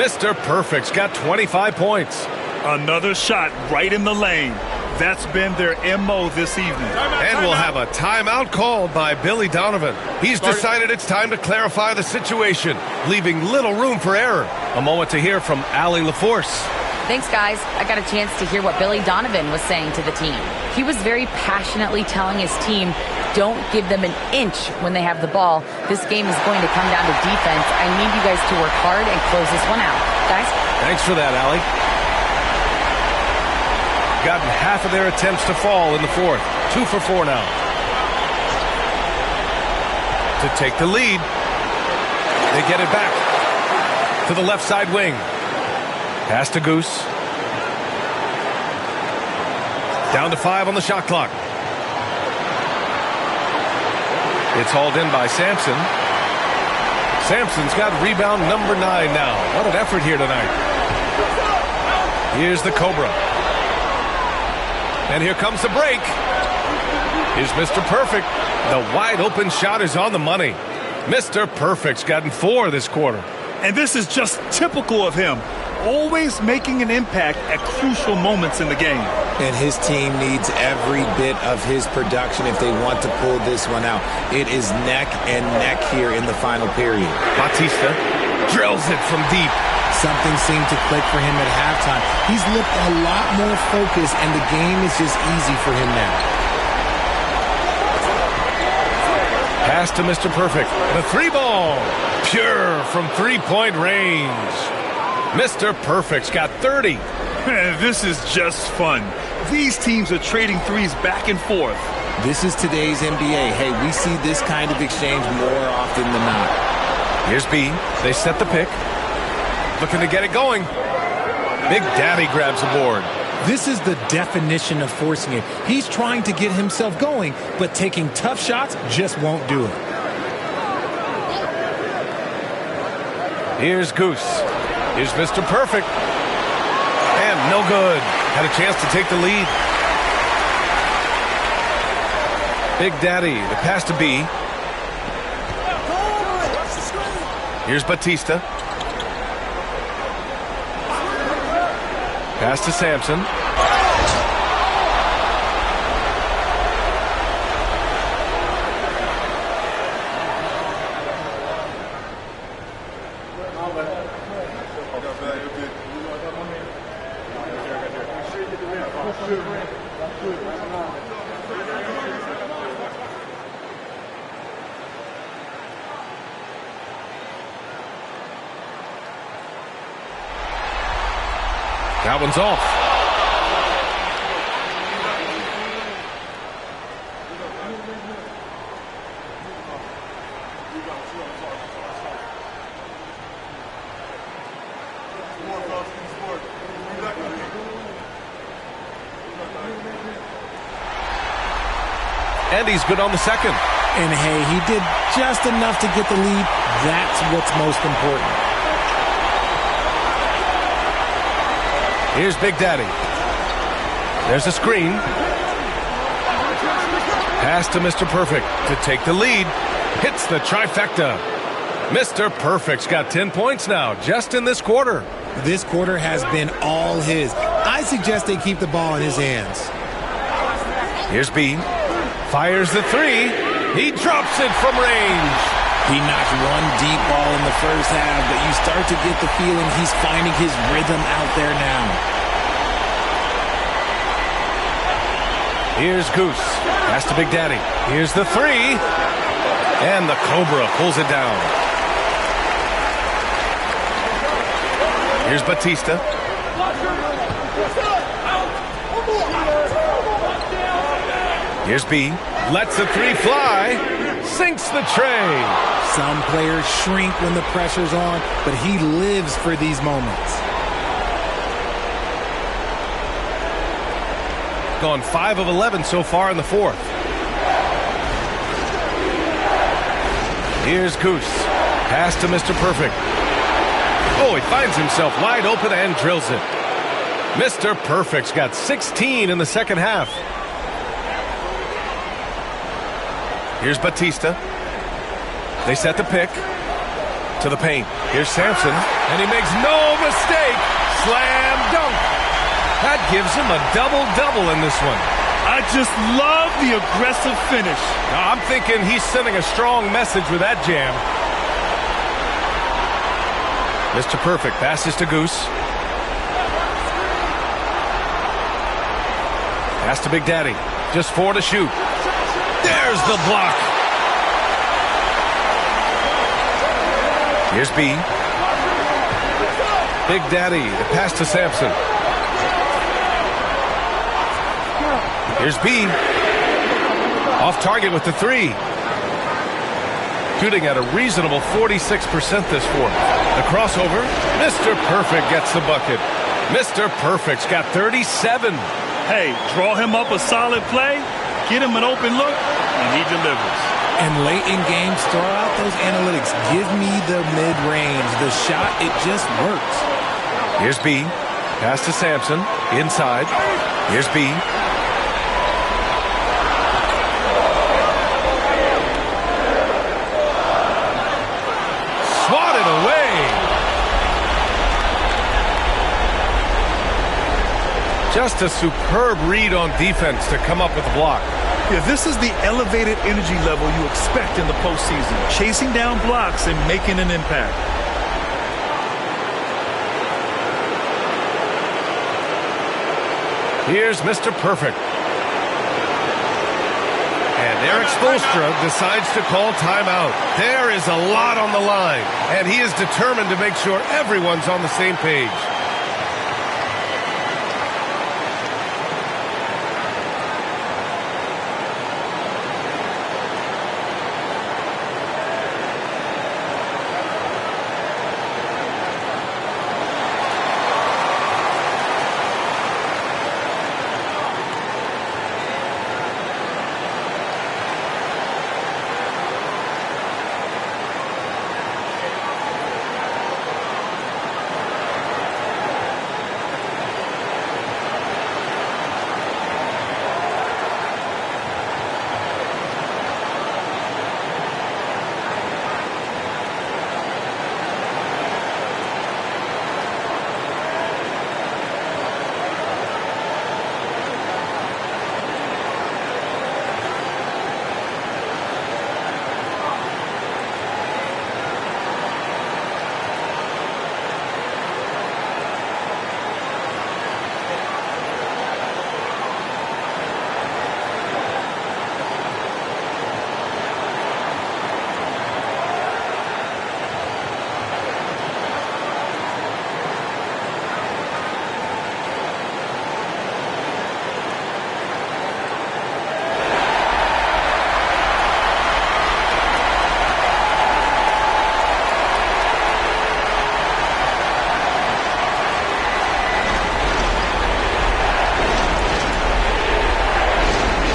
Mr. Perfect's got 25 points. Another shot right in the lane. That's been their MO this evening. And we'll have a timeout called by Billy Donovan. He's decided it's time to clarify the situation, leaving little room for error. A moment to hear from Allie LaForce. Thanks, guys. I got a chance to hear what Billy Donovan was saying to the team. He was very passionately telling his team, don't give them an inch when they have the ball. This game is going to come down to defense. I need you guys to work hard and close this one out. Guys? Thanks for that, Allie. Gotten half of their attempts to fall in the fourth. 2 for 4 now. To take the lead. They get it back. To the left side wing. Pass to Goose. Down to 5 on the shot clock. It's hauled in by Sampson. Sampson's got rebound number 9 now. What an effort here tonight. Here's the Cobra. And here comes the break. Here's Mr. Perfect. The wide open shot is on the money. Mr. Perfect's gotten 4 this quarter. And this is just typical of him. Always making an impact at crucial moments in the game. And his team needs every bit of his production if they want to pull this one out. It is neck and neck here in the final period. Batista drills it from deep. Something seemed to click for him at halftime. He's looked a lot more focused, and the game is just easy for him now. Pass to Mr. Perfect. The 3-ball. Pure from 3-point range. Mr. Perfect's got 30. This is just fun. These teams are trading threes back and forth. This is today's NBA. Hey, we see this kind of exchange more often than not. Here's B. They set the pick. Looking to get it going. Big Daddy grabs the board. This is the definition of forcing it. He's trying to get himself going, but taking tough shots just won't do it. Here's Goose. Here's Mr. Perfect. And no good. Had a chance to take the lead. Big Daddy, the pass to B. Here's Batista. Pass to Sampson. That one's off. And he's good on the second. And hey, he did just enough to get the lead. That's what's most important. Here's Big Daddy. There's a screen. Pass to Mr. Perfect to take the lead. Hits the trifecta. Mr. Perfect's got 10 points now, just in this quarter. This quarter has been all his. I suggest they keep the ball in his hands. Here's B. Fires the 3. He drops it from range. He knocked one deep ball in the first half, but you start to get the feeling he's finding his rhythm out there now. Here's Goose. Pass to Big Daddy. Here's the 3. And the Cobra pulls it down. Here's Batista. Here's B. Lets the 3 fly. Sinks the tray. Some players shrink when the pressure's on, but he lives for these moments. Gone 5 of 11 so far in the fourth. Here's Goose. Pass to Mr. Perfect. Oh, he finds himself wide open and drills it. Mr. Perfect's got 16 in the second half. Here's Batista. They set the pick to the paint. Here's Sampson, and he makes no mistake. Slam dunk. That gives him a double-double in this one. I just love the aggressive finish. Now, I'm thinking he's sending a strong message with that jam. Mr. Perfect passes to Goose. Pass to Big Daddy. Just 4 to shoot. There's the block. Here's B. Big Daddy, the pass to Sampson. Here's B. Off target with the 3. Shooting at a reasonable 46% this fourth. The crossover. Mr. Perfect gets the bucket. Mr. Perfect's got 37. Hey, draw him up a solid play, get him an open look, and he delivers. And late in games, throw out those analytics. Give me the mid-range. The shot, it just works. Here's B. Pass to Sampson. Inside. Here's B. Swatted away. Just a superb read on defense to come up with the block. Yeah, this is the elevated energy level you expect in the postseason. Chasing down blocks and making an impact. Here's Mr. Perfect. And Eric Spoelstra decides to call timeout. There is a lot on the line, and he is determined to make sure everyone's on the same page.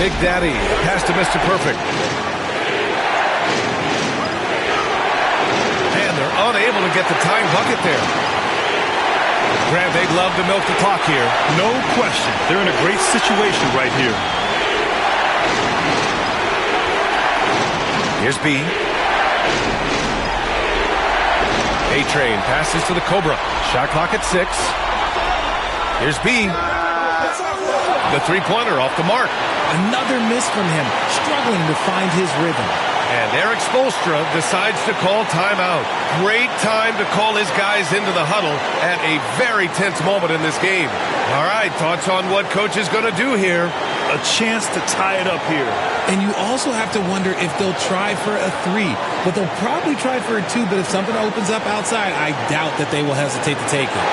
Big Daddy, pass to Mr. Perfect. And they're unable to get the tying bucket there. Grant, they'd love to milk the clock here. No question. They're in a great situation right here. Here's B. A-Train passes to the Cobra. Shot clock at 6. Here's B. The three-pointer off the mark. Another miss from him, struggling to find his rhythm. And Eric Spoelstra decides to call timeout. Great time to call his guys into the huddle at a very tense moment in this game. All right, thoughts on what coach is going to do here? A chance to tie it up here. And you also have to wonder if they'll try for a 3. But they'll probably try for a 2, but if something opens up outside, I doubt that they will hesitate to take it.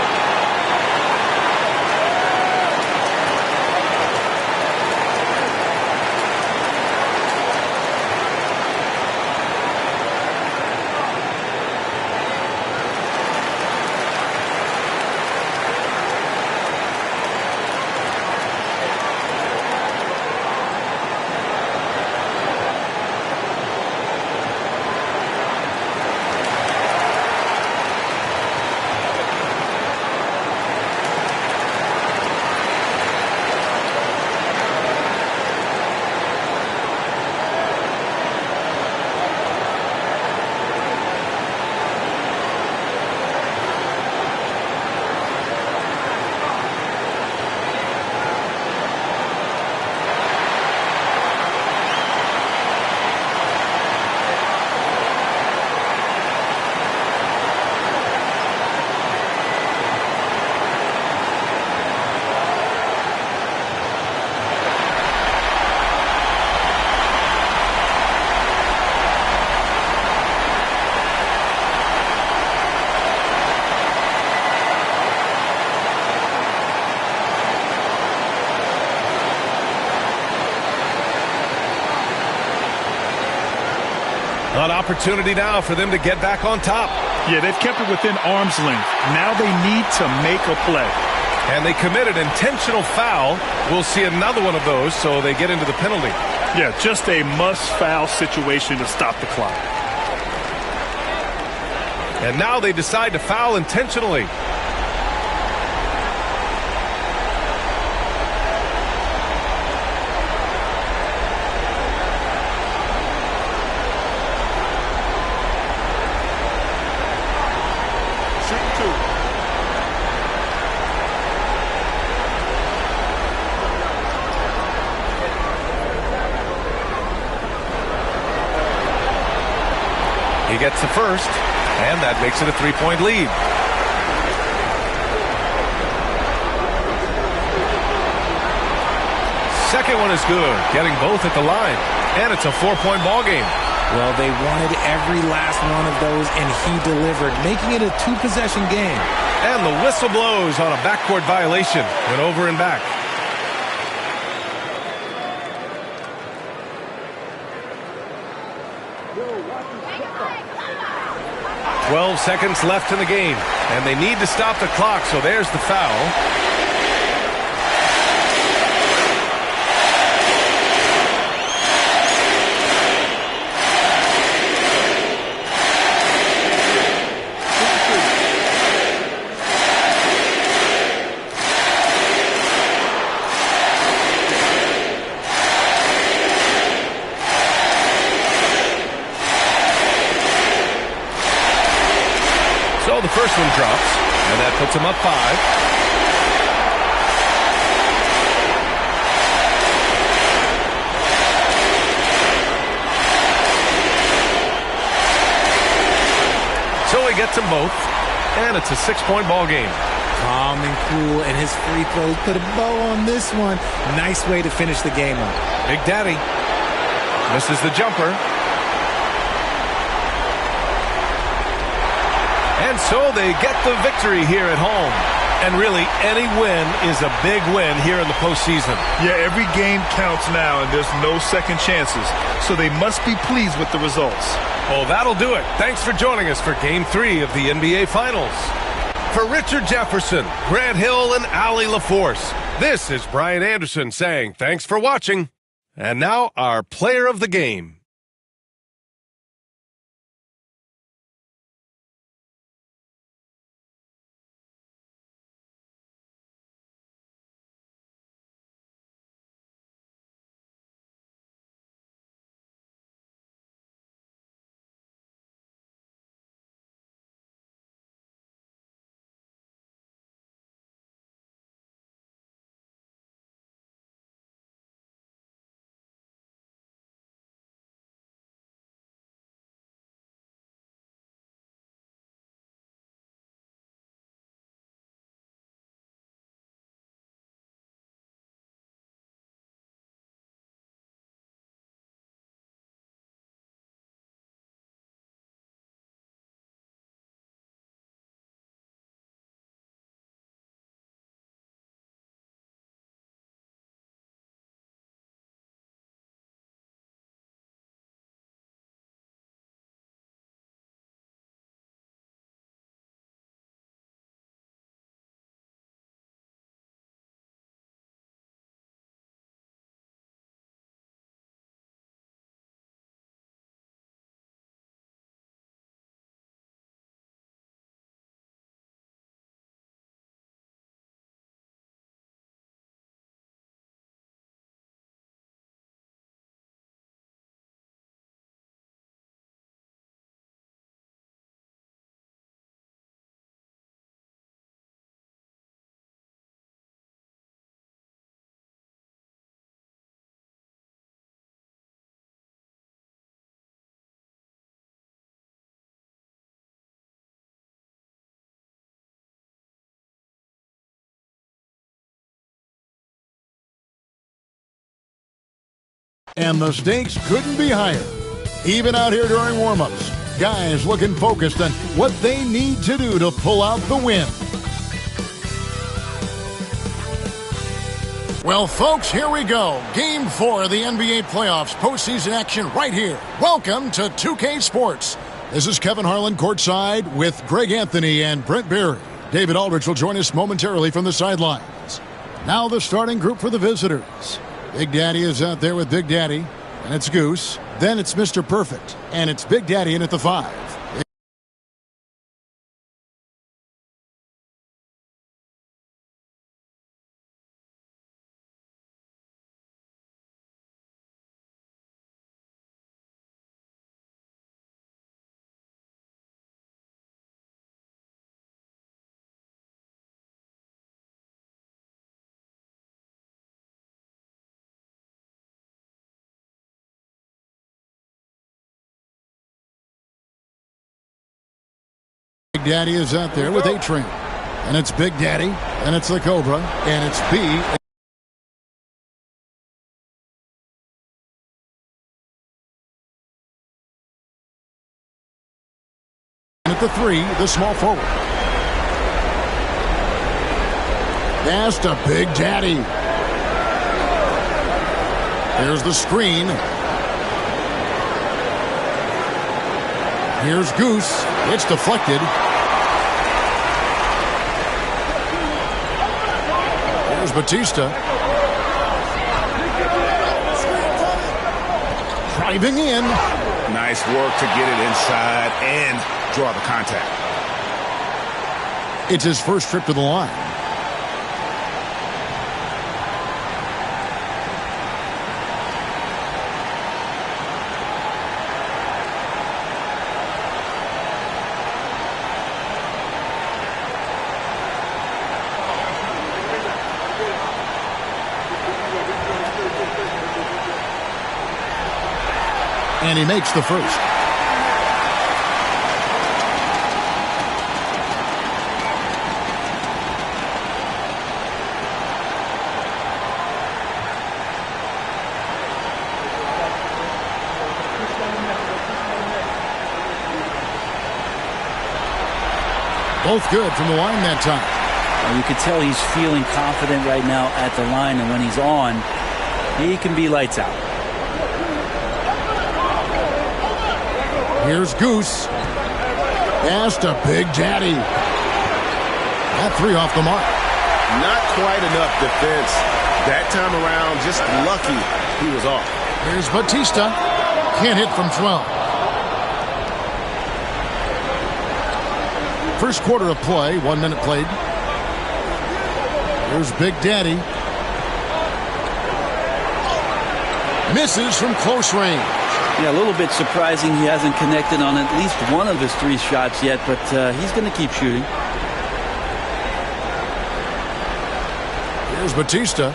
An opportunity now for them to get back on top. Yeah, they've kept it within arm's length. Now they need to make a play. And they committed intentional foul. We'll see another one of those, so they get into the penalty. Yeah, just a must-foul situation to stop the clock. And now they decide to foul intentionally. He gets the first, and that makes it a 3-point lead. Second one is good, getting both at the line, and it's a 4-point ball game. Well, they wanted every last one of those, and he delivered, making it a 2-possession game. And the whistle blows on a backcourt violation. Went over and back. "12 seconds left in the game, and they need to stop the clock, so there's the foul. So the first one drops, and that puts him up 5. So he gets them both, and it's a 6-point ball game. Calm and cool, and his free throws put a bow on this one. Nice way to finish the game up. Big Daddy misses the jumper. And so they get the victory here at home. And really, any win is a big win here in the postseason. Yeah, every game counts now, and there's no second chances. So they must be pleased with the results. Well, that'll do it. Thanks for joining us for Game 3 of the NBA Finals. For Richard Jefferson, Grant Hill, and Allie LaForce, this is Brian Anderson saying thanks for watching. And now, our player of the game. And the stakes couldn't be higher. Even out here during warm-ups, guys looking focused on what they need to do to pull out the win. Well, folks, here we go. Game 4 of the NBA playoffs, postseason action right here. Welcome to 2K Sports. This is Kevin Harlan courtside with Greg Anthony and Brent Berry. David Aldridge will join us momentarily from the sidelines. Now the starting group for the visitors. Big Daddy is out there with Big Daddy, and it's Goose. Then it's Mr. Perfect, and it's Big Daddy in at the 5. Big Daddy is out there with A-Train. And it's Big Daddy, and it's the Cobra, and it's B. And at the 3, the small forward. Pass to Big Daddy. Here's the screen. Here's Goose. It's deflected. Here's Batista. Driving in. Nice work to get it inside and draw the contact. It's his first trip to the line. And he makes the first. Both good from the line that time. Well, you can tell he's feeling confident right now at the line, and when he's on, he can be lights out. Here's Goose. Pass to Big Daddy. That 3 off the mark. Not quite enough defense. That time around, just lucky he was off. Here's Batista. Can't hit from 12. First quarter of play, 1 minute played. Here's Big Daddy. Misses from close range. Yeah, a little bit surprising he hasn't connected on at least one of his 3 shots yet, but he's going to keep shooting. Here's Batista.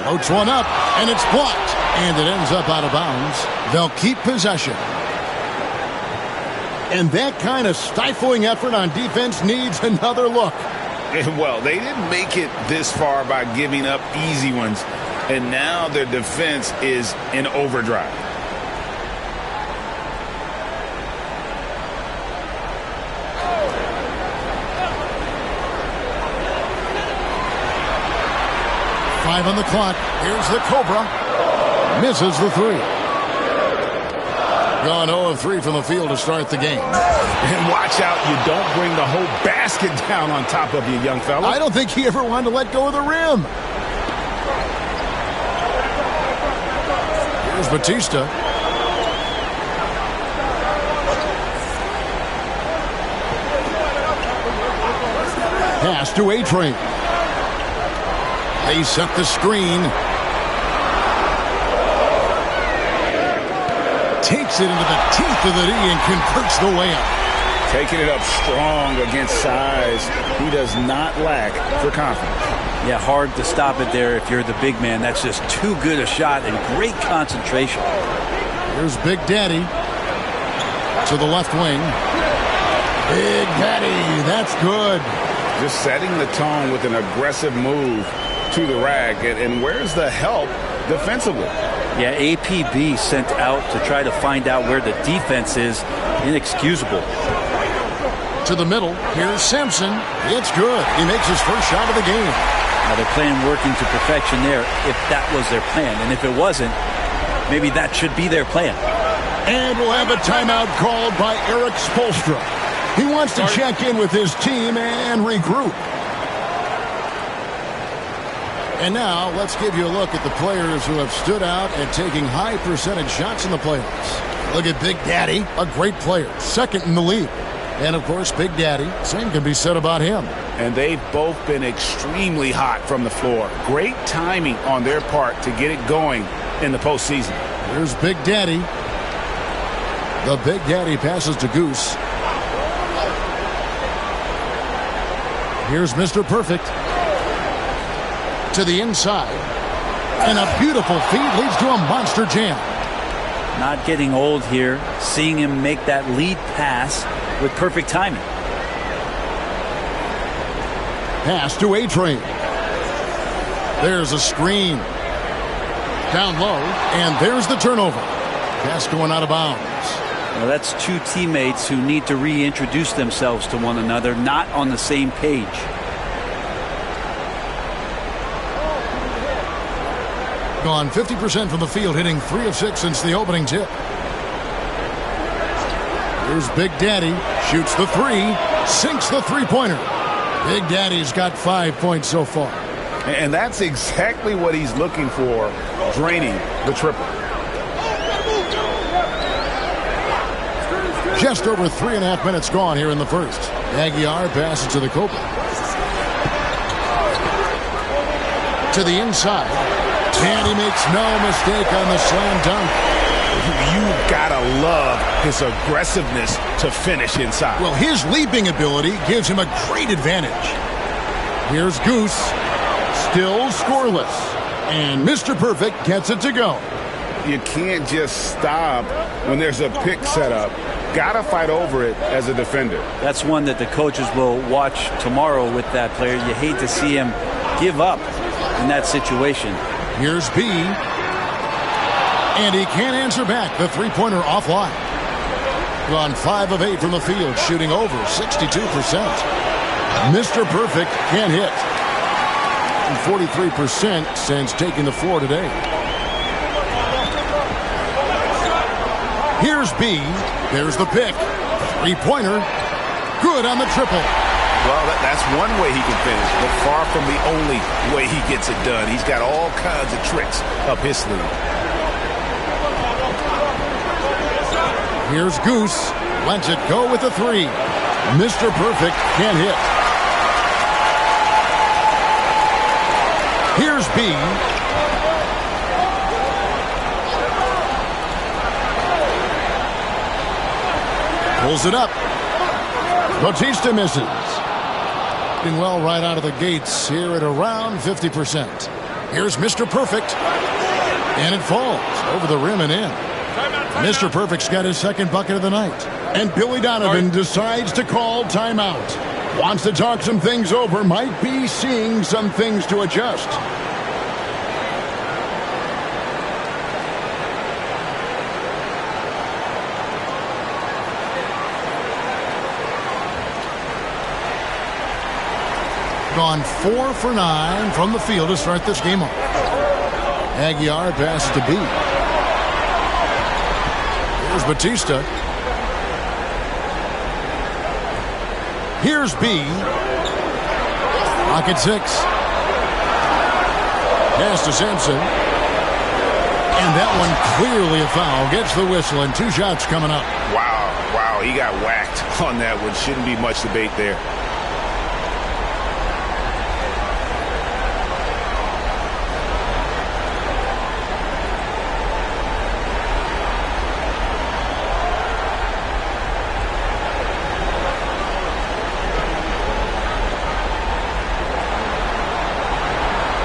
Floats one up, and it's blocked. And it ends up out of bounds. They'll keep possession. And that kind of stifling effort on defense needs another look. Well, they didn't make it this far by giving up easy ones. And now their defense is in overdrive. Five on the clock. Here's the Cobra. Misses the 3. Gone 0 of 3 from the field to start the game. And watch out, you don't bring the whole basket down on top of you, young fella. I don't think he ever wanted to let go of the rim. Here's Batista. Pass to A-Train. They set the screen. Takes it into the teeth of the D and converts the layup. Taking it up strong against size. He does not lack for confidence. Yeah, hard to stop it there if you're the big man. That's just too good a shot and great concentration. Here's Big Daddy to the left wing. Big Daddy, that's good. Just setting the tone with an aggressive move to the rack. And where's the help defensively? Yeah, APB sent out to try to find out where the defense is. Inexcusable. To the middle. Here's Sampson. It's good. He makes his first shot of the game. Now they're playing working to perfection there if that was their plan. And if it wasn't, maybe that should be their plan. And we'll have a timeout called by Eric Spoelstra. He wants to check in with his team and regroup. And now let's give you a look at the players who have stood out and taking high percentage shots in the playoffs. Look at Big Daddy, a great player, second in the league. And, of course, Big Daddy, same can be said about him. And they've both been extremely hot from the floor. Great timing on their part to get it going in the postseason. Here's Big Daddy. The Big Daddy passes to Goose. Here's Mr. Perfect. To the inside. And a beautiful feed leads to a monster jam. Not getting old here. Seeing him make that lead pass with perfect timing. Pass to A-Train. There's a screen. Down low, and there's the turnover. Pass going out of bounds. Well, that's two teammates who need to reintroduce themselves to one another, not on the same page. Gone 50% from the field, hitting 3 of 6 since the opening tip. Here's Big Daddy, shoots the 3, sinks the three-pointer. Big Daddy's got 5 points so far. And that's exactly what he's looking for, draining the triple. Just over 3.5 minutes gone here in the first. Aguiar passes to the Cobra. To the inside. And he makes no mistake on the slam dunk. You gotta love his aggressiveness to finish inside. Well, his leaping ability gives him a great advantage. Here's Goose. Still scoreless. And Mr. Perfect gets it to go. You can't just stop when there's a pick set up. Gotta fight over it as a defender. That's one that the coaches will watch tomorrow with that player. You hate to see him give up in that situation. Here's B. And he can't answer back. The three-pointer offline. Gone 5 of 8 from the field, shooting over 62%. Mr. Perfect can't hit. And 43% since taking the floor today. Here's B. There's the pick. Three-pointer. Good on the triple. Well, that's one way he can finish, but far from the only way he gets it done. He's got all kinds of tricks up his sleeve. Here's Goose. Lets it go with the 3. Mr. Perfect can't hit. Here's B. Pulls it up. Bautista misses. Doing well right out of the gates here at around 50%. Here's Mr. Perfect. And it falls over the rim and in. Mr. Perfect's got his second bucket of the night. And Billy Donovan decides to call timeout. Wants to talk some things over. Might be seeing some things to adjust. Gone 4 for 9 from the field to start this game off. Aguiar passes to B. Here's Bautista. Here's B. Pocket 6. Pass to Sampson. And that one clearly a foul. Gets the whistle and 2 shots coming up. Wow, he got whacked on that one. Shouldn't be much debate there.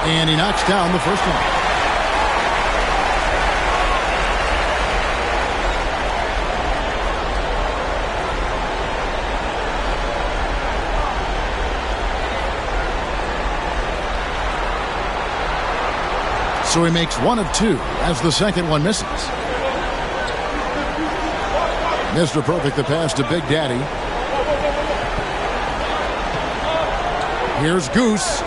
And he knocks down the first one. So he makes 1 of 2 as the second one misses. Mr. Perfect, the pass to Big Daddy. Here's Goose.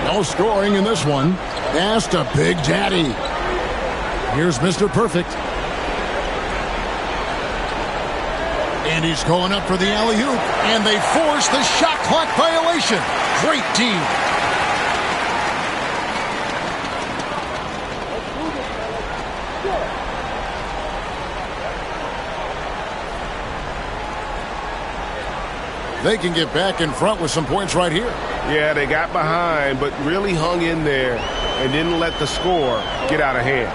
No scoring in this one. Pass to Big Daddy. Here's Mr. Perfect. And he's going up for the alley-oop. And they force the shot clock violation. Great team. They can get back in front with some points right here. Yeah, they got behind, but really hung in there and didn't let the score get out of hand.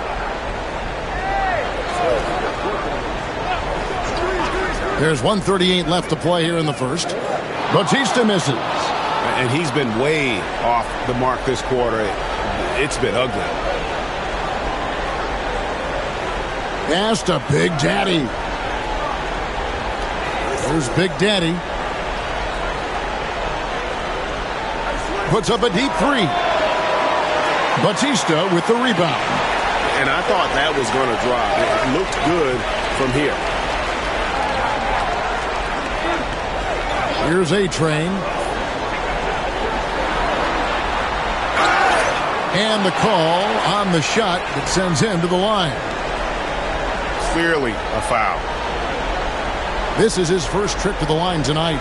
There's 1:38 left to play here in the first. Bautista misses. And he's been way off the mark this quarter. It's been ugly. Pass to Big Daddy. There's Big Daddy. Puts up a deep three. Batista with the rebound. And I thought that was going to drop. It looked good from here. Here's A-Train. And the call on the shot that sends him to the line. Clearly a foul. This is his first trip to the line tonight.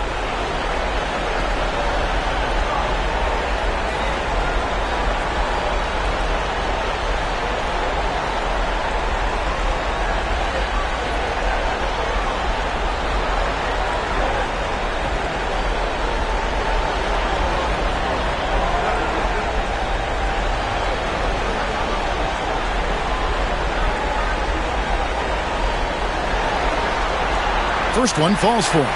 First one falls for him.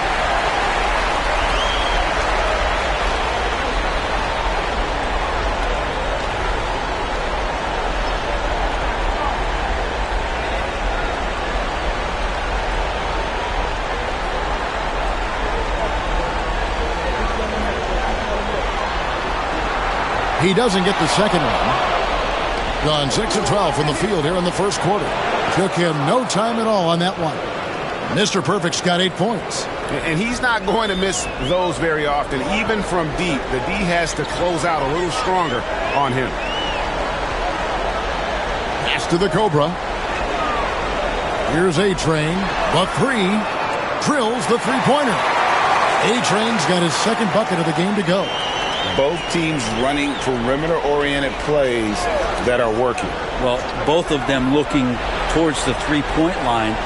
He doesn't get the second one. Gone 6 of 12 from the field here in the first quarter. Took him no time at all on that one. Mr. Perfect's got 8 points. And he's not going to miss those very often. Even from deep, the D has to close out a little stronger on him. Pass to the Cobra. Here's A-Train. The three. Drills the three-pointer. A-Train's got his second bucket of the game to go. Both teams running perimeter-oriented plays that are working. Well, both of them looking towards the three-point line.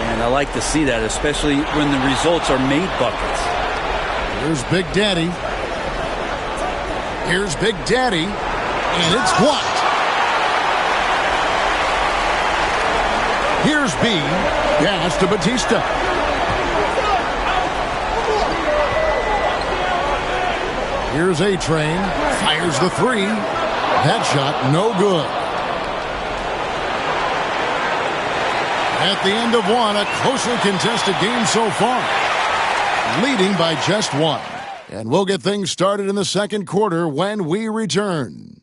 And I like to see that, especially when the results are made buckets. Here's Big Daddy. Here's Big Daddy. And it's blocked. Here's B. Pass to Batista. Here's A-Train. Fires the three. That shot no good. At the end of one, a closely contested game so far. Leading by just one. And we'll get things started in the second quarter when we return.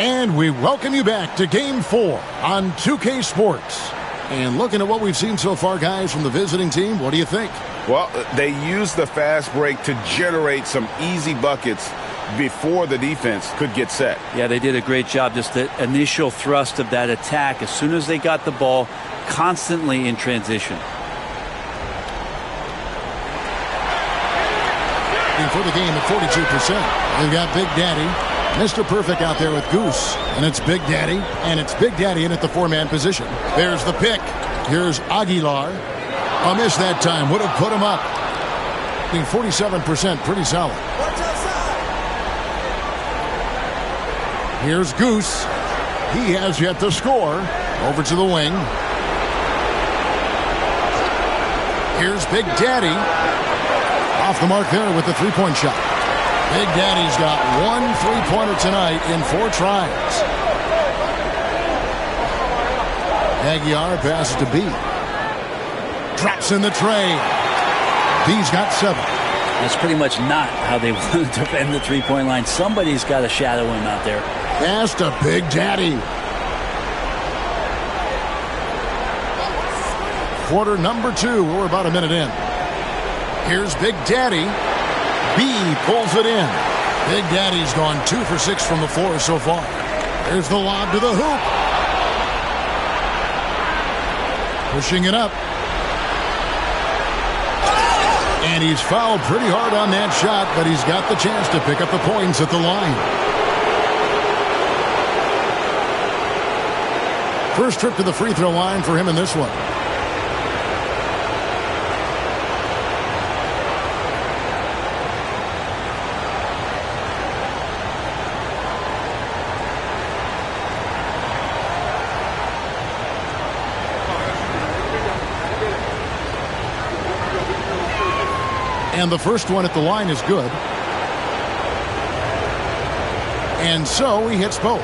And we welcome you back to Game 4 on 2K Sports. And looking at what we've seen so far, guys, from the visiting team, what do you think? Well, they used the fast break to generate some easy buckets before the defense could get set. Yeah, they did a great job. Just the initial thrust of that attack, as soon as they got the ball, constantly in transition. And for the game at 42%, they've got Big Daddy. Mr. Perfect out there with Goose. And it's Big Daddy. And it's Big Daddy in at the four-man position. There's the pick. Here's Aguilar. A miss that time. Would have put him up. 47%. Pretty solid. Here's Goose. He has yet to score. Over to the wing. Here's Big Daddy. Off the mark there with the three-point shot. Big Daddy's got one three-pointer tonight in 4 tries. Aguilar passes to B. Drops in the tray. B's got 7. That's pretty much not how they want to defend the three-point line. Somebody's got to shadow him out there. Pass to Big Daddy. Quarter number 2. We're about a minute in. Here's Big Daddy. B pulls it in. Big Daddy's gone 2 for 6 from the floor so far. There's the lob to the hoop. Pushing it up. And he's fouled pretty hard on that shot, but he's got the chance to pick up the points at the line. First trip to the free throw line for him in this one. And the first one at the line is good. And so he hits both.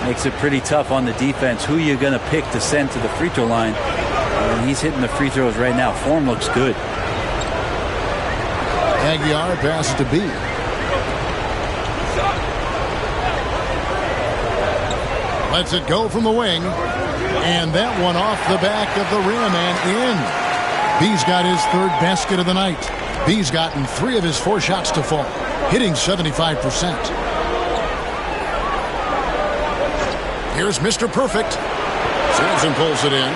Makes it pretty tough on the defense. Who you're going to pick to send to the free throw line. And he's hitting the free throws right now. Form looks good. Aguiar passes to B. Lets it go from the wing. And that one off the back of the rim and in. B's got his third basket of the night. B's gotten 3 of his 4 shots to fall, hitting 75%. Here's Mr. Perfect. Sampson pulls it in.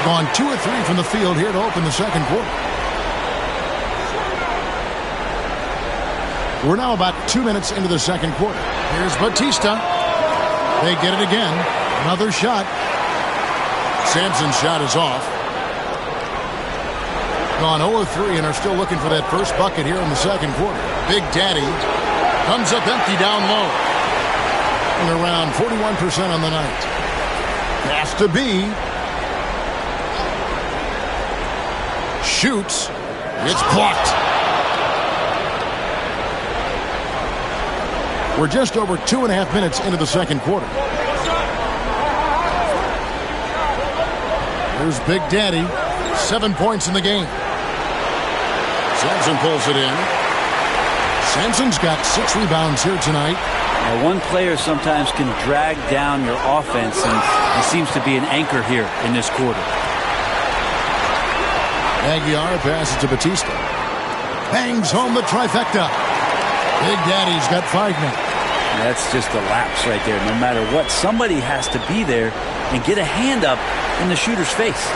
Gone 2 of 3 from the field here to open the second quarter. We're now about 2 minutes into the second quarter. Here's Batista. They get it again. Another shot. Sampson's shot is off. Gone 0-3 and are still looking for that first bucket here in the second quarter. Big Daddy comes up empty down low. And around 41% on the night. Pass to B. Shoots. It's blocked. We're just over 2.5 minutes into the second quarter. Here's Big Daddy. 7 points in the game. Sampson pulls it in. Sampson's got 6 rebounds here tonight. Now, one player sometimes can drag down your offense, and he seems to be an anchor here in this quarter. Aguiar passes to Batista. Bangs home the trifecta. Big Daddy's got 5 now. That's just a lapse right there. No matter what, somebody has to be there and get a hand up in the shooter's face.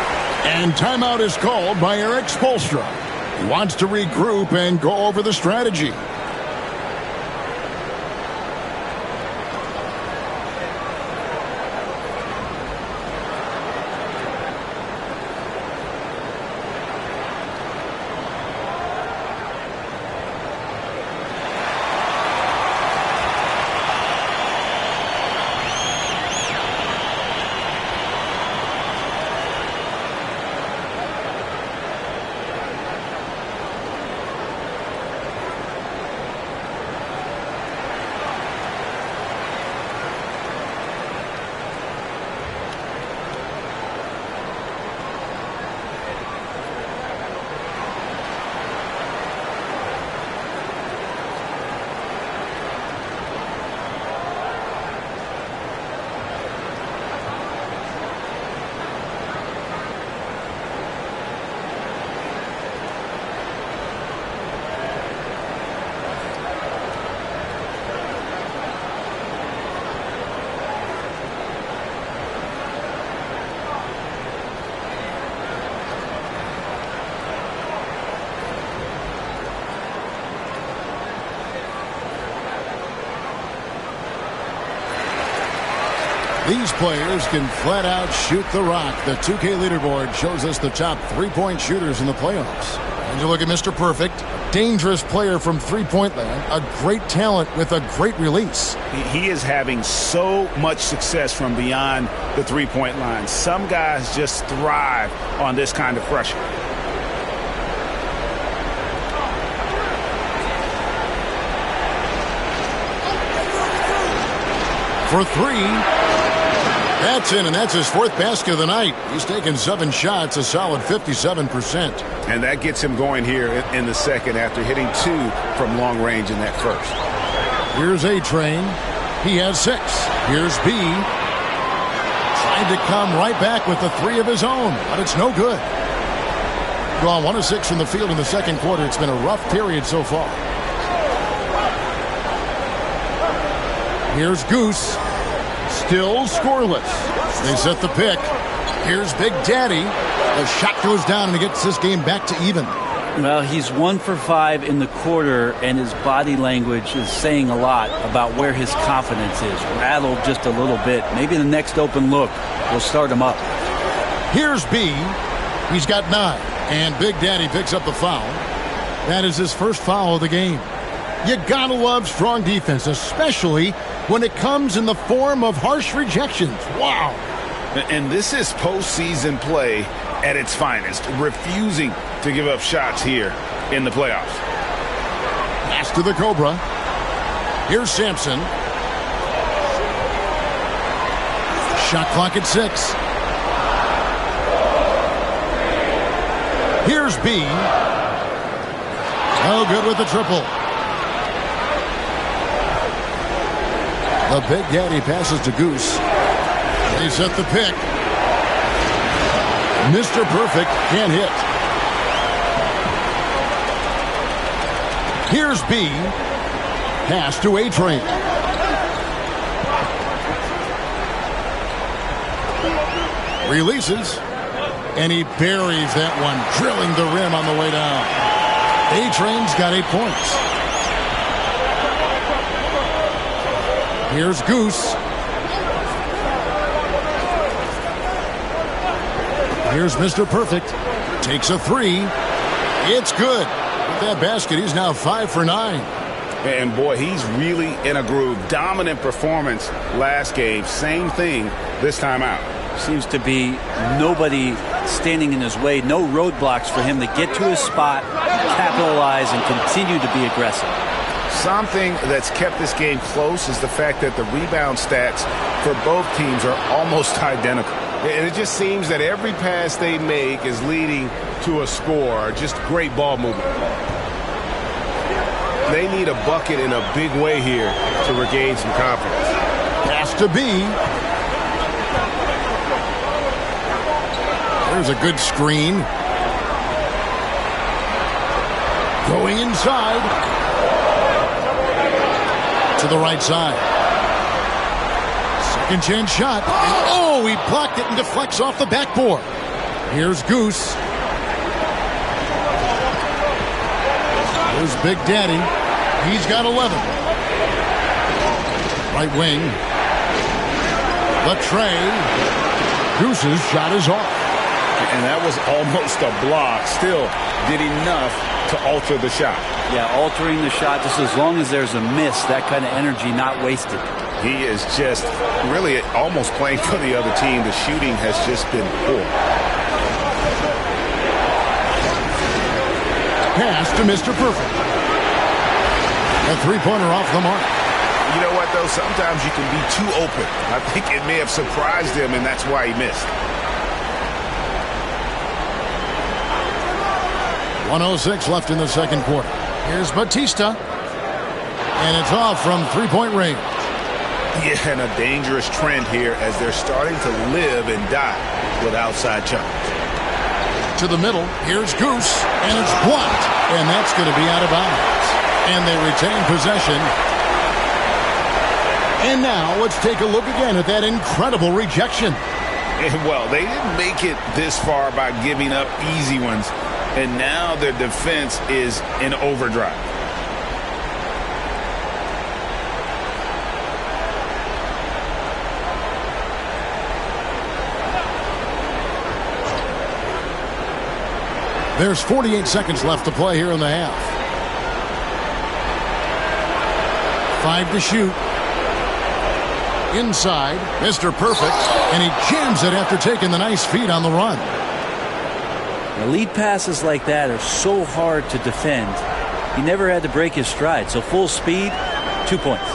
And timeout is called by Eric Spoelstra. He wants to regroup and go over the strategy. These players can flat out shoot the rock. The 2K leaderboard shows us the top 3-point shooters in the playoffs. And you look at Mr. Perfect, dangerous player from three-point land, a great talent with a great release. He is having so much success from beyond the three-point line. Some guys just thrive on this kind of pressure. For 3. That's in, and that's his 4th basket of the night. He's taken 7 shots, a solid 57%. And that gets him going here in the second after hitting 2 from long range in that first. Here's A-Train. He has 6. Here's B. Trying to come right back with the 3 of his own, but it's no good. Gone 1 of 6 from the field in the second quarter. It's been a rough period so far. Here's Goose. Still scoreless. They set the pick. Here's Big Daddy. The shot goes down and he gets this game back to even. Well, he's 1 for 5 in the quarter, and his body language is saying a lot about where his confidence is. Rattled just a little bit. Maybe the next open look will start him up. Here's B. He's got 9. And Big Daddy picks up the foul. That is his first foul of the game. You gotta love strong defense, especially when it comes in the form of harsh rejections. Wow. And this is postseason play at its finest, refusing to give up shots here. in the playoffs. Pass to the Cobra. Here's Sampson. Shot clock at 6. Here's B. Oh, good with the triple. The Big Daddy passes to Goose. They set the pick. Mr. Perfect can't hit. Here's B. Pass to A-Train. Releases. And he buries that one, drilling the rim on the way down. A-Train's got 8 points. Here's Goose. Here's Mr. Perfect. Takes a 3. It's good. With that basket, he's now 5 for 9. And boy, he's really in a groove. Dominant performance last game. Same thing this time out. Seems to be nobody standing in his way. No roadblocks for him to get to his spot, capitalize, and continue to be aggressive. Something that's kept this game close is the fact that the rebound stats for both teams are almost identical. And it just seems that every pass they make is leading to a score. Just great ball movement. They need a bucket in a big way here to regain some confidence. Pass to B. There's a good screen. Going inside. To the right side. Second chance shot. Oh, he blocked it and deflects off the backboard. Here's Goose. Here's Big Daddy. He's got 11. Right wing. The tray. Goose's shot is off. And that was almost a block. Still did enough to alter the shot. Yeah, altering the shot just as long as there's a miss, that kind of energy not wasted. He is just really almost playing for the other team. The shooting has just been poor. Pass to Mr. Perfect. A three-pointer off the mark. You know what, though? Sometimes you can be too open. I think it may have surprised him, and that's why he missed. 1:06 left in the second quarter. Here's Batista. And it's off from three-point range. Yeah, and a dangerous trend here as they're starting to live and die with outside challenge. To the middle, here's Goose, and it's blocked. And that's going to be out of bounds. And they retain possession. And now let's take a look again at that incredible rejection. Well, they didn't make it this far by giving up easy ones. And now their defense is in overdrive. There's 48 seconds left to play here in the half. 5 to shoot. Inside, Mr. Perfect, and he jams it after taking the nice feed on the run. The lead passes like that are so hard to defend. He never had to break his stride, so full speed, 2 points.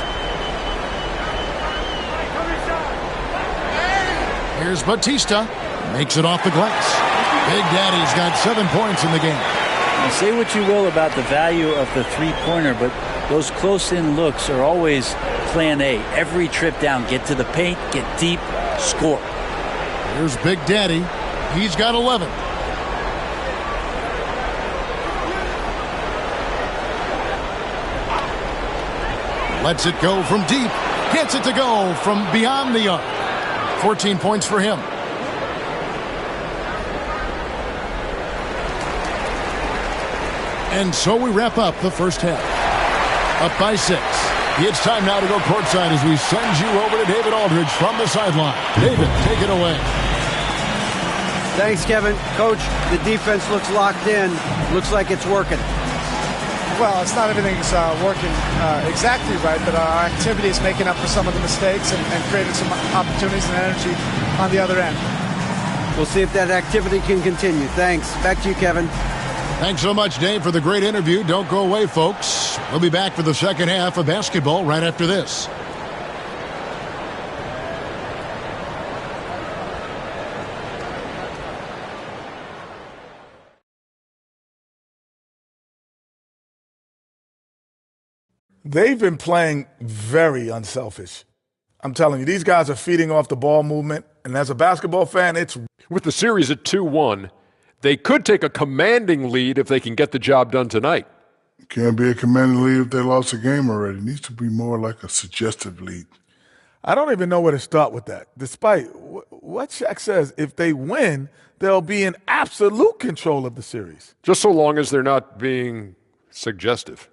Here's Batista, makes it off the glass. Big Daddy's got 7 points in the game. Now, say what you will about the value of the three-pointer, but those close-in looks are always plan A. Every trip down, get to the paint, get deep, score. Here's Big Daddy. He's got 11. Lets it go from deep. Gets it to go from beyond the arc. 14 points for him. And so we wrap up the first half. Up by 6. It's time now to go courtside as we send you over to David Aldridge from the sideline. David, take it away. Thanks, Kevin. Coach, the defense looks locked in. Looks like it's working. Well, it's not everything's working exactly right, but our activity is making up for some of the mistakes and creating some opportunities and energy on the other end. We'll see if that activity can continue. Thanks. Back to you, Kevin. Thanks so much, Dave, for the great interview. Don't go away, folks. We'll be back for the second half of basketball right after this. They've been playing very unselfish. I'm telling you, these guys are feeding off the ball movement, and as a basketball fan, it's... With the series at 2-1, they could take a commanding lead if they can get the job done tonight. Can't be a commanding lead if they lost a game already. It needs to be more like a suggestive lead. I don't even know where to start with that. Despite what Shaq says, if they win, they'll be in absolute control of the series. Just so long as they're not being suggestive.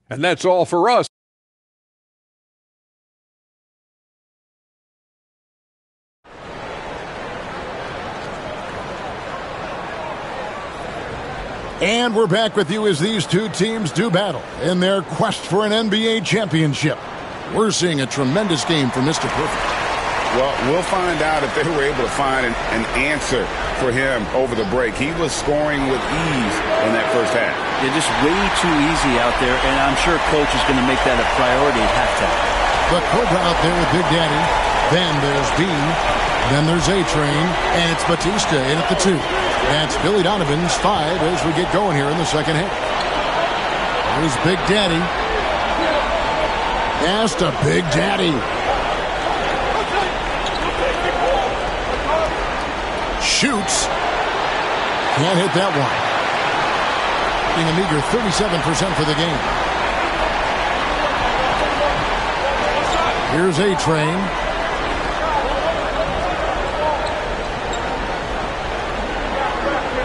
And that's all for us. And we're back with you as these two teams do battle in their quest for an NBA championship. We're seeing a tremendous game from Mr. Perfect. Well, we'll find out if they were able to find an answer for him over the break. He was scoring with ease in that first half. Yeah, just way too easy out there, and I'm sure Coach is going to make that a priority at halftime. But Cobra out there with Big Daddy. Then there's B. Then there's A-Train. And it's Batista in at the 2. That's Billy Donovan's 5 as we get going here in the second half. There's Big Daddy. Pass to Big Daddy. Shoots. Can't hit that one. Being a meager 37% for the game. Here's A-Train.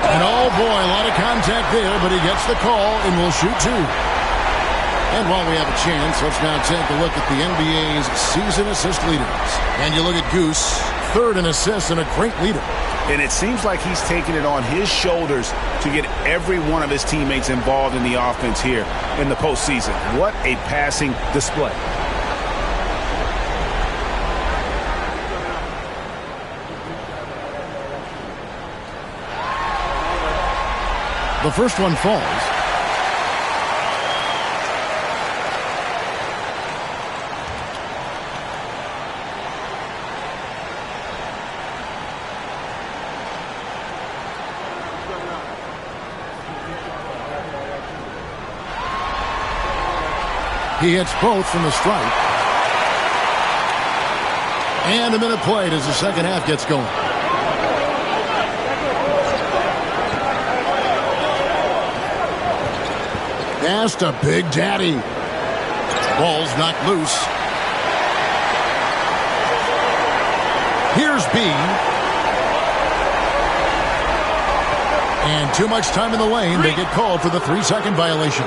And oh boy, a lot of contact there, but he gets the call and will shoot 2. And while we have a chance, let's now take a look at the NBA's season assist leaders. And you look at Goose, 3rd in assists and a great leader. And it seems like he's taking it on his shoulders to get every one of his teammates involved in the offense here in the postseason. What a passing display. The first one falls. He hits both from the stripe. And a minute played as the second half gets going. Pass to Big Daddy. Ball's knocked loose. Here's B. And too much time in the lane. They get called for the 3-second violation.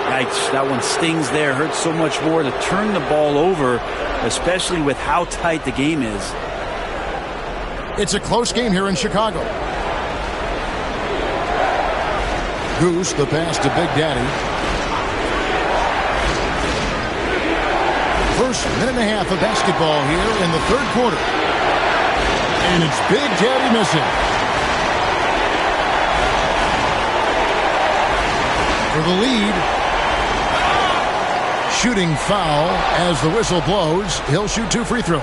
Yikes, that one stings there. Hurts so much more to turn the ball over, especially with how tight the game is. It's a close game here in Chicago. Goose, the pass to Big Daddy. First minute and a half of basketball here in the third quarter. And it's Big Daddy missing. For the lead. Shooting foul as the whistle blows. He'll shoot 2 free throws.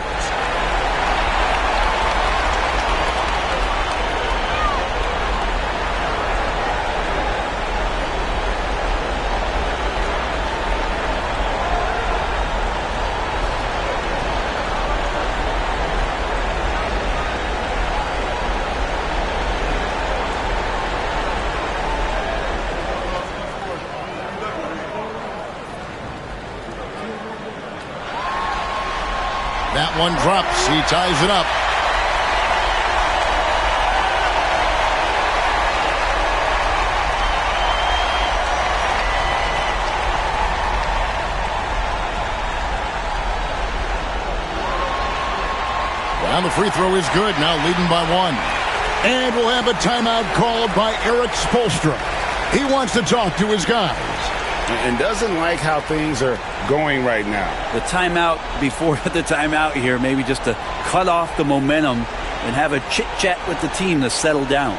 That one drops. He ties it up. And the free throw is good. Now leading by 1. And we'll have a timeout called by Eric Spoelstra. He wants to talk to his guys. And doesn't like how things are going right now. The timeout before the timeout here, maybe just to cut off the momentum and have a chit-chat with the team to settle down.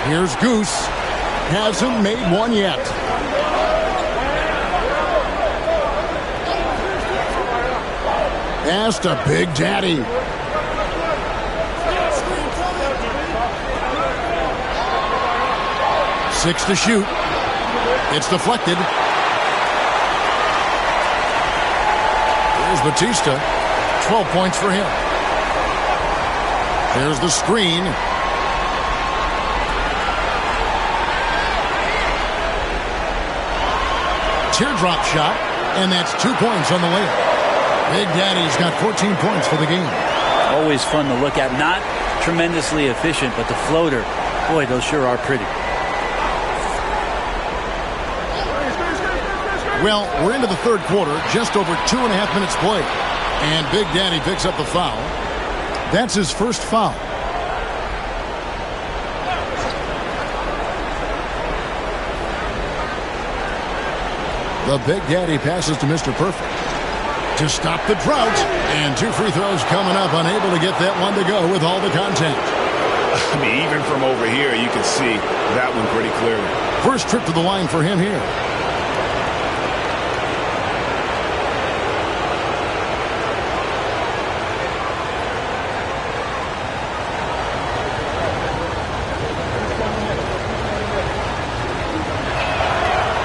Here's Goose. Hasn't made one yet. Pass to Big Daddy. Six to shoot. It's deflected. Here's Batista. 12 points for him. There's the screen. Teardrop shot, and that's 2 points on the layup. Big Daddy's got 14 points for the game. Always fun to look at. Not tremendously efficient, but the floater, boy, those sure are pretty. Well, we're into the third quarter, just over 2.5 minutes played. And Big Daddy picks up the foul. That's his first foul. The Big Daddy passes to Mr. Perfect to stop the drought. And 2 free throws coming up, unable to get that one to go with all the contact. I mean, even from over here, you can see that one pretty clearly. First trip to the line for him here.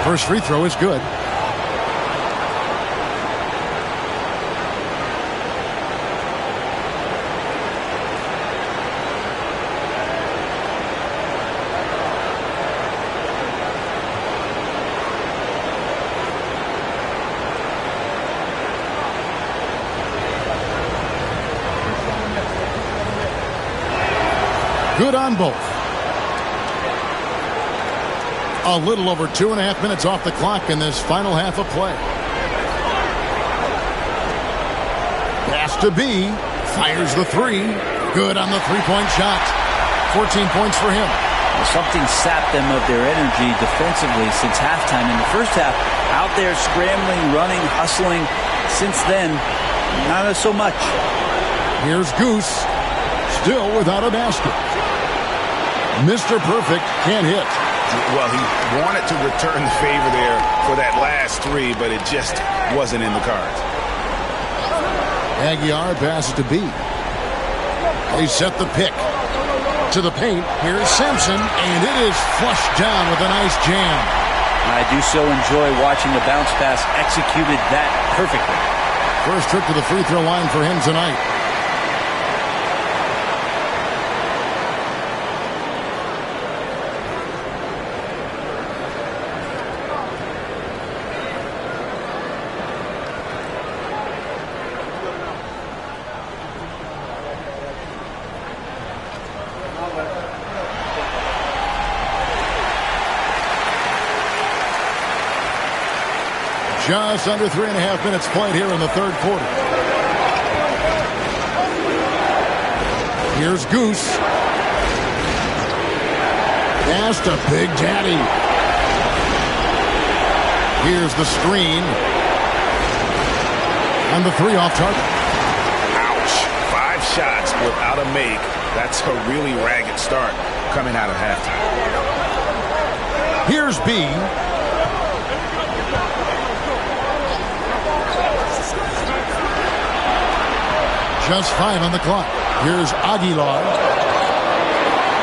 First free throw is good. Good on both. A little over 2.5 minutes off the clock in this final half of play. Pass to B. Fires the three. Good on the three-point shot. 14 points for him. Well, something sapped them of their energy defensively since halftime. In the first half, out there scrambling, running, hustling. Since then, not so much. Here's Goose. Still without a basket. Mr. Perfect can't hit. Well, he wanted to return the favor there for that last three, but it just wasn't in the cards. Aguiar passes to B. They set the pick. To the paint. Here's Sampson, and it is flushed down with a nice jam. I do so enjoy watching the bounce pass executed that perfectly. First trip to the free throw line for him tonight. Just under 3.5 minutes played here in the third quarter. Here's Goose. Pass to Big Daddy. Here's the screen. And the three off target. Ouch. 5 shots without a make. That's a really ragged start coming out of halftime. Here's B. Just 5 on the clock. Here's Aguilar.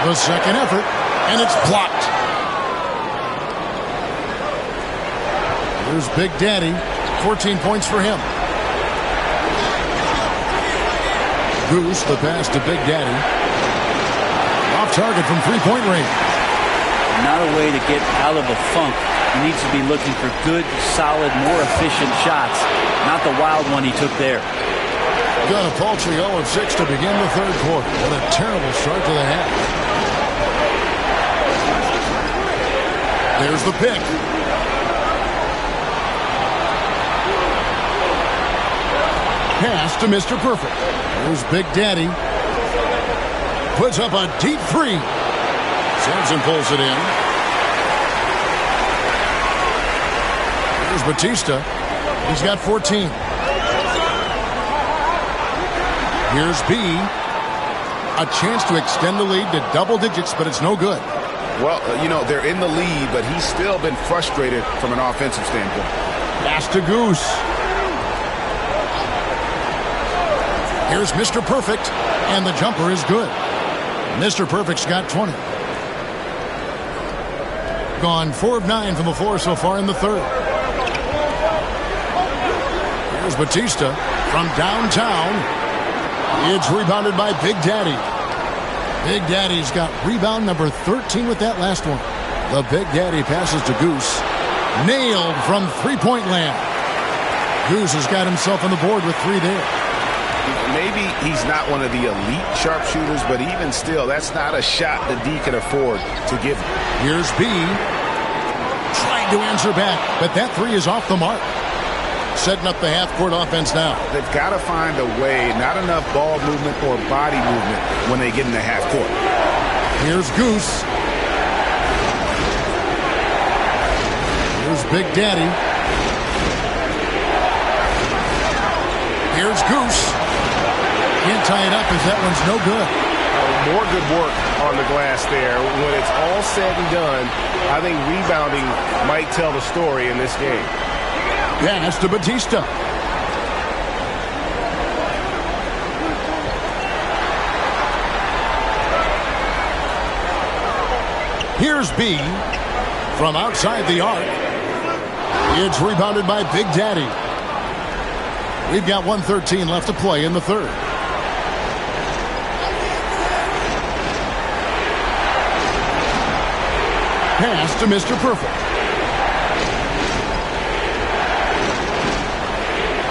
The second effort, and it's blocked. Here's Big Daddy. 14 points for him. Goose, the pass to Big Daddy. Off target from three-point range. Not a way to get out of a funk. He needs to be looking for good, solid, more efficient shots. Not the wild one he took there. Got a paltry 0-6 to begin the third quarter. What a terrible start to the half. There's the pick. Pass to Mr. Perfect. There's Big Daddy. Puts up a deep three. Sampson pulls it in. There's Batista. He's got 14. Here's B. A chance to extend the lead to double digits, but it's no good. Well, they're in the lead, but he's still been frustrated from an offensive standpoint. Pass to Goose. Here's Mr. Perfect, and the jumper is good. Mr. Perfect's got 20. Gone 4 of 9 from the floor so far in the third. Here's Batista from downtown. It's rebounded by Big Daddy. Big Daddy's got rebound number 13 with that last one. The Big Daddy passes to Goose. Nailed from three-point land. Goose has got himself on the board with 3 there. Maybe he's not one of the elite sharpshooters, but even still, that's not a shot that D can afford to give him. Here's B. Trying to answer back, but that 3 is off the mark. Setting up the half-court offense now. They've got to find a way, not enough ball movement or body movement when they get in the half-court. Here's Goose. Here's Big Daddy. Here's Goose. Can't tie it up as that one's no good. More good work on the glass there. When it's all said and done, I think rebounding might tell the story in this game. Pass to Batista. Here's B from outside the arc. It's rebounded by Big Daddy. We've got 1:13 left to play in the third. Pass to Mr. Perfect.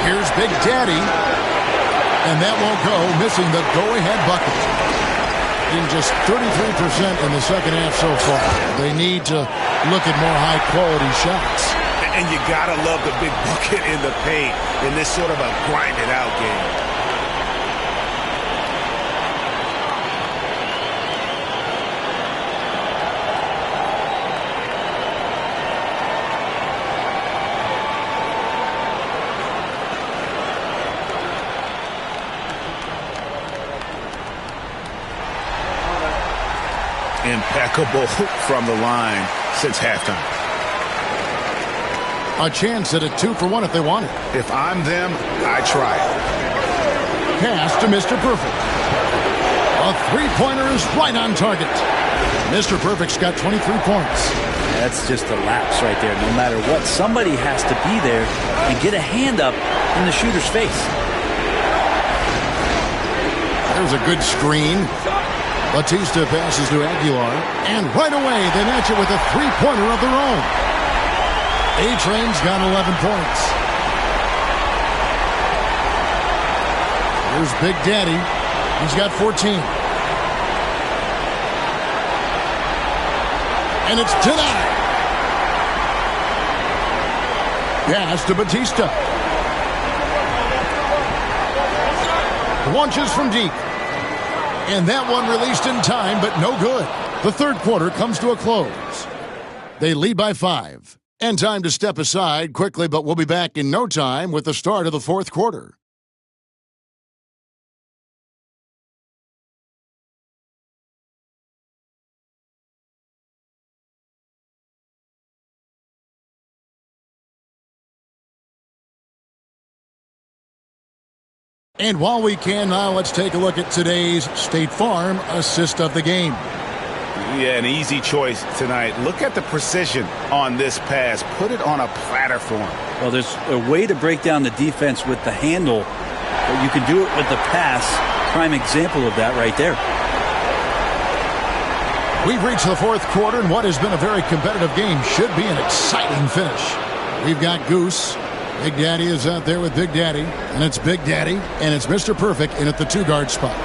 Here's Big Daddy. And that won't go, missing the go-ahead bucket. In just 33% in the second half so far. They need to look at more high-quality shots. And you got to love the big bucket in the paint in this sort of a grinded-out game. Impeccable from the line since halftime. A chance at a 2-for-1 if they want it. If I'm them, I try it. Pass to Mr. Perfect. A three-pointer is right on target. Mr. Perfect's got 23 points. That's just a lapse right there. No matter what, somebody has to be there and get a hand up in the shooter's face. There's a good screen. Batista passes to Aguilar, and right away they match it with a three-pointer of their own. A-Train's got 11 points. Here's Big Daddy. He's got 14. And it's denied. Pass to Batista. Launches from deep. And that one released in time, but no good. The third quarter comes to a close. They lead by 5. And time to step aside quickly, but we'll be back in no time with the start of the fourth quarter. And while we can now, let's take a look at today's State Farm assist of the game. Yeah, an easy choice tonight. Look at the precision on this pass. Put it on a platter for him. Well, there's a way to break down the defense with the handle, but you can do it with the pass. Prime example of that right there. We've reached the fourth quarter, and what has been a very competitive game should be an exciting finish. We've got Goose. Big Daddy is out there with Big Daddy, and it's Big Daddy, and it's Mr. Perfect in at the two-guard spot.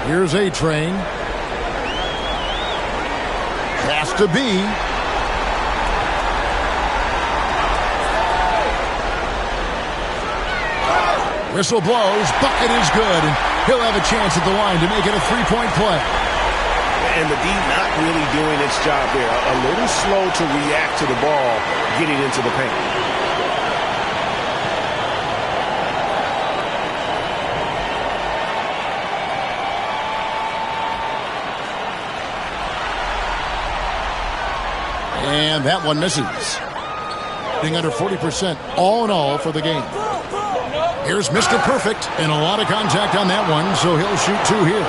Here's A-Train. Pass to B. Whistle blows, bucket is good, and he'll have a chance at the line to make it a three-point play. And the D not really doing its job there. A little slow to react to the ball getting into the paint. And that one misses. Being under 40% all in all for the game. Here's Mr. Perfect, and a lot of contact on that one, so he'll shoot 2 here.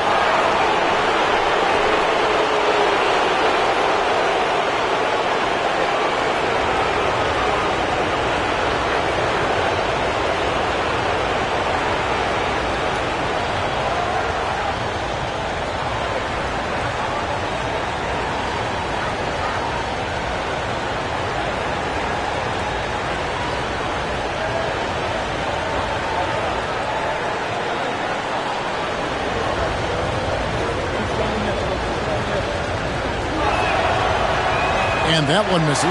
And that one misses.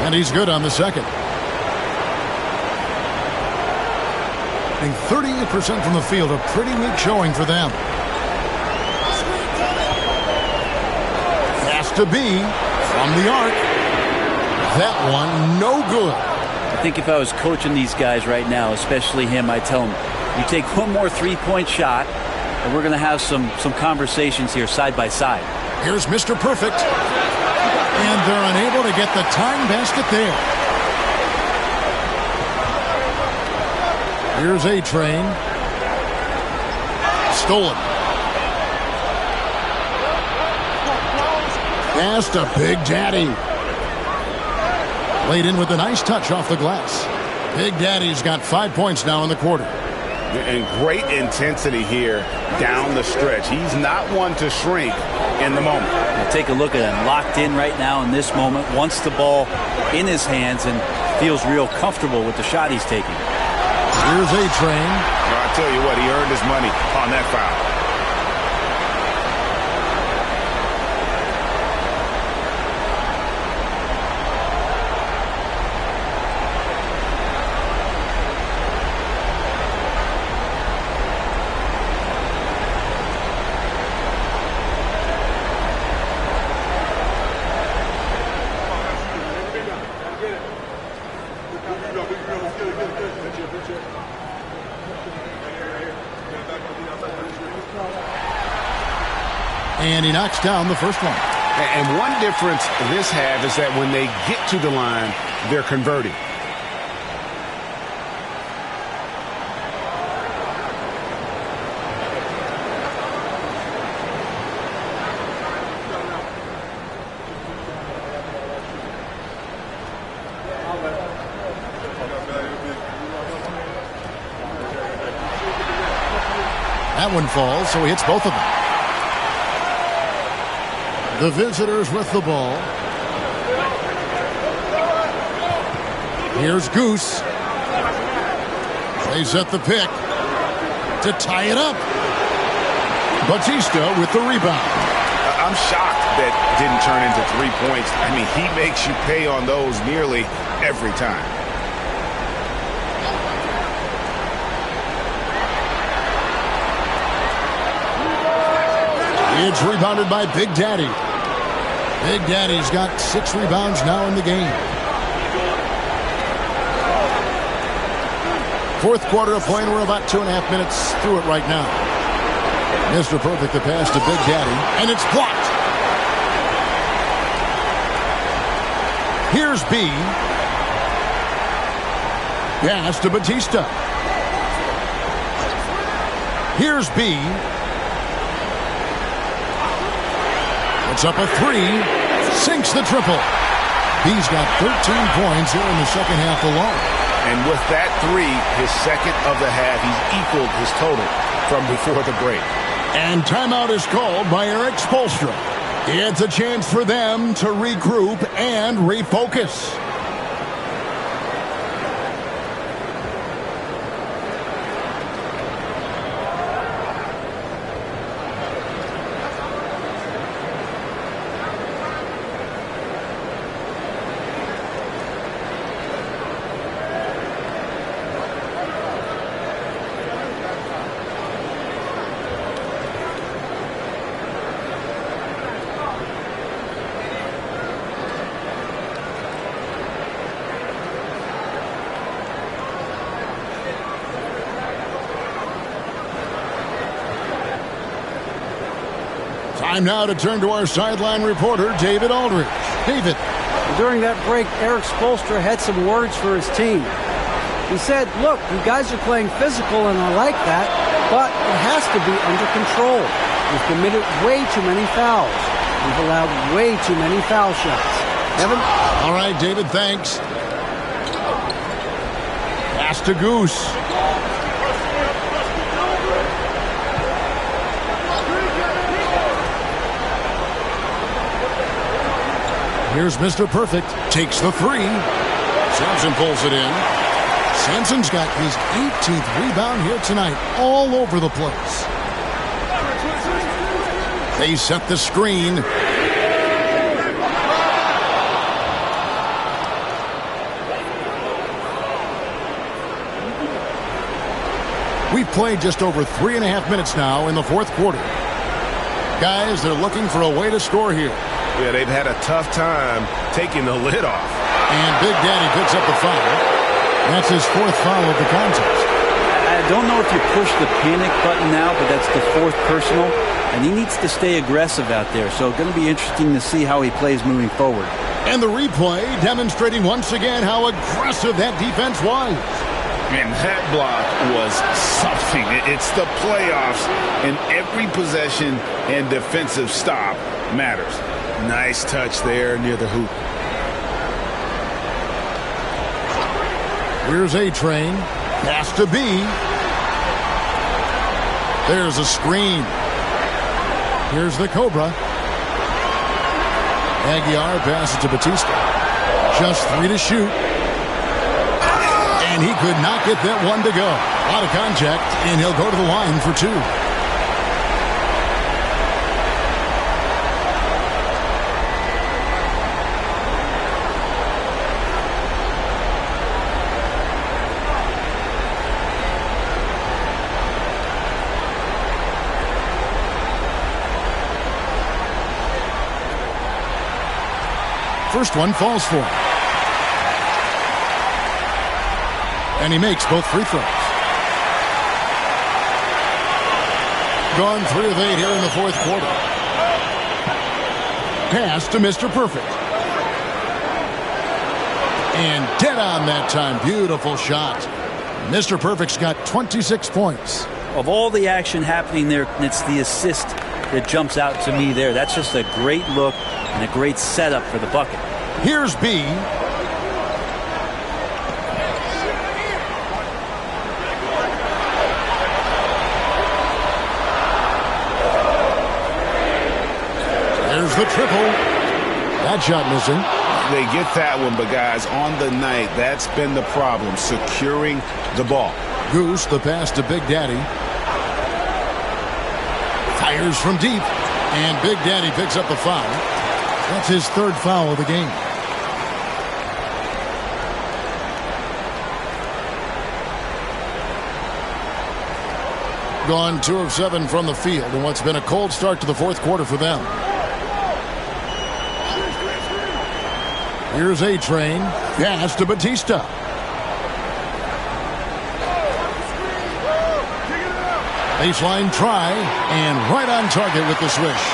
And he's good on the second. Being 38% from the field, a pretty weak showing for them. Has to be from the arc. That one, no good. I think if I was coaching these guys right now, especially him, I'd tell him, you take one more three-point shot, and we're going to have some conversations here side by side. Here's Mr. Perfect. And they're unable to get the tying basket there. Here's A-Train. Stolen. Pass to Big Daddy. Laid in with a nice touch off the glass. Big Daddy's got 5 points now in the quarter. And great intensity here down the stretch. He's not one to shrink in the moment. Now take a look at him. Locked in right now in this moment. Wants the ball in his hands and feels real comfortable with the shot he's taking. Here's A-Train. Well, I tell you what, he earned his money on that foul. And he knocks down the first one. And one difference this half is that when they get to the line, they're converting. That one falls, so he hits both of them. The visitors with the ball. Here's Goose. Plays at the pick to tie it up. Batista with the rebound. I'm shocked that didn't turn into 3 points. I mean, he makes you pay on those nearly every time. It's rebounded by Big Daddy. Big Daddy's got 6 rebounds now in the game. Fourth quarter of play, and we're about 2.5 minutes through it right now. Mr. Perfect, the pass to Big Daddy, and it's blocked. Here's B. Pass to Batista. Here's B. It's up a 3. Sinks the triple. B's got 13 points here in the second half alone. And with that 3, his second of the half, he's equaled his total from before the break. And timeout is called by Eric Spoelstra. It's a chance for them to regroup and refocus. Time now to turn to our sideline reporter, David Aldridge. David. During that break, Eric Spoelstra had some words for his team. He said, look, you guys are playing physical, and I like that, but it has to be under control. We've committed way too many fouls. We've allowed way too many foul shots. Evan? All right, David, thanks. Pass to Goose. Here's Mr. Perfect. Takes the three. Sampson pulls it in. Sampson's got his 18th rebound here tonight. All over the place. They set the screen. We've played just over 3.5 minutes now in the fourth quarter. Guys, they're looking for a way to score here. Yeah, they've had a tough time taking the lid off. And Big Daddy picks up the foul. That's his fourth foul of the contest. I don't know if you push the panic button now, but that's the fourth personal, and he needs to stay aggressive out there. So it's going to be interesting to see how he plays moving forward. And the replay demonstrating once again how aggressive that defense was. And that block was something. It's the playoffs, and every possession and defensive stop matters. Nice touch there near the hoop. Here's A-Train. Pass to B. There's a screen. Here's the Cobra. Aguiar passes to Batista. Just 3 to shoot. And he could not get that one to go. A lot of contact, and he'll go to the line for 2. First one falls for him. And he makes both free throws. Gone 3 of 8 here in the fourth quarter. Pass to Mr. Perfect. And dead on that time. Beautiful shot. Mr. Perfect's got 26 points. Of all the action happening there, it's the assist that jumps out to me there. That's just a great look and a great setup for the bucket. Here's B. There's the triple. That shot missing. They get that one, but guys, on the night, that's been the problem, securing the ball. Goose, the pass to Big Daddy. Fires from deep. And Big Daddy picks up the foul. That's his third foul of the game. Gone 2 of 7 from the field in what's been a cold start to the fourth quarter for them. Here's A-Train. Pass to Batista. Baseline try, and right on target with the swish.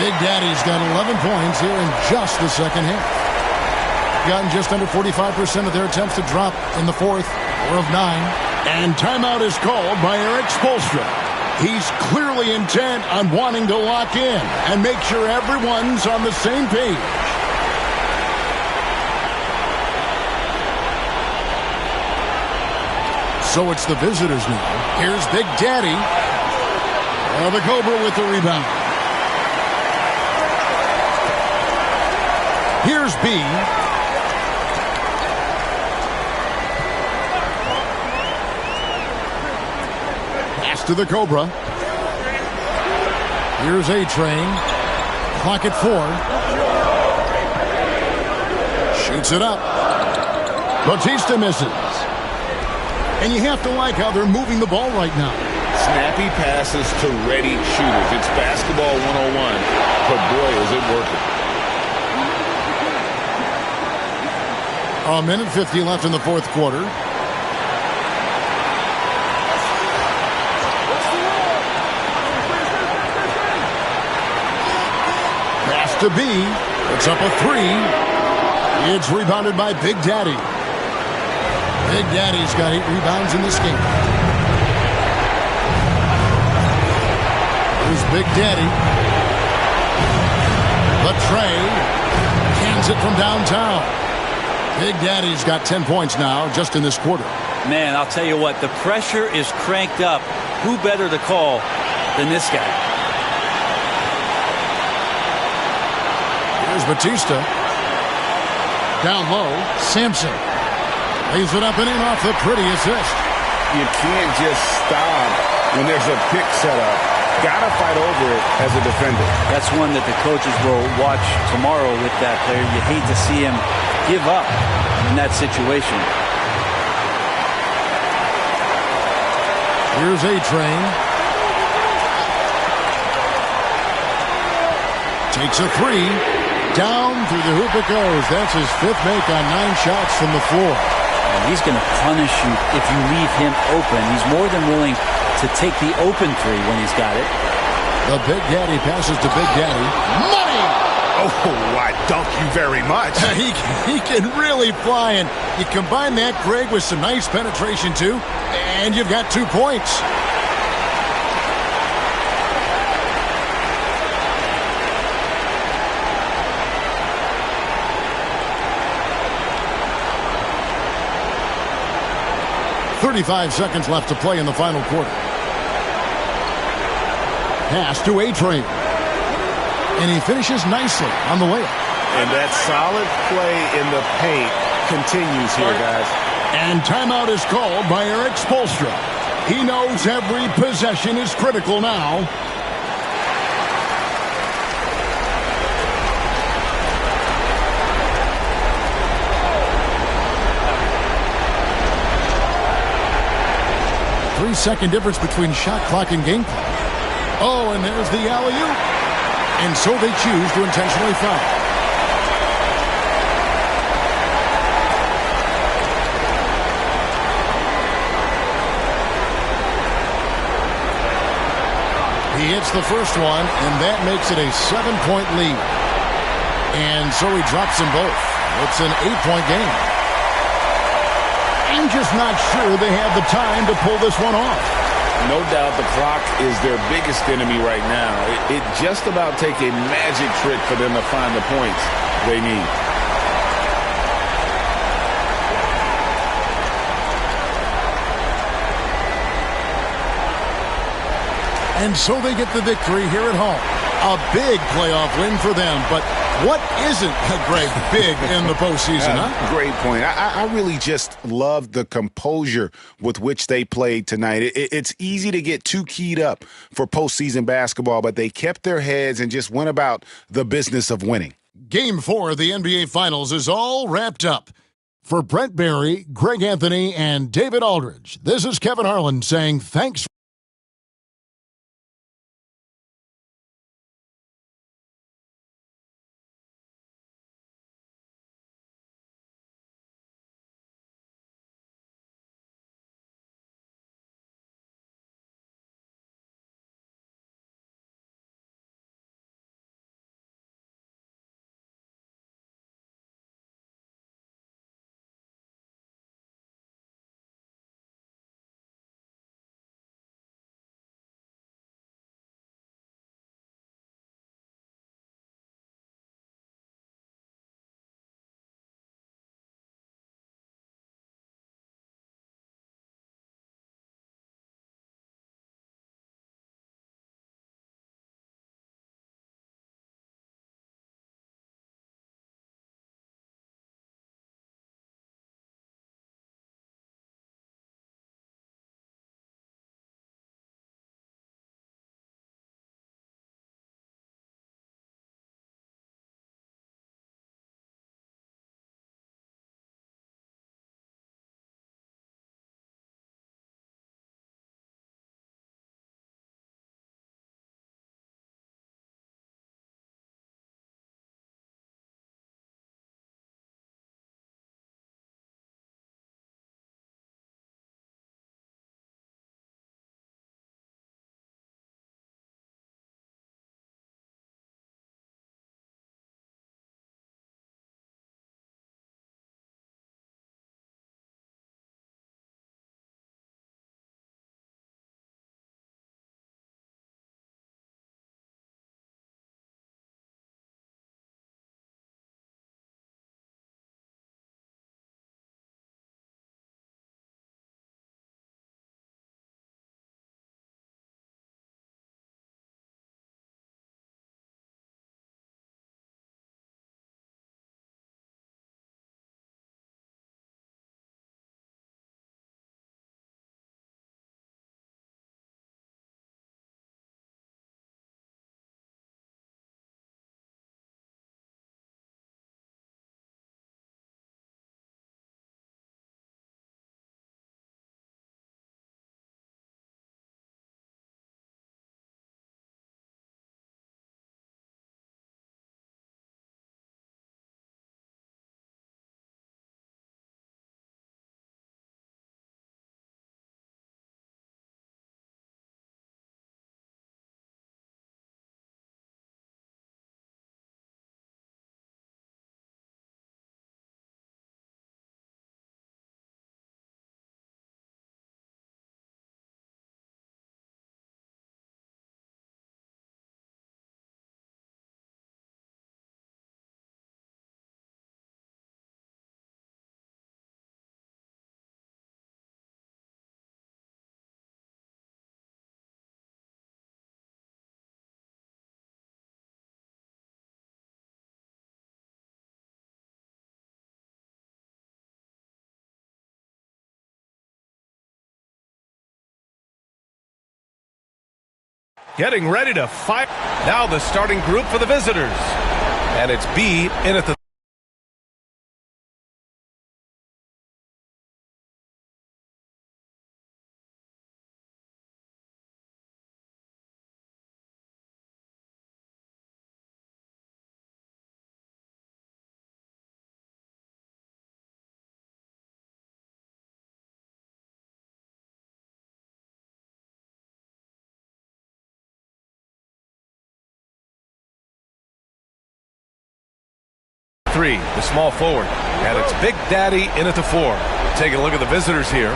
Big Daddy's got 11 points here in just the second half. Gotten just under 45% of their attempts to drop in the fourth, 4 of 9. And timeout is called by Eric Spoelstra. He's clearly intent on wanting to lock in and make sure everyone's on the same page. So it's the visitors now. Here's Big Daddy. The Cobra with the rebound. Here's B. Pass to the Cobra. Here's A-Train. Clock at 4. Shoots it up. Batista misses. And you have to like how they're moving the ball right now. Snappy passes to ready shooters. It's basketball 101, but boy, is it working. A minute 50 left in the fourth quarter. to be. It's up a 3. It's rebounded by Big Daddy. Big Daddy's got 8 rebounds in this game. Here's Big Daddy. The tray. Cans it from downtown. Big Daddy's got 10 points now just in this quarter. Man, I'll tell you what, the pressure is cranked up. Who better to call than this guy? Here's Batista. Down low, Sampson. Lays it up and in off the pretty assist. You can't just stop when there's a pick set up. Got to fight over it as a defender. That's one that the coaches will watch tomorrow with that player. You hate to see him give up in that situation. Here's A-Train. Takes a 3. Down through the hoop it goes. That's his 5th make on 9 shots from the floor. And he's going to punish you if you leave him open. He's more than willing to take the open 3 when he's got it. The Big Daddy passes to Big Daddy. Money! Oh, I dunk you very much. he can really fly, and you combine that, Greg, with some nice penetration, too, and you've got 2 points. .35 seconds left to play in the final quarter. Pass to A-Train. And he finishes nicely on the layup. And that solid play in the paint continues here, guys. And timeout is called by Eric Spoelstra. He knows every possession is critical now. Three-second difference between shot clock and game clock. Oh, and there's the alley-oop. And so they choose to intentionally foul. He hits the first one, and that makes it a 7-point lead. And so he drops them both. It's an 8-point game. I'm just not sure they have the time to pull this one off. No doubt the clock is their biggest enemy right now. It just about take a magic trick for them to find the points they need. And so they get the victory here at home. A big playoff win for them, but what isn't a great big in the postseason, huh? Great point. I really just love the composure with which they played tonight. It's easy to get too keyed up for postseason basketball, but they kept their heads and just went about the business of winning. Game 4 of the NBA Finals is all wrapped up. For Brent Barry, Greg Anthony, and David Aldridge, this is Kevin Harlan saying thanks. getting ready to fight. Now the starting group for the visitors. And it's B in at the three, the small forward. And it's Big Daddy in at the 4. Taking a look at the visitors here.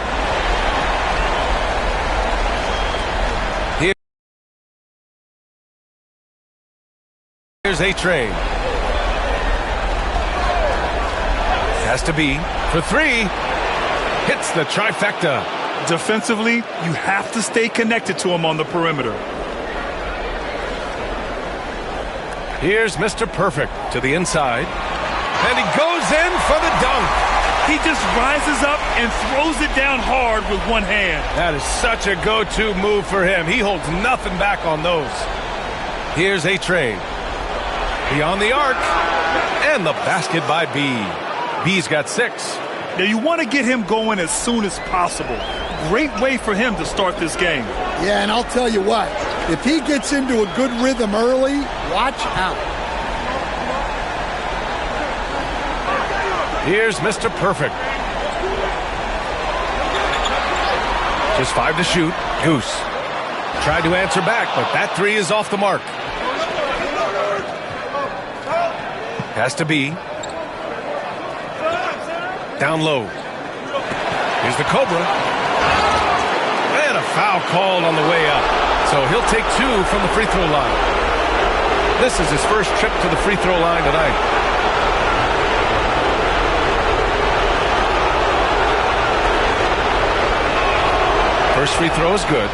Here's A-Train. Has to be for 3. Hits the trifecta. Defensively, you have to stay connected to him on the perimeter. Here's Mr. Perfect to the inside. And he goes in for the dunk. He just rises up and throws it down hard with one hand. That is such a go-to move for him. He holds nothing back on those. Here's A-Train. Beyond the arc. And the basket by B. B's got 6. Now you want to get him going as soon as possible. Great way for him to start this game. Yeah, and I'll tell you what. If he gets into a good rhythm early, watch out. Here's Mr. Perfect. Just 5 to shoot. Goose. Tried to answer back, but that 3 is off the mark. Has to be. Down low. Here's the Cobra. And a foul called on the way up. So he'll take 2 from the free throw line. This is his first trip to the free throw line tonight. First free throw is good.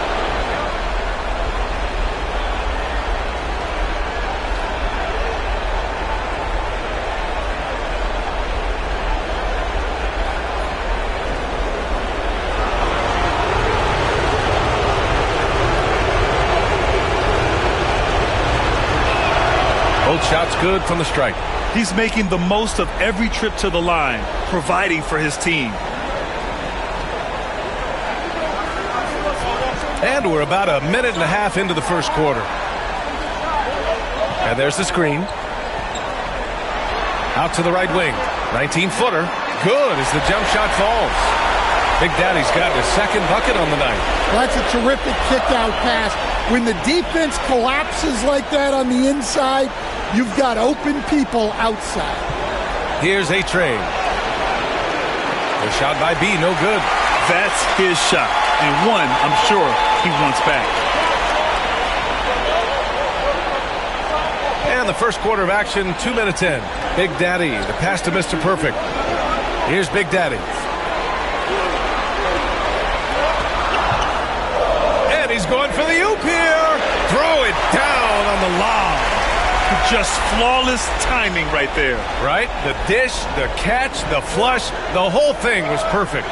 Both shots good from the strike. He's making the most of every trip to the line, providing for his team. And we're about a minute and a half into the first quarter. And there's the screen. Out to the right wing. 19-footer. Good as the jump shot falls. Big Daddy's got his second bucket on the night. That's a terrific kick-out pass. When the defense collapses like that on the inside, you've got open people outside. Here's A-Train. The shot by B, no good. That's his shot. And one, I'm sure, he wants back. And the first quarter of action, 2 minutes in. Big Daddy, the pass to Mr. Perfect. Here's Big Daddy. And he's going for the oop here. Throw it down on the lob. Just flawless timing right there. Right? The dish, the catch, the flush, the whole thing was perfect.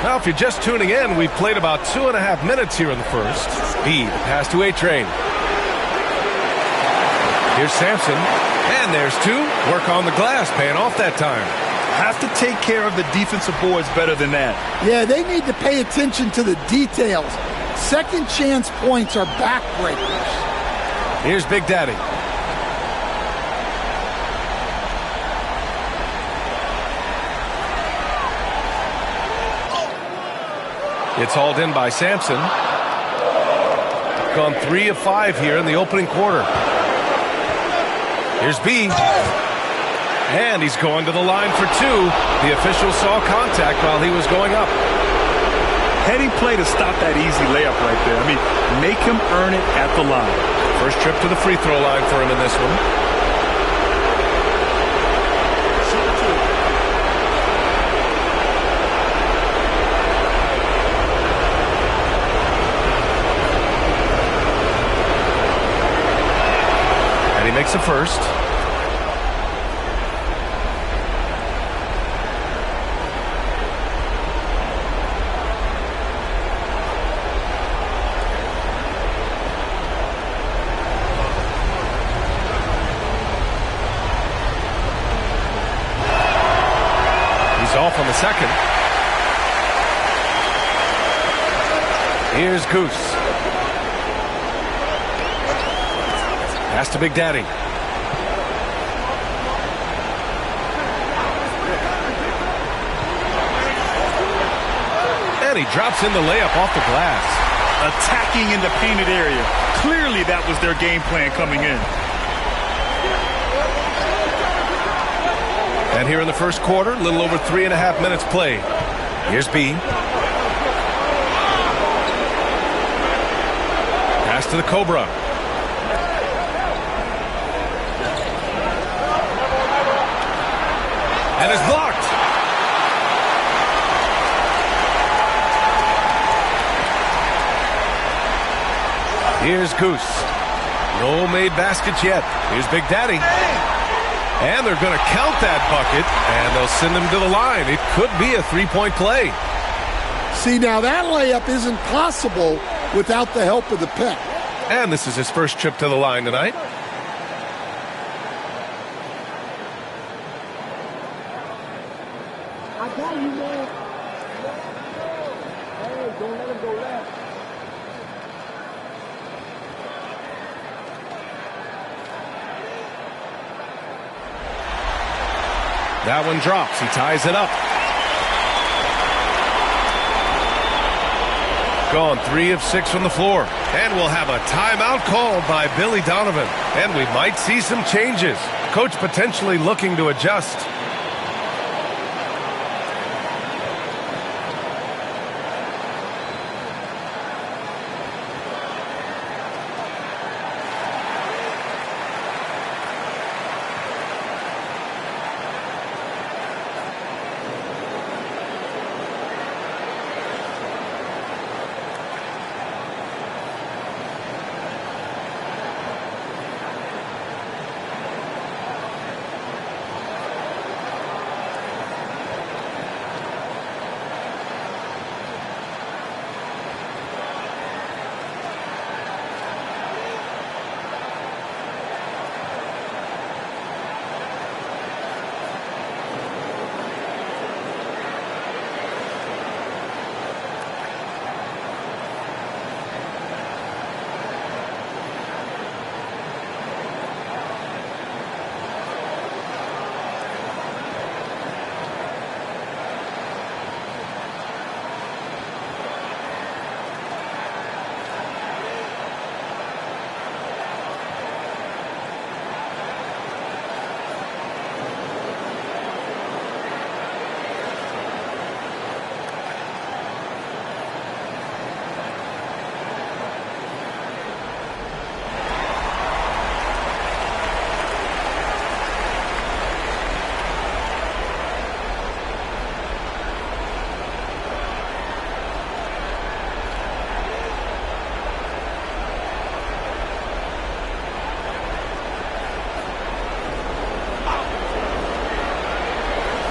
Now, if you're just tuning in, we've played about 2.5 minutes here in the first. B, the pass to A-Train. Here's Sampson. And there's 2. Work on the glass, paying off that time. Have to take care of the defensive boards better than that. Yeah, they need to pay attention to the details. Second chance points are backbreakers. Here's Big Daddy. It's hauled in by Sampson. Gone 3 of 5 here in the opening quarter. Here's B. And he's going to the line for 2. The official saw contact while he was going up. Heading play to stop that easy layup right there. I mean, make him earn it at the line. First trip to the free throw line for him in this one. And he makes a first. off on the second. Here's Goose. Pass to Big Daddy. And he drops in the layup off the glass. Attacking in the painted area. Clearly that was their game plan coming in. And here in the first quarter, a little over 3.5 minutes played. Here's B. Pass to the Cobra. And it's blocked. Here's Goose. No made baskets yet. Here's Big Daddy. And they're going to count that bucket, and they'll send him to the line. It could be a three-point play. See, now that layup isn't possible without the help of the pick. And this is his first trip to the line tonight. I got you, man. Hey, don't let him go left. That one drops. He ties it up. Gone 3 of 6 from the floor. And we'll have a timeout called by Billy Donovan. And we might see some changes. Coach potentially looking to adjust.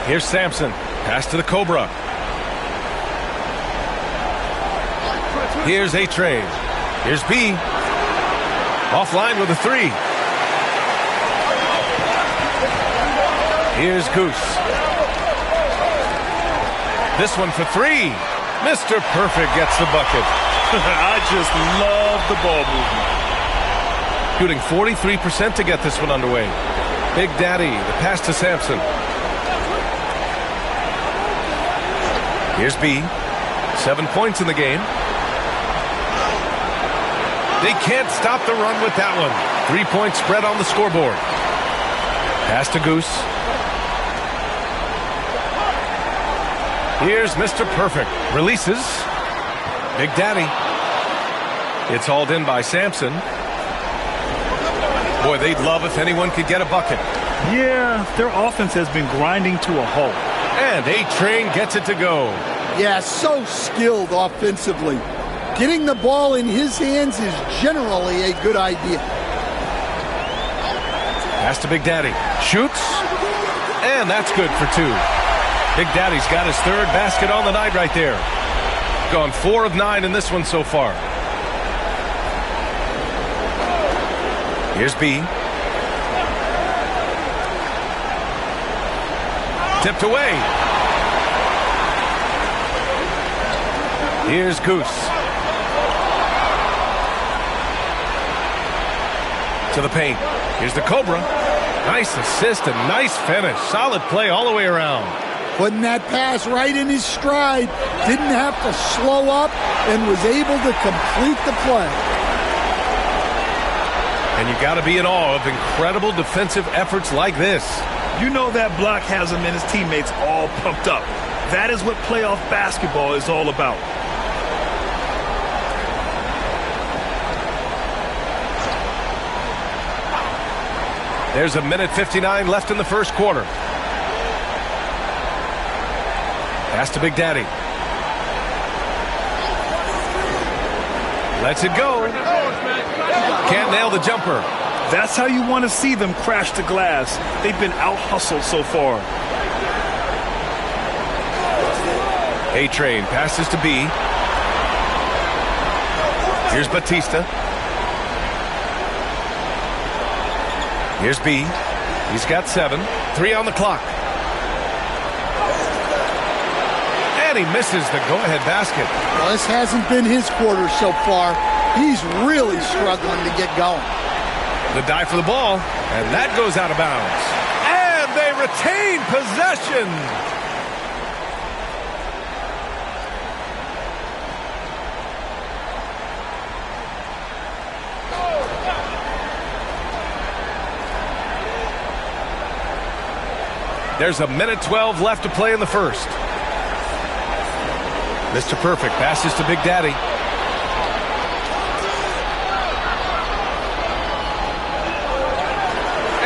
Here's Sampson. Pass to the Cobra. Here's A-Train. Here's B. Offline with a 3. Here's Goose. This one for 3. Mr. Perfect gets the bucket. I just love the ball movement. Shooting 43% to get this one underway. Big Daddy, the pass to Sampson. Here's B. 7 points in the game. They can't stop the run with that one. 3-point spread on the scoreboard. Pass to Goose. Here's Mr. Perfect. Releases. Big Daddy. It's hauled in by Sampson. Boy, they'd love if anyone could get a bucket. Yeah, their offense has been grinding to a halt. And A-Train gets it to go. Yeah, so skilled offensively. Getting the ball in his hands is generally a good idea. Pass to Big Daddy. Shoots. And that's good for 2. Big Daddy's got his 3rd basket on the night right there. Gone 4 of 9 in this one so far. Here's B. Tipped away. Here's Goose. To the paint. Here's the Cobra. Nice assist and nice finish. Solid play all the way around. Putting that pass right in his stride. Didn't have to slow up and was able to complete the play. And you got to be in awe of incredible defensive efforts like this. You know that block has him and his teammates all pumped up. That is what playoff basketball is all about. There's 1:59 left in the first quarter. Pass to Big Daddy. Lets it go. Can't nail the jumper. That's how you want to see them crash the glass. They've been out-hustled so far. A-Train passes to B. Here's Batista. Here's B. He's got 7. 3 on the clock. And he misses the go-ahead basket. Well, this hasn't been his quarter so far. He's really struggling to get going. The dive for the ball, and that goes out of bounds. And they retain possession. There's 1:12 left to play in the first. Mr. Perfect passes to Big Daddy.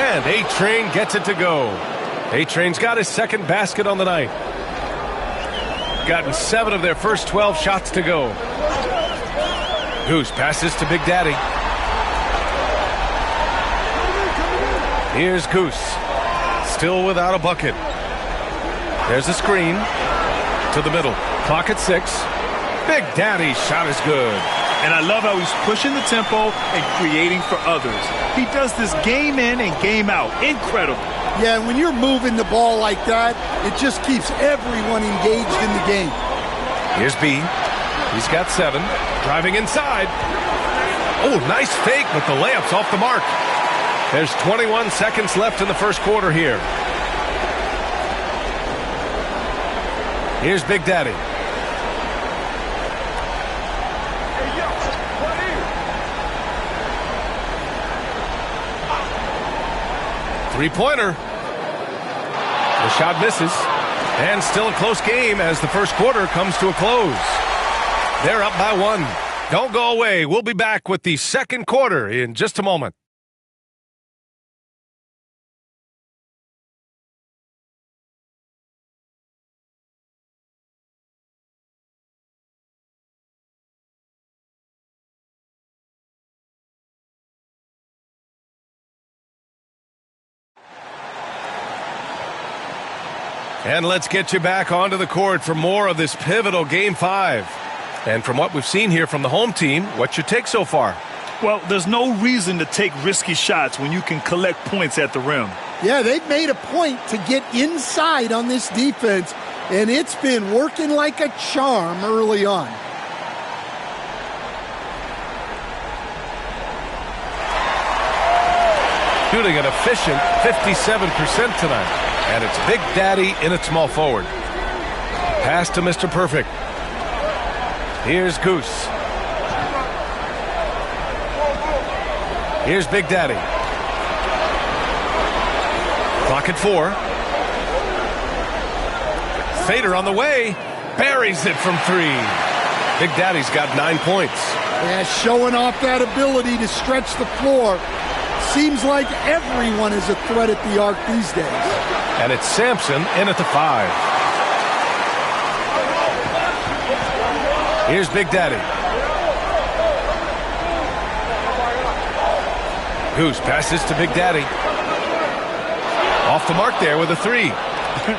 And A-Train gets it to go. A-Train's got his second basket on the night. Gotten 7 of their first 12 shots to go. Goose passes to Big Daddy. Here's Goose. Still without a bucket. There's a screen. To the middle. Clock at 6. Big Daddy's shot is good. And I love how he's pushing the tempo and creating for others. He does this game in and game out. Incredible. Yeah, when you're moving the ball like that, it just keeps everyone engaged in the game. Here's B. He's got 7. Driving inside. Oh, nice fake, but the layup's off the mark. There's 21 seconds left in the first quarter here. Here's Big Daddy. Three-pointer. The shot misses. And still a close game as the first quarter comes to a close. They're up by 1. Don't go away. We'll be back with the second quarter in just a moment. And let's get you back onto the court for more of this pivotal Game 5. And from what we've seen here from the home team, what's your take so far? Well, there's no reason to take risky shots when you can collect points at the rim. Yeah, they've made a point to get inside on this defense, and it's been working like a charm early on. Shooting an efficient 57% tonight. And it's Big Daddy in at small forward. Pass to Mr. Perfect. Here's Goose. Here's Big Daddy. Clock at 4. Fader on the way. Buries it from 3. Big Daddy's got 9 points. Yeah, showing off that ability to stretch the floor. Seems like everyone is a threat at the arc these days. And it's Sampson in at the 5. Here's Big Daddy. Goose passes to Big Daddy. Off the mark there with a 3.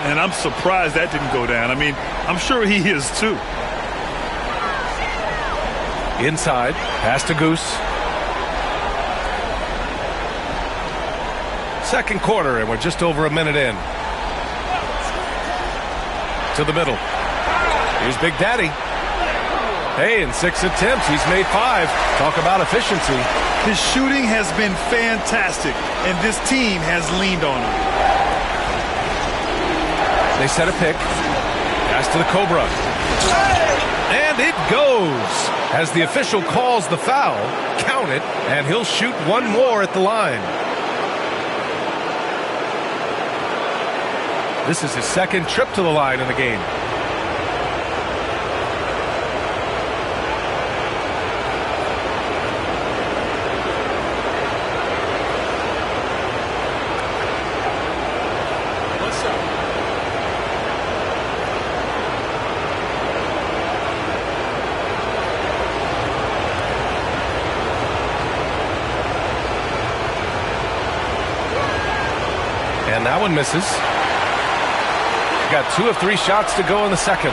And I'm surprised that didn't go down. I mean, I'm sure he is too. Inside, pass to Goose. Second quarter, and we're just over a minute in. To the middle. Here's Big Daddy. Hey, in 6 attempts, he's made 5. Talk about efficiency. His shooting has been fantastic, and this team has leaned on him. They set a pick. Pass to the Cobra. And it goes. As the official calls the foul, count it, and he'll shoot one more at the line. This is his second trip to the line in the game. And that one misses. Got 2 of 3 shots to go in the second.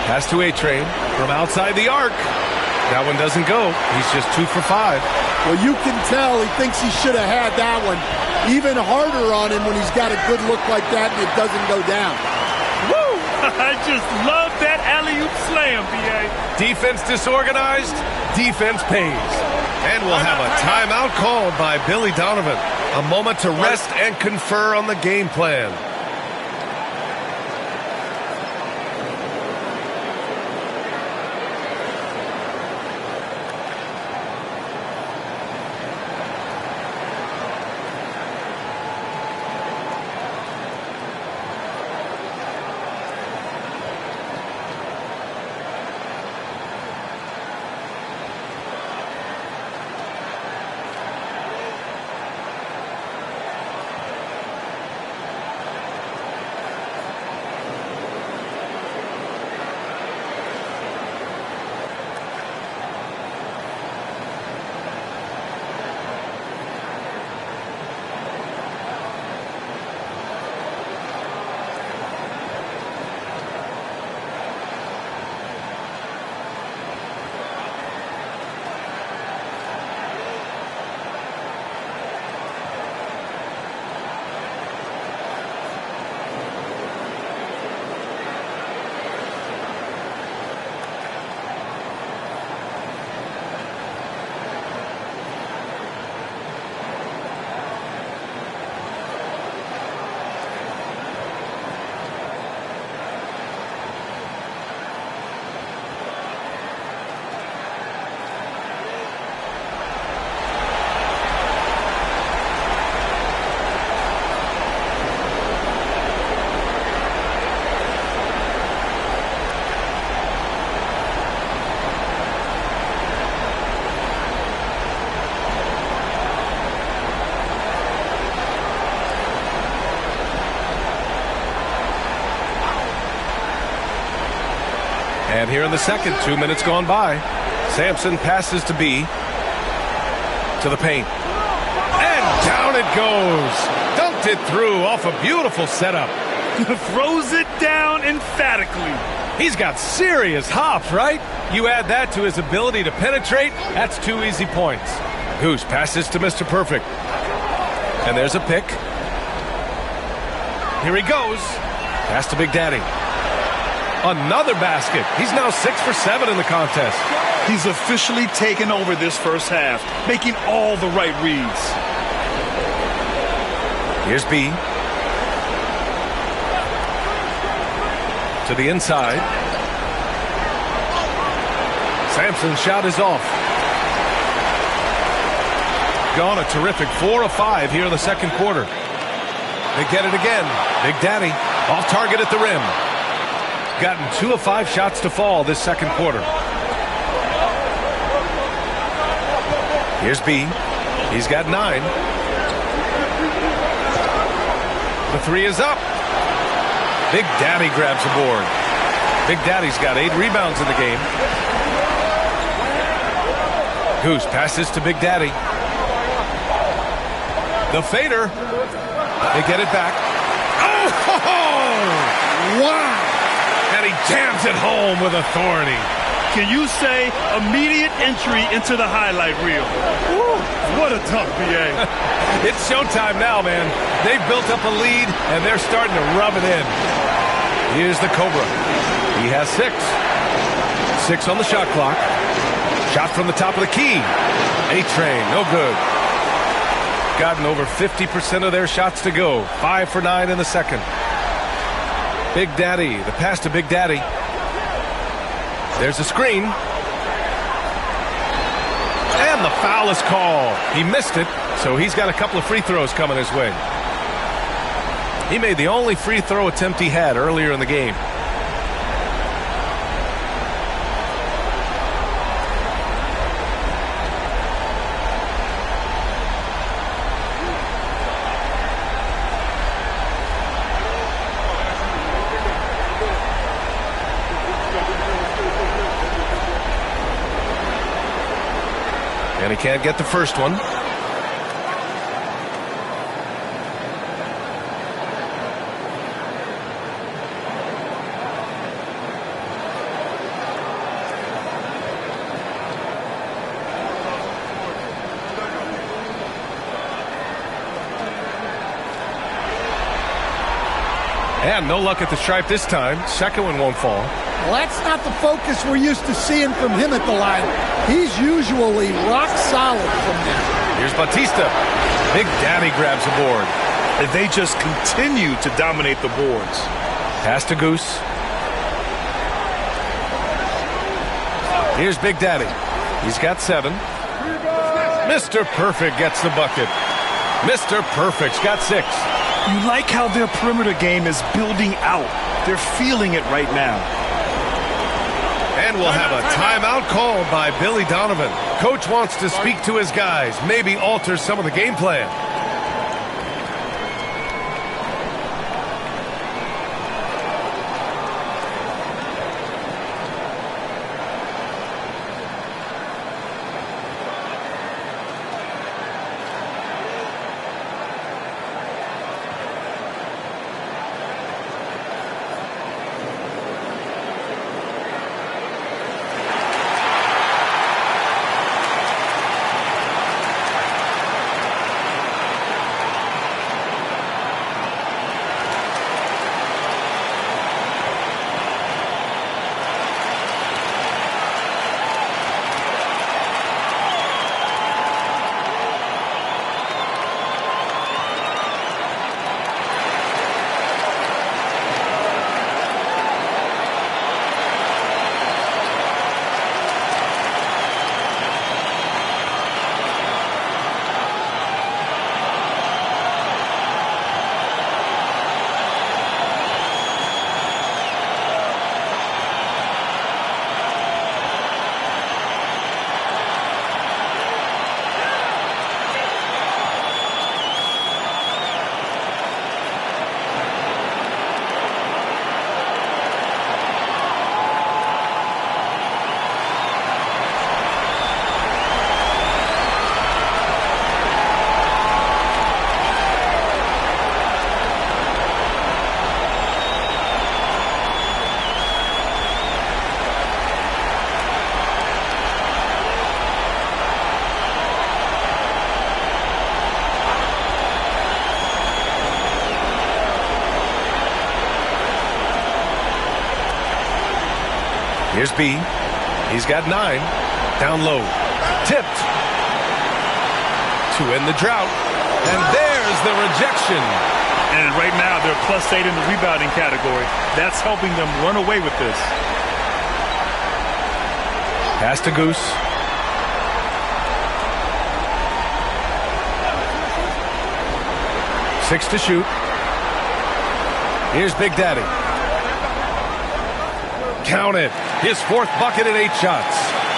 Pass to A-Train from outside the arc. That one doesn't go. He's just 2 for 5. Well, you can tell he thinks he should have had that one. Even harder on him when he's got a good look like that and it doesn't go down. Woo! I just love that alley-oop slam, B.A. Defense disorganized, defense pays. And we'll have a timeout called by Billy Donovan. A moment to rest and confer on the game plan. And here in the second, 2 minutes gone by. Sampson passes to B. To the paint. And down it goes. Dunked it through off a beautiful setup. Throws it down emphatically. He's got serious hops, right? You add that to his ability to penetrate, that's 2 easy points. Goose passes to Mr. Perfect. And there's a pick. Here he goes. Pass to Big Daddy. Another basket. He's now 6 for 7 in the contest. He's officially taken over this first half, making all the right reads. Here's B. To the inside. Sampson's shot is off. Gone a terrific 4 of 5 here in the second quarter. They get it again. Big Daddy off target at the rim. Gotten 2 of 5 shots to fall this second quarter. Here's B. He's got 9. The 3 is up. Big Daddy grabs the board. Big Daddy's got 8 rebounds in the game. Goose passes to Big Daddy. The fader. They get it back. Oh! Wow! And he jams it home with authority. Can you say immediate entry into the highlight reel? Woo, what a dunk, B.A. It's showtime now, man. They've built up a lead, and they're starting to rub it in. Here's the Cobra. He has 6. 6 on the shot clock. Shot from the top of the key. A-Train, no good. Gotten over 50% of their shots to go. 5 for 9 in the second. Big Daddy, the pass to Big Daddy. There's a screen. And the foul is called. He missed it, so he's got a couple of free throws coming his way. He made the only free throw attempt he had earlier in the game. And he can't get the first one. And no luck at the stripe this time. Second one won't fall. Well, that's not the focus we're used to seeing from him at the line. He's usually rock solid from there. Here's Batista. Big Daddy grabs the board. And they just continue to dominate the boards. Pass to Goose. Here's Big Daddy. He's got 7. Mr. Perfect gets the bucket. Mr. Perfect's got 6. You like how their perimeter game is building out. They're feeling it right now. And we'll have a timeout called by Billy Donovan. Coach wants to speak to his guys, maybe alter some of the game plan. Here's B. He's got 9. Down low. Tipped. To end the drought. And there's the rejection. And right now they're +8 in the rebounding category. That's helping them run away with this. Pass to Goose. Six to shoot. Here's Big Daddy. Count it. His 4th bucket in 8 shots.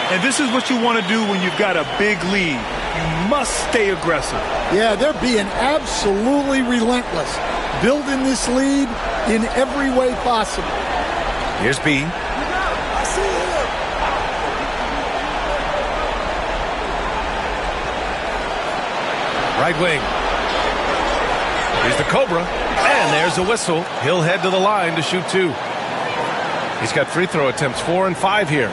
And this is what you want to do when you've got a big lead. You must stay aggressive. Yeah, they're being absolutely relentless. Building this lead in every way possible. Here's B. I see it. Right wing. Here's the Cobra. And there's a whistle. He'll head to the line to shoot 2. He's got free throw attempts 4 and 5 here.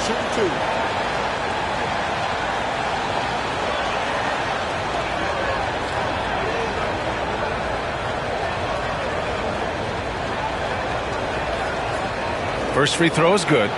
Shooting 2. First free throw is good.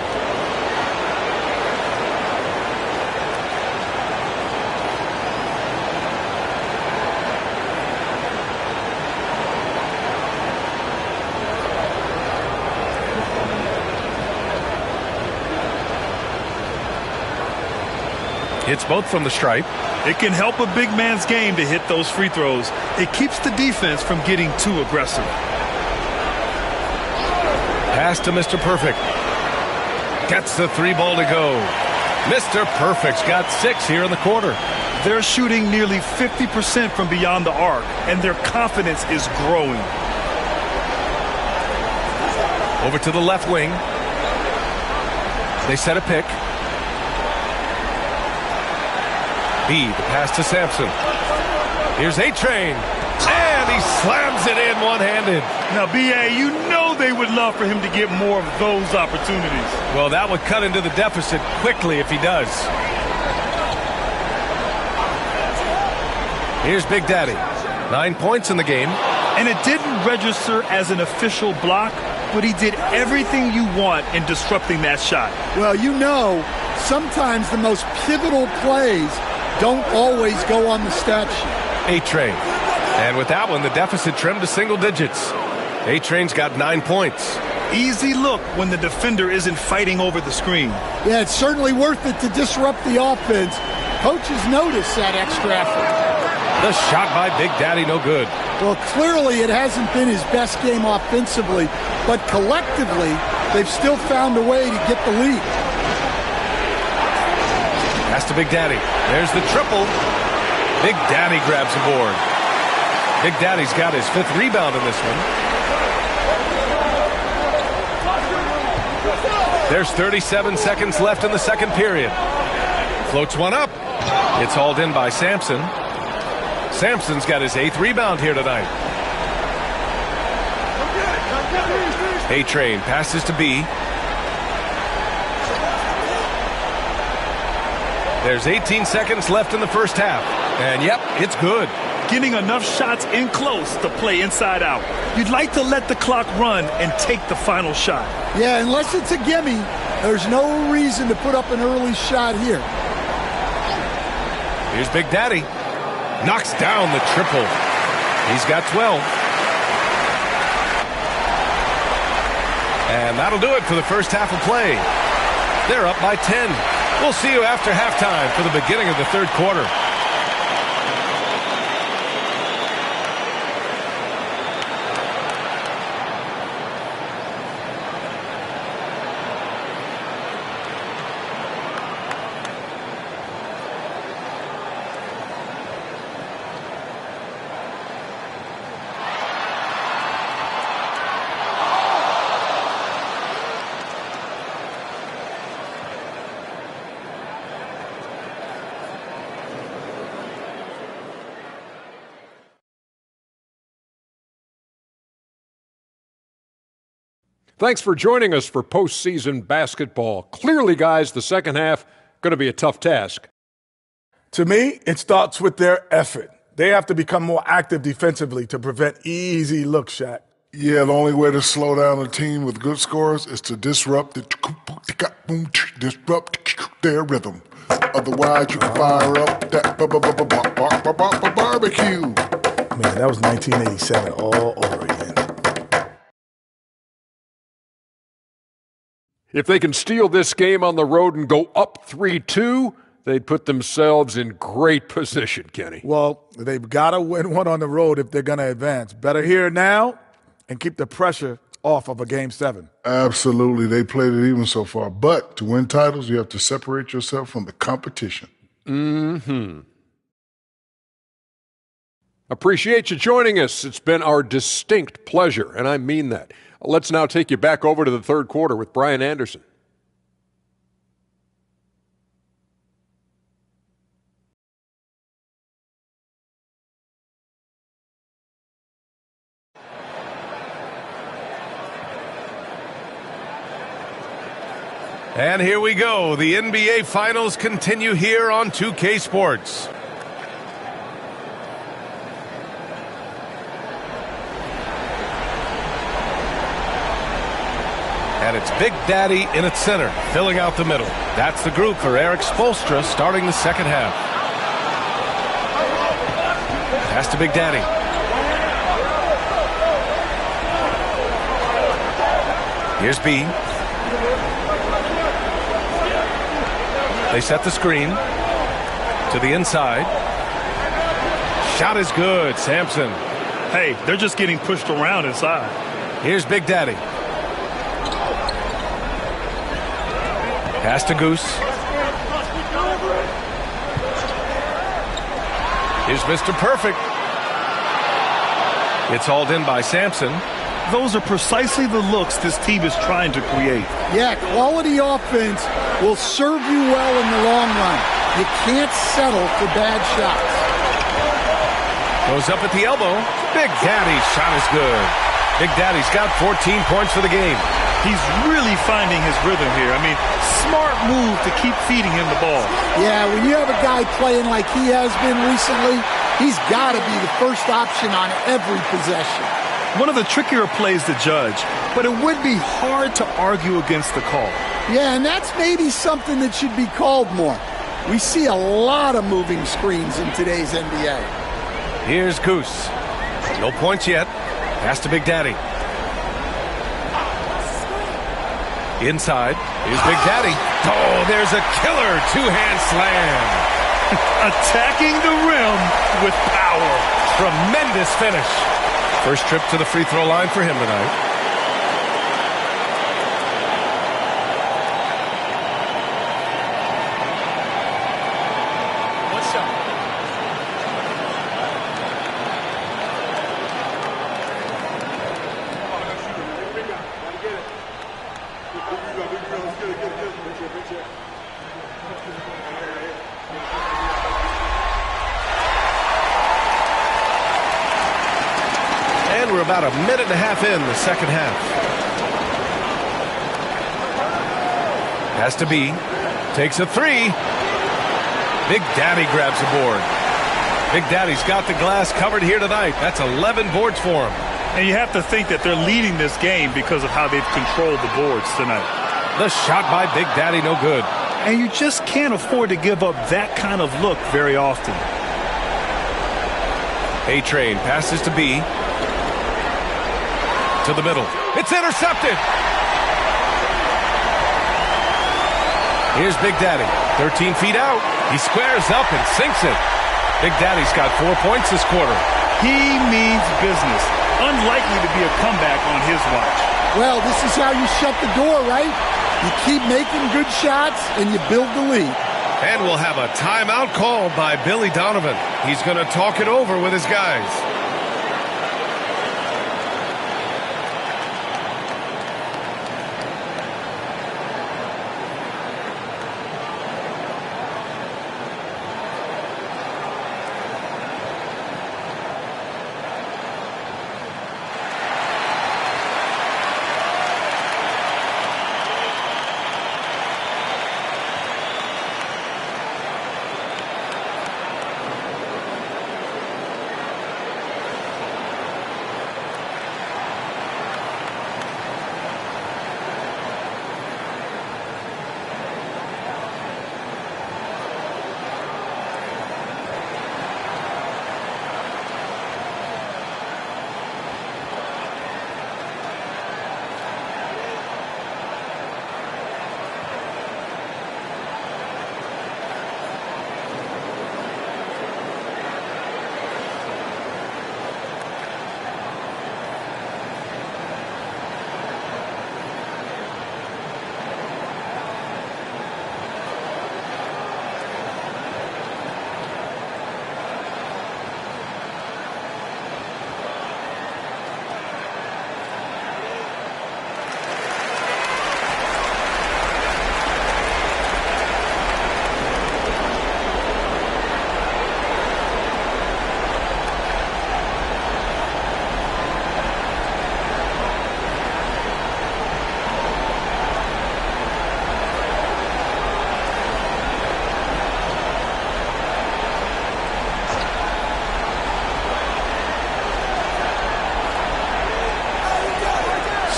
Hits both from the stripe. It can help a big man's game to hit those free throws. It keeps the defense from getting too aggressive. Pass to Mr. Perfect. Gets the 3 ball to go. Mr. Perfect's got 6 here in the quarter. They're shooting nearly 50% from beyond the arc, and their confidence is growing. Over to the left wing. They set a pick. The pass to Sampson. Here's A-Train. And he slams it in one-handed. Now, B.A., you know they would love for him to get more of those opportunities. Well, that would cut into the deficit quickly if he does. Here's Big Daddy. 9 points in the game. And it didn't register as an official block, but he did everything you want in disrupting that shot. Well, you know, sometimes the most pivotal plays don't always go on the stat sheet. A-Train. And with that one, the deficit trimmed to single digits. A-Train's got 9 points. Easy look when the defender isn't fighting over the screen. Yeah, it's certainly worth it to disrupt the offense. Coaches notice that extra effort. The shot by Big Daddy, no good. Well, clearly it hasn't been his best game offensively, but collectively, they've still found a way to get the lead. Pass to Big Daddy. There's the triple. Big Daddy grabs the board. Big Daddy's got his 5th rebound in this one. There's 37 seconds left in the second period. Floats one up. It's hauled in by Sampson. Sampson's got his 8th rebound here tonight. A-Train passes to B. There's 18 seconds left in the first half. And yep, it's good. Getting enough shots in close to play inside out. You'd like to let the clock run and take the final shot. Yeah, unless it's a gimme, there's no reason to put up an early shot here. Here's Big Daddy. Knocks down the triple. He's got 12. And that'll do it for the first half of play. They're up by 10. We'll see you after halftime for the beginning of the third quarter. Thanks for joining us for postseason basketball. Clearly, guys, the second half going to be a tough task. To me, it starts with their effort. They have to become more active defensively to prevent easy looks, Shaq. Yeah, the only way to slow down a team with good scores is to disrupt their rhythm. Otherwise, you can fire up that barbecue. Man, that was 1987 all over again. If they can steal this game on the road and go up 3-2, they'd put themselves in great position, Kenny. Well, they've got to win one on the road if they're going to advance. Better here now and keep the pressure off of a Game 7. Absolutely. They played it even so far. But to win titles, you have to separate yourself from the competition. Appreciate you joining us. It's been our distinct pleasure, and I mean that. Let's now take you back over to the third quarter with Brian Anderson. And here we go. The NBA Finals continue here on 2K Sports. And it's Big Daddy in its center, filling out the middle. That's the group for Eric Spoelstra starting the second half. Pass to Big Daddy. Here's B. They set the screen to the inside. Shot is good, Sampson. Hey, they're just getting pushed around inside. Here's Big Daddy. Pass to Goose. Here's Mr. Perfect. It's hauled in by Sampson. Those are precisely the looks this team is trying to create. Yeah, quality offense will serve you well in the long run. You can't settle for bad shots. Goes up at the elbow. Big Daddy's shot is good. Big Daddy's got 14 points for the game. He's really finding his rhythm here. I mean, smart move to keep feeding him the ball. Yeah, when you have a guy playing like he has been recently, he's got to be the first option on every possession. One of the trickier plays to judge, but it would be hard to argue against the call. Yeah, and that's maybe something that should be called more. We see a lot of moving screens in today's NBA. Here's Goose. No points yet. Pass to Big Daddy. Inside. Here's Big Daddy. Oh, there's a killer two-hand slam. Attacking the rim with power. Tremendous finish. First trip to the free throw line for him tonight. We're about a minute and a half in the second half. Has to be. Takes a three. Big Daddy grabs the board. Big Daddy's got the glass covered here tonight. That's 11 boards for him. And you have to think that they're leading this game because of how they've controlled the boards tonight. The shot by Big Daddy, no good. And you just can't afford to give up that kind of look very often. A-Train passes to B. To the middle. It's intercepted. Here's Big Daddy. 13 feet out. He squares up and sinks it. Big Daddy's got 4 points this quarter. He means business. Unlikely to be a comeback on his watch. Well, this is how you shut the door, right? You keep making good shots and you build the lead. And we'll have a timeout called by Billy Donovan. He's going to talk it over with his guys.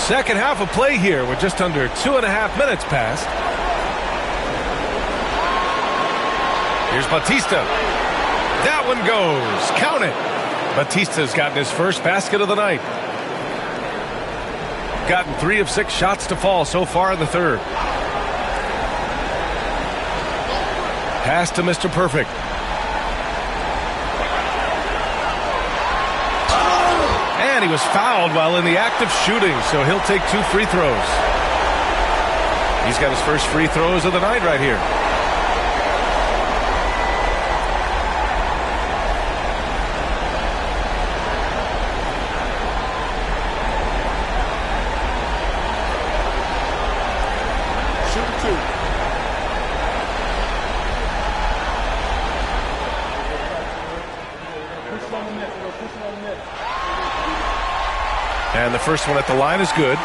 Second half of play here with just under 2.5 minutes passed. Here's Batista. That one goes. Count it. Batista's gotten his first basket of the night. Gotten 3 of 6 shots to fall so far in the third. Pass to Mr. Perfect. And he was fouled while in the act of shooting, so he'll take 2 free throws. He's got his first free throws of the night right here. And the first one at the line is good.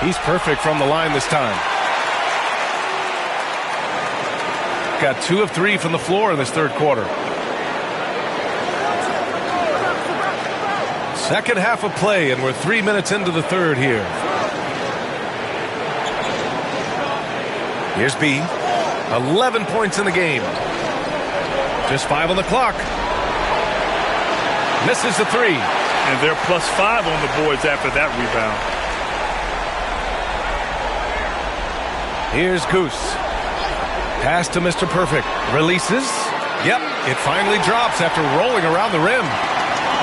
He's perfect from the line this time. Got 2 of 3 from the floor in this third quarter. Second half of play, and we're 3 minutes into the third here. Here's B. 11 points in the game. Just 5 on the clock. Misses the 3. And they're +5 on the boards after that rebound. Here's Goose. Pass to Mr. Perfect. Releases. Yep, it finally drops after rolling around the rim.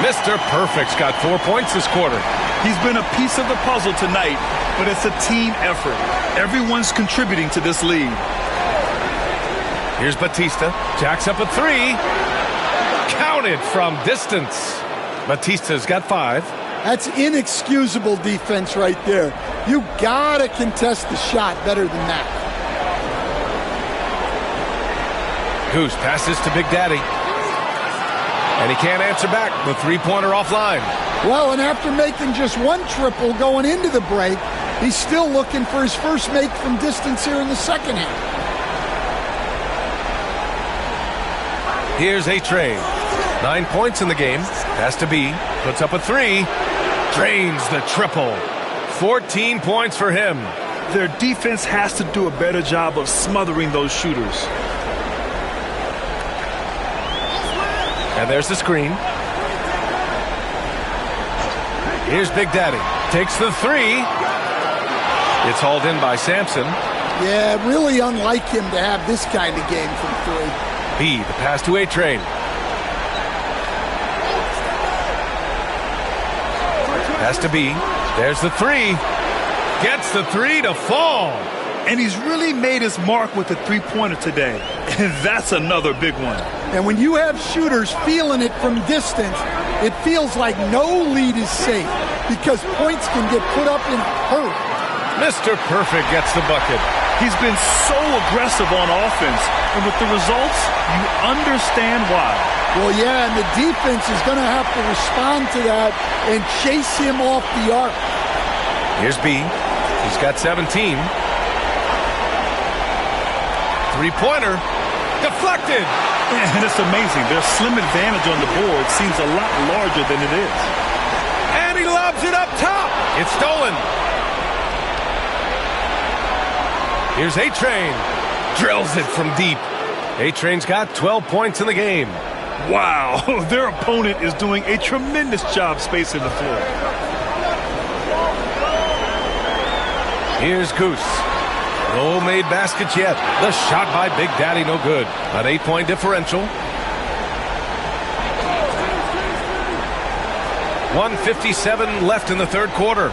Mr. Perfect's got 4 points this quarter. He's been a piece of the puzzle tonight, but it's a team effort. Everyone's contributing to this lead. Here's Batista. Jacks up a 3. Counted from distance. Batista's got 5. That's inexcusable defense right there. You gotta contest the shot better than that. Goose passes to Big Daddy. And he can't answer back. The three-pointer offline. Well, and after making just 1 triple going into the break, he's still looking for his first make from distance here in the second half. Here's A-Train. 9 points in the game. Has to be. Puts up a 3. Drains the triple. 14 points for him. Their defense has to do a better job of smothering those shooters. And there's the screen. Here's Big Daddy. Takes the 3. It's hauled in by Sampson. Yeah, really unlike him to have this kind of game from 3. B, the pass to A-Train. Has to be. There's the 3. Gets the 3 to fall. And he's really made his mark with the three-pointer today. And that's another big one. And when you have shooters feeling it from distance, it feels like no lead is safe because points can get put up in a hurry. Mr. Perfect gets the bucket. He's been so aggressive on offense. And with the results, you understand why. Well, yeah, and the defense is going to have to respond to that and chase him off the arc. Here's B. He's got 17. Three-pointer. Deflected. And it's amazing. Their slim advantage on the board seems a lot larger than it is. And he lobs it up top. It's stolen. Here's A-Train. Drills it from deep. A-Train's got 12 points in the game. Wow. Their opponent is doing a tremendous job spacing the floor. Here's Goose. No made baskets yet. The shot by Big Daddy, no good. An 8-point differential. 1:57 left in the third quarter.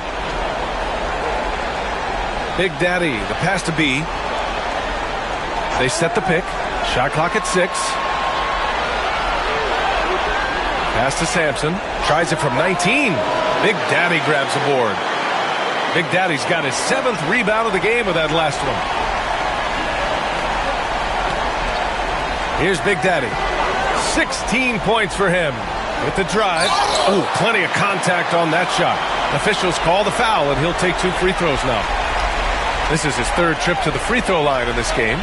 Big Daddy, the pass to B. They set the pick. Shot clock at 6. Pass to Sampson. Tries it from 19. Big Daddy grabs the board. Big Daddy's got his 7th rebound of the game with that last one. Here's Big Daddy. 16 points for him with the drive. Oh, plenty of contact on that shot. Officials call the foul, and he'll take 2 free throws now. This is his 3rd trip to the free throw line in this game.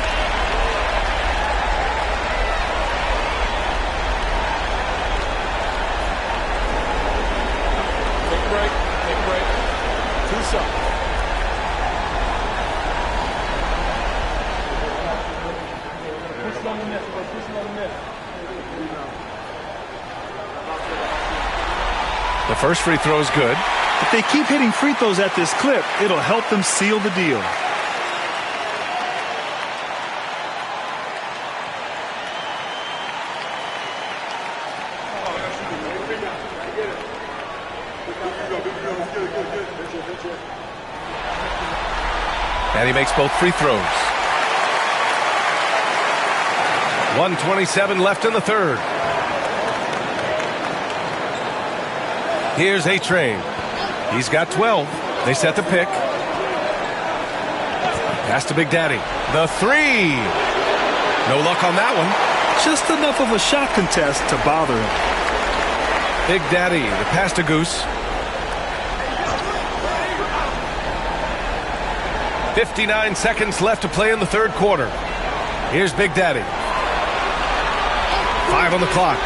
Take a break. Take a break. 2 shots. The first free throw is good. If they keep hitting free throws at this clip, it'll help them seal the deal. And he makes both free throws. 1:27 left in the 3rd. Here's A-Train. He's got 12. They set the pick. Pass to Big Daddy. The 3. No luck on that one. Just enough of a shot contest to bother him. Big Daddy, the pass to Goose. 59 seconds left to play in the 3rd quarter. Here's Big Daddy. 5 on the clock.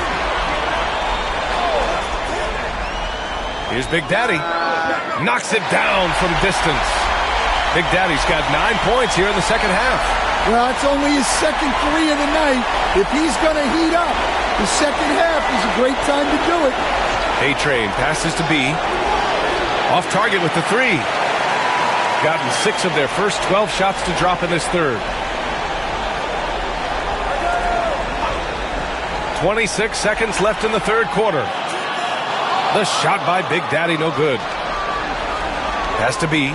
Here's Big Daddy. Knocks it down from distance. Big Daddy's got 9 points here in the 2nd half. Well, it's only his 2nd 3 of the night. If he's going to heat up, the 2nd half is a great time to do it. A-Train passes to B. Off target with the 3. Gotten 6 of their first 12 shots to drop in this 3rd. 26 seconds left in the 3rd quarter. The shot by Big Daddy, no good. Pass to B.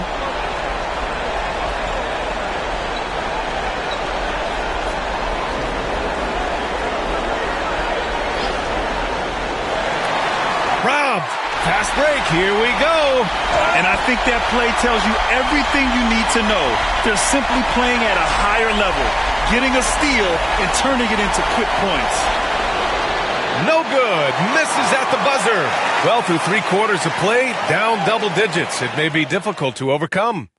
Robbed. Fast break. Here we go. And I think that play tells you everything you need to know. They're simply playing at a higher level, getting a steal and turning it into quick points. No good. Misses at the buzzer. Well, through 3 quarters of play, down double digits. It may be difficult to overcome.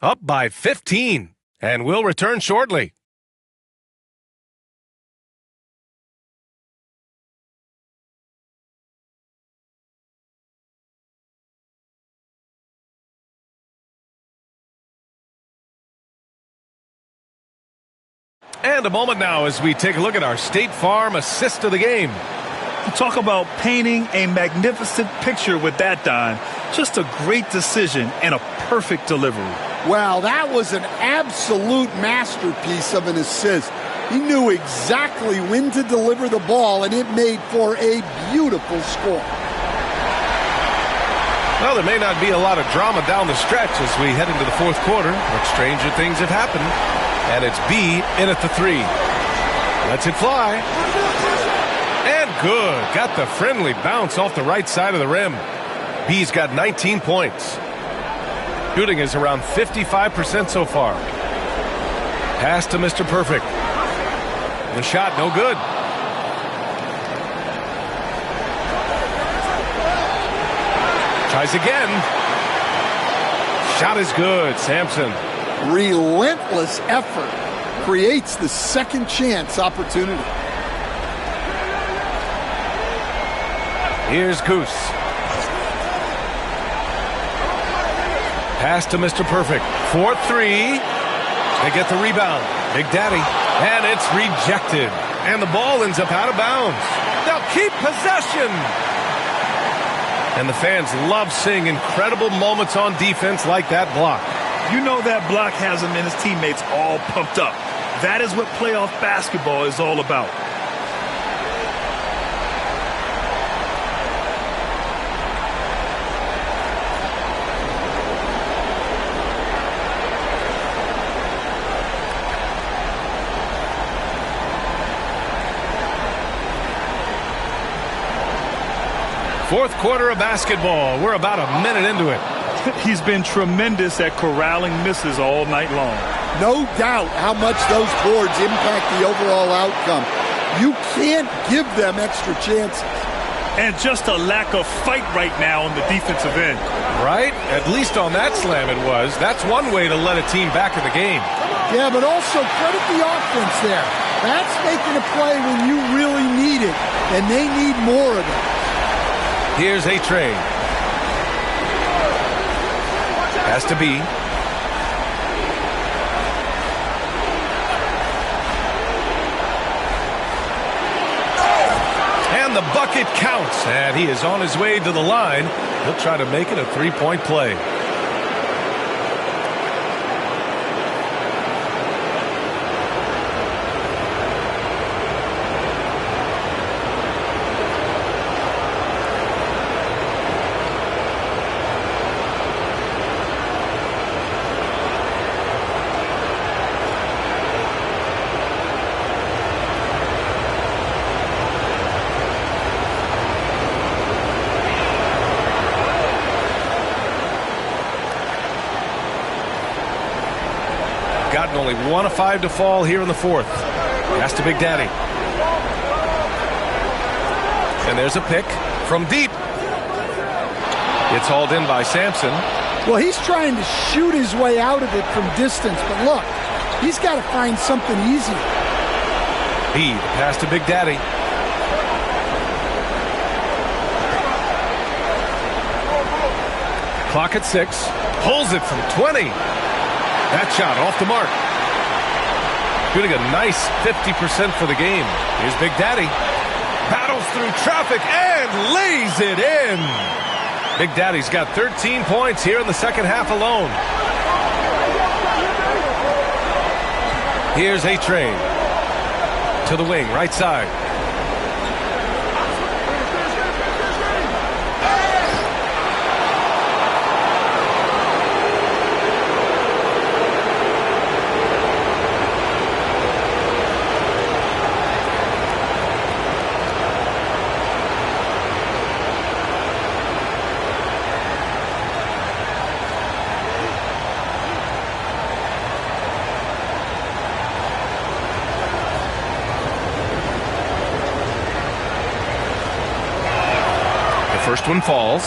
Up by 15. And we'll return shortly. And a moment now as we take a look at our State Farm assist of the game. Talk about painting a magnificent picture with that, Don. Just a great decision and a perfect delivery. Wow, that was an absolute masterpiece of an assist. He knew exactly when to deliver the ball, and it made for a beautiful score. Well, there may not be a lot of drama down the stretch as we head into the 4th quarter, but stranger things have happened. And it's B in at the 3. Lets it fly. And good. Got the friendly bounce off the right side of the rim. B's got 19 points. Shooting is around 55% so far. Pass to Mr. Perfect. The shot, no good. Tries again. Shot is good. Sampson. Relentless effort creates the second chance opportunity. Here's Goose. Pass to Mr. Perfect. 4-3. They get the rebound. Big Daddy. And it's rejected. And the ball ends up out of bounds. They'll keep possession. And the fans love seeing incredible moments on defense like that block. You know that block has him and his teammates all pumped up. That is what playoff basketball is all about. Fourth quarter of basketball. We're about a minute into it. He's been tremendous at corralling misses all night long. No doubt how much those boards impact the overall outcome. You can't give them extra chances. And just a lack of fight right now on the defensive end. Right? At least on that slam it was. That's one way to let a team back in the game. Yeah, but also credit the offense there. That's making a play when you really need it, and they need more of it. Here's a trade. Has to be. And the bucket counts, and he is on his way to the line. He'll try to make it a three-point play. Gotten only 1 of 5 to fall here in the fourth. Pass to Big Daddy. And there's a pick from deep. It's hauled in by Sampson. Well, he's trying to shoot his way out of it from distance, but look, he's got to find something easy. Heed, pass to Big Daddy. Clock at 6. Pulls it from 20. That shot off the mark. Shooting a nice 50% for the game. Here's Big Daddy. Battles through traffic and lays it in. Big Daddy's got 13 points here in the second half alone. Here's a trade. To the wing, right side. First one falls.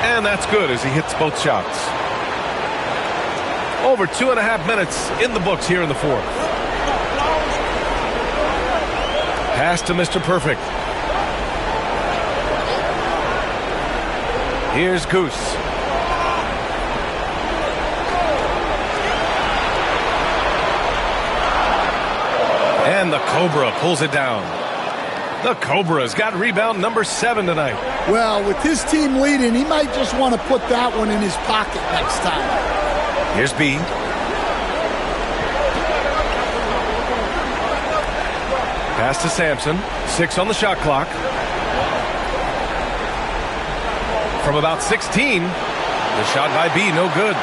And that's good as he hits both shots. Over 2.5 minutes in the books here in the fourth. Pass to Mr. Perfect. Here's Goose. And the Cobra pulls it down. The Cobra's got rebound number 7 tonight. Well, with his team leading, he might just want to put that one in his pocket next time. Here's B. Pass to Sampson. 6 on the shot clock. From about 16, the shot by B, no good.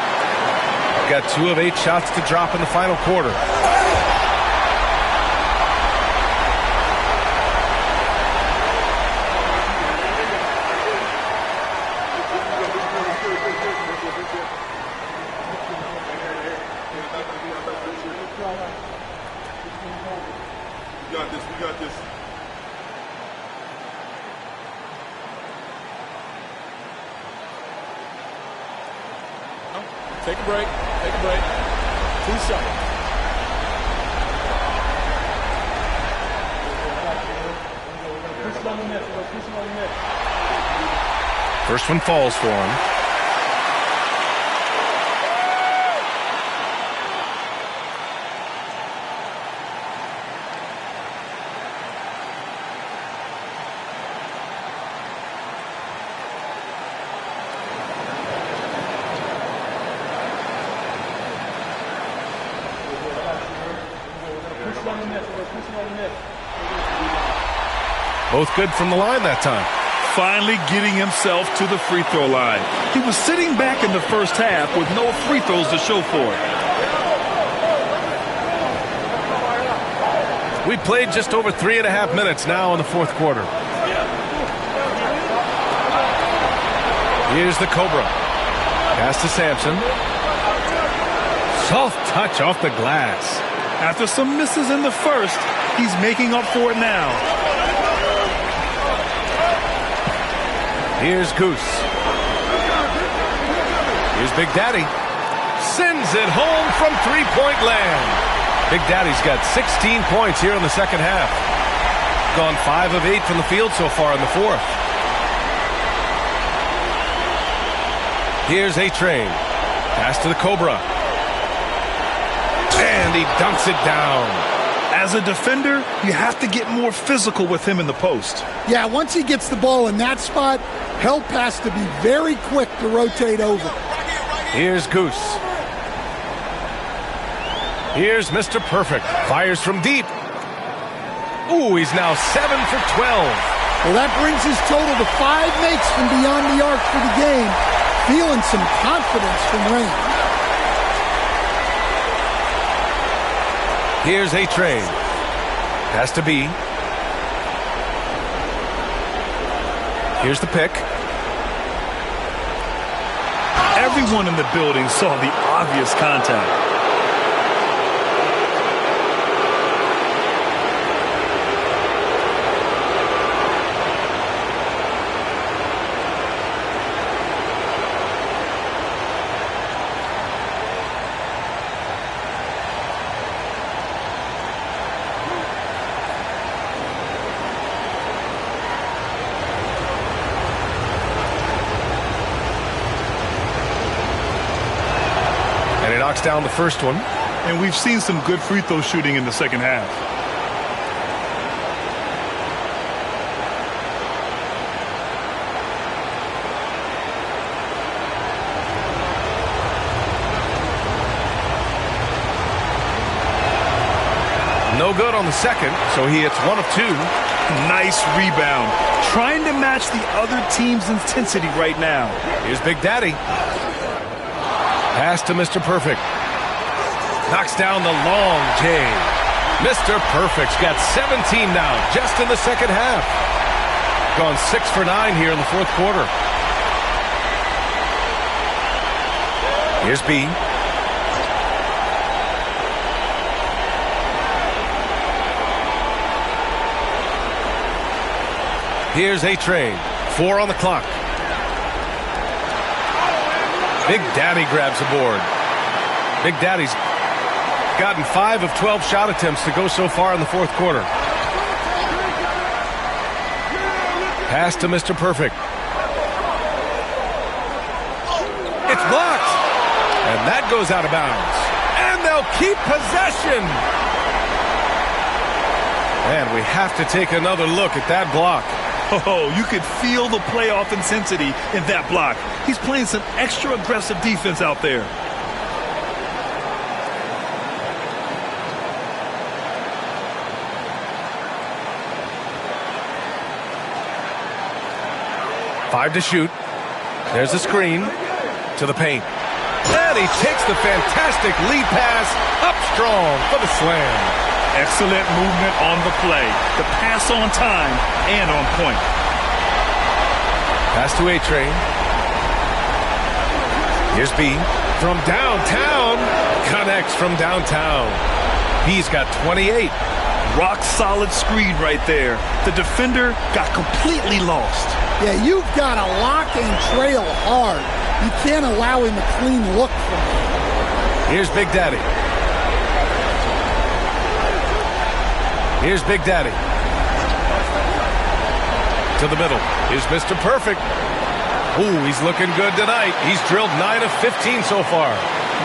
Got 2 of 8 shots to drop in the final quarter. We got this. Take a break. 2 seconds. First one falls for him. Both good from the line that time. Finally getting himself to the free throw line. He was sitting back in the first half with no free throws to show for it. We played just over 3.5 minutes now in the fourth quarter. Here's the Cobra. Pass to Sampson. Soft touch off the glass. After some misses in the first, he's making up for it now. Here's Goose. Here's Big Daddy. Sends it home from three-point land. Big Daddy's got 16 points here in the second half. Gone 5 of 8 from the field so far in the fourth. Here's A-Train. Pass to the Cobra. And he dunks it down. As a defender, you have to get more physical with him in the post. Yeah, once he gets the ball in that spot, help has to be very quick to rotate over. Here's Goose. Here's Mr. Perfect. Fires from deep. Ooh, he's now 7 for 12. Well, that brings his total to 5 makes from beyond the arc for the game. Feeling some confidence from range. Here's A-Train. Pass to B. Here's the pick. Everyone in the building saw the obvious contact. Knocks down the first one. And we've seen some good free throw shooting in the second half. No good on the second, so he hits 1 of 2. Nice rebound. Trying to match the other team's intensity right now. Here's Big Daddy. Pass to Mr. Perfect. Knocks down the long J. Mr. Perfect's got 17 now, just in the second half. Gone 6 for 9 here in the fourth quarter. Here's B. Here's A-Train. 4 on the clock. Big Daddy grabs the board. Big Daddy's gotten 5 of 12 shot attempts to go so far in the fourth quarter. Pass to Mr. Perfect. It's blocked. And that goes out of bounds. And they'll keep possession. And we have to take another look at that block. Oh, you could feel the playoff intensity in that block. He's playing some extra aggressive defense out there. Five to shoot. There's a screen to the paint. And he takes the fantastic lead pass up strong for the slam. Excellent movement on the play. The pass on time and on point. Pass to A-Train. Here's B. From downtown. Connects from downtown. B's got 28. Rock solid screen right there. The defender got completely lost. Yeah, you've got to lock and trail hard. You can't allow him a clean look from him. Here's Big Daddy. Here's Big Daddy. To the middle. Here's Mr. Perfect. Ooh, he's looking good tonight. He's drilled 9 of 15 so far.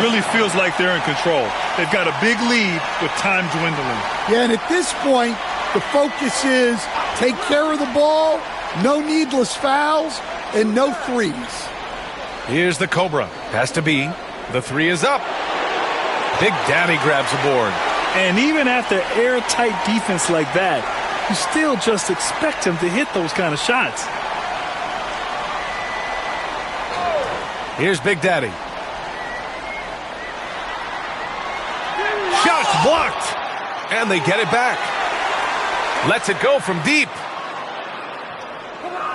Really feels like they're in control. They've got a big lead with time dwindling. Yeah, and at this point, the focus is take care of the ball, no needless fouls, and no threes. Here's the Cobra. Pass to B. The 3 is up. Big Daddy grabs the board. And even after airtight defense like that, you still just expect him to hit those kind of shots. Here's Big Daddy. Shots blocked. And they get it back. Lets it go from deep.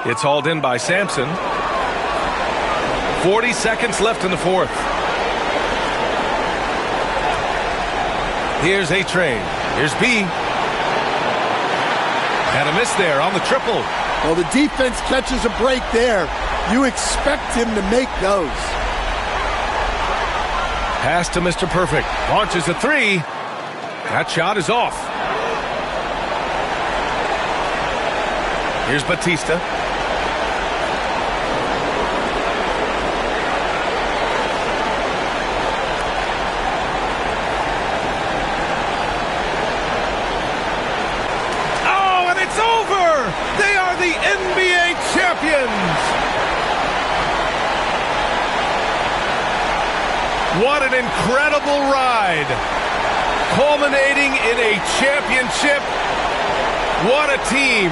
It's hauled in by Sampson. 40 seconds left in the fourth. Here's A-Train. Here's B. And a miss there on the triple. Well, the defense catches a break there. You expect him to make those. Pass to Mr. Perfect. Launches a three. That shot is off. Here's Batista. Oh, and it's over! They are the NBA champions! What an incredible ride! Culminating in a championship. What a team!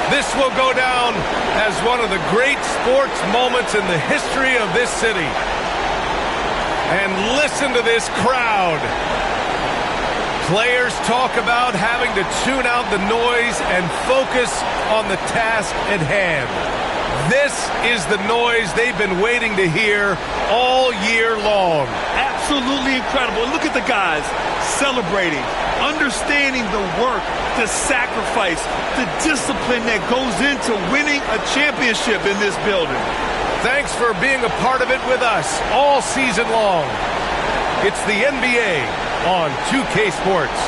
This will go down as one of the great sports moments in the history of this city. And listen to this crowd. Players talk about having to tune out the noise and focus on the task at hand. This is the noise they've been waiting to hear all year long. Absolutely incredible. Look at the guys celebrating, understanding the work, the sacrifice, the discipline that goes into winning a championship in this building. Thanks for being a part of it with us all season long. It's the NBA on 2K Sports.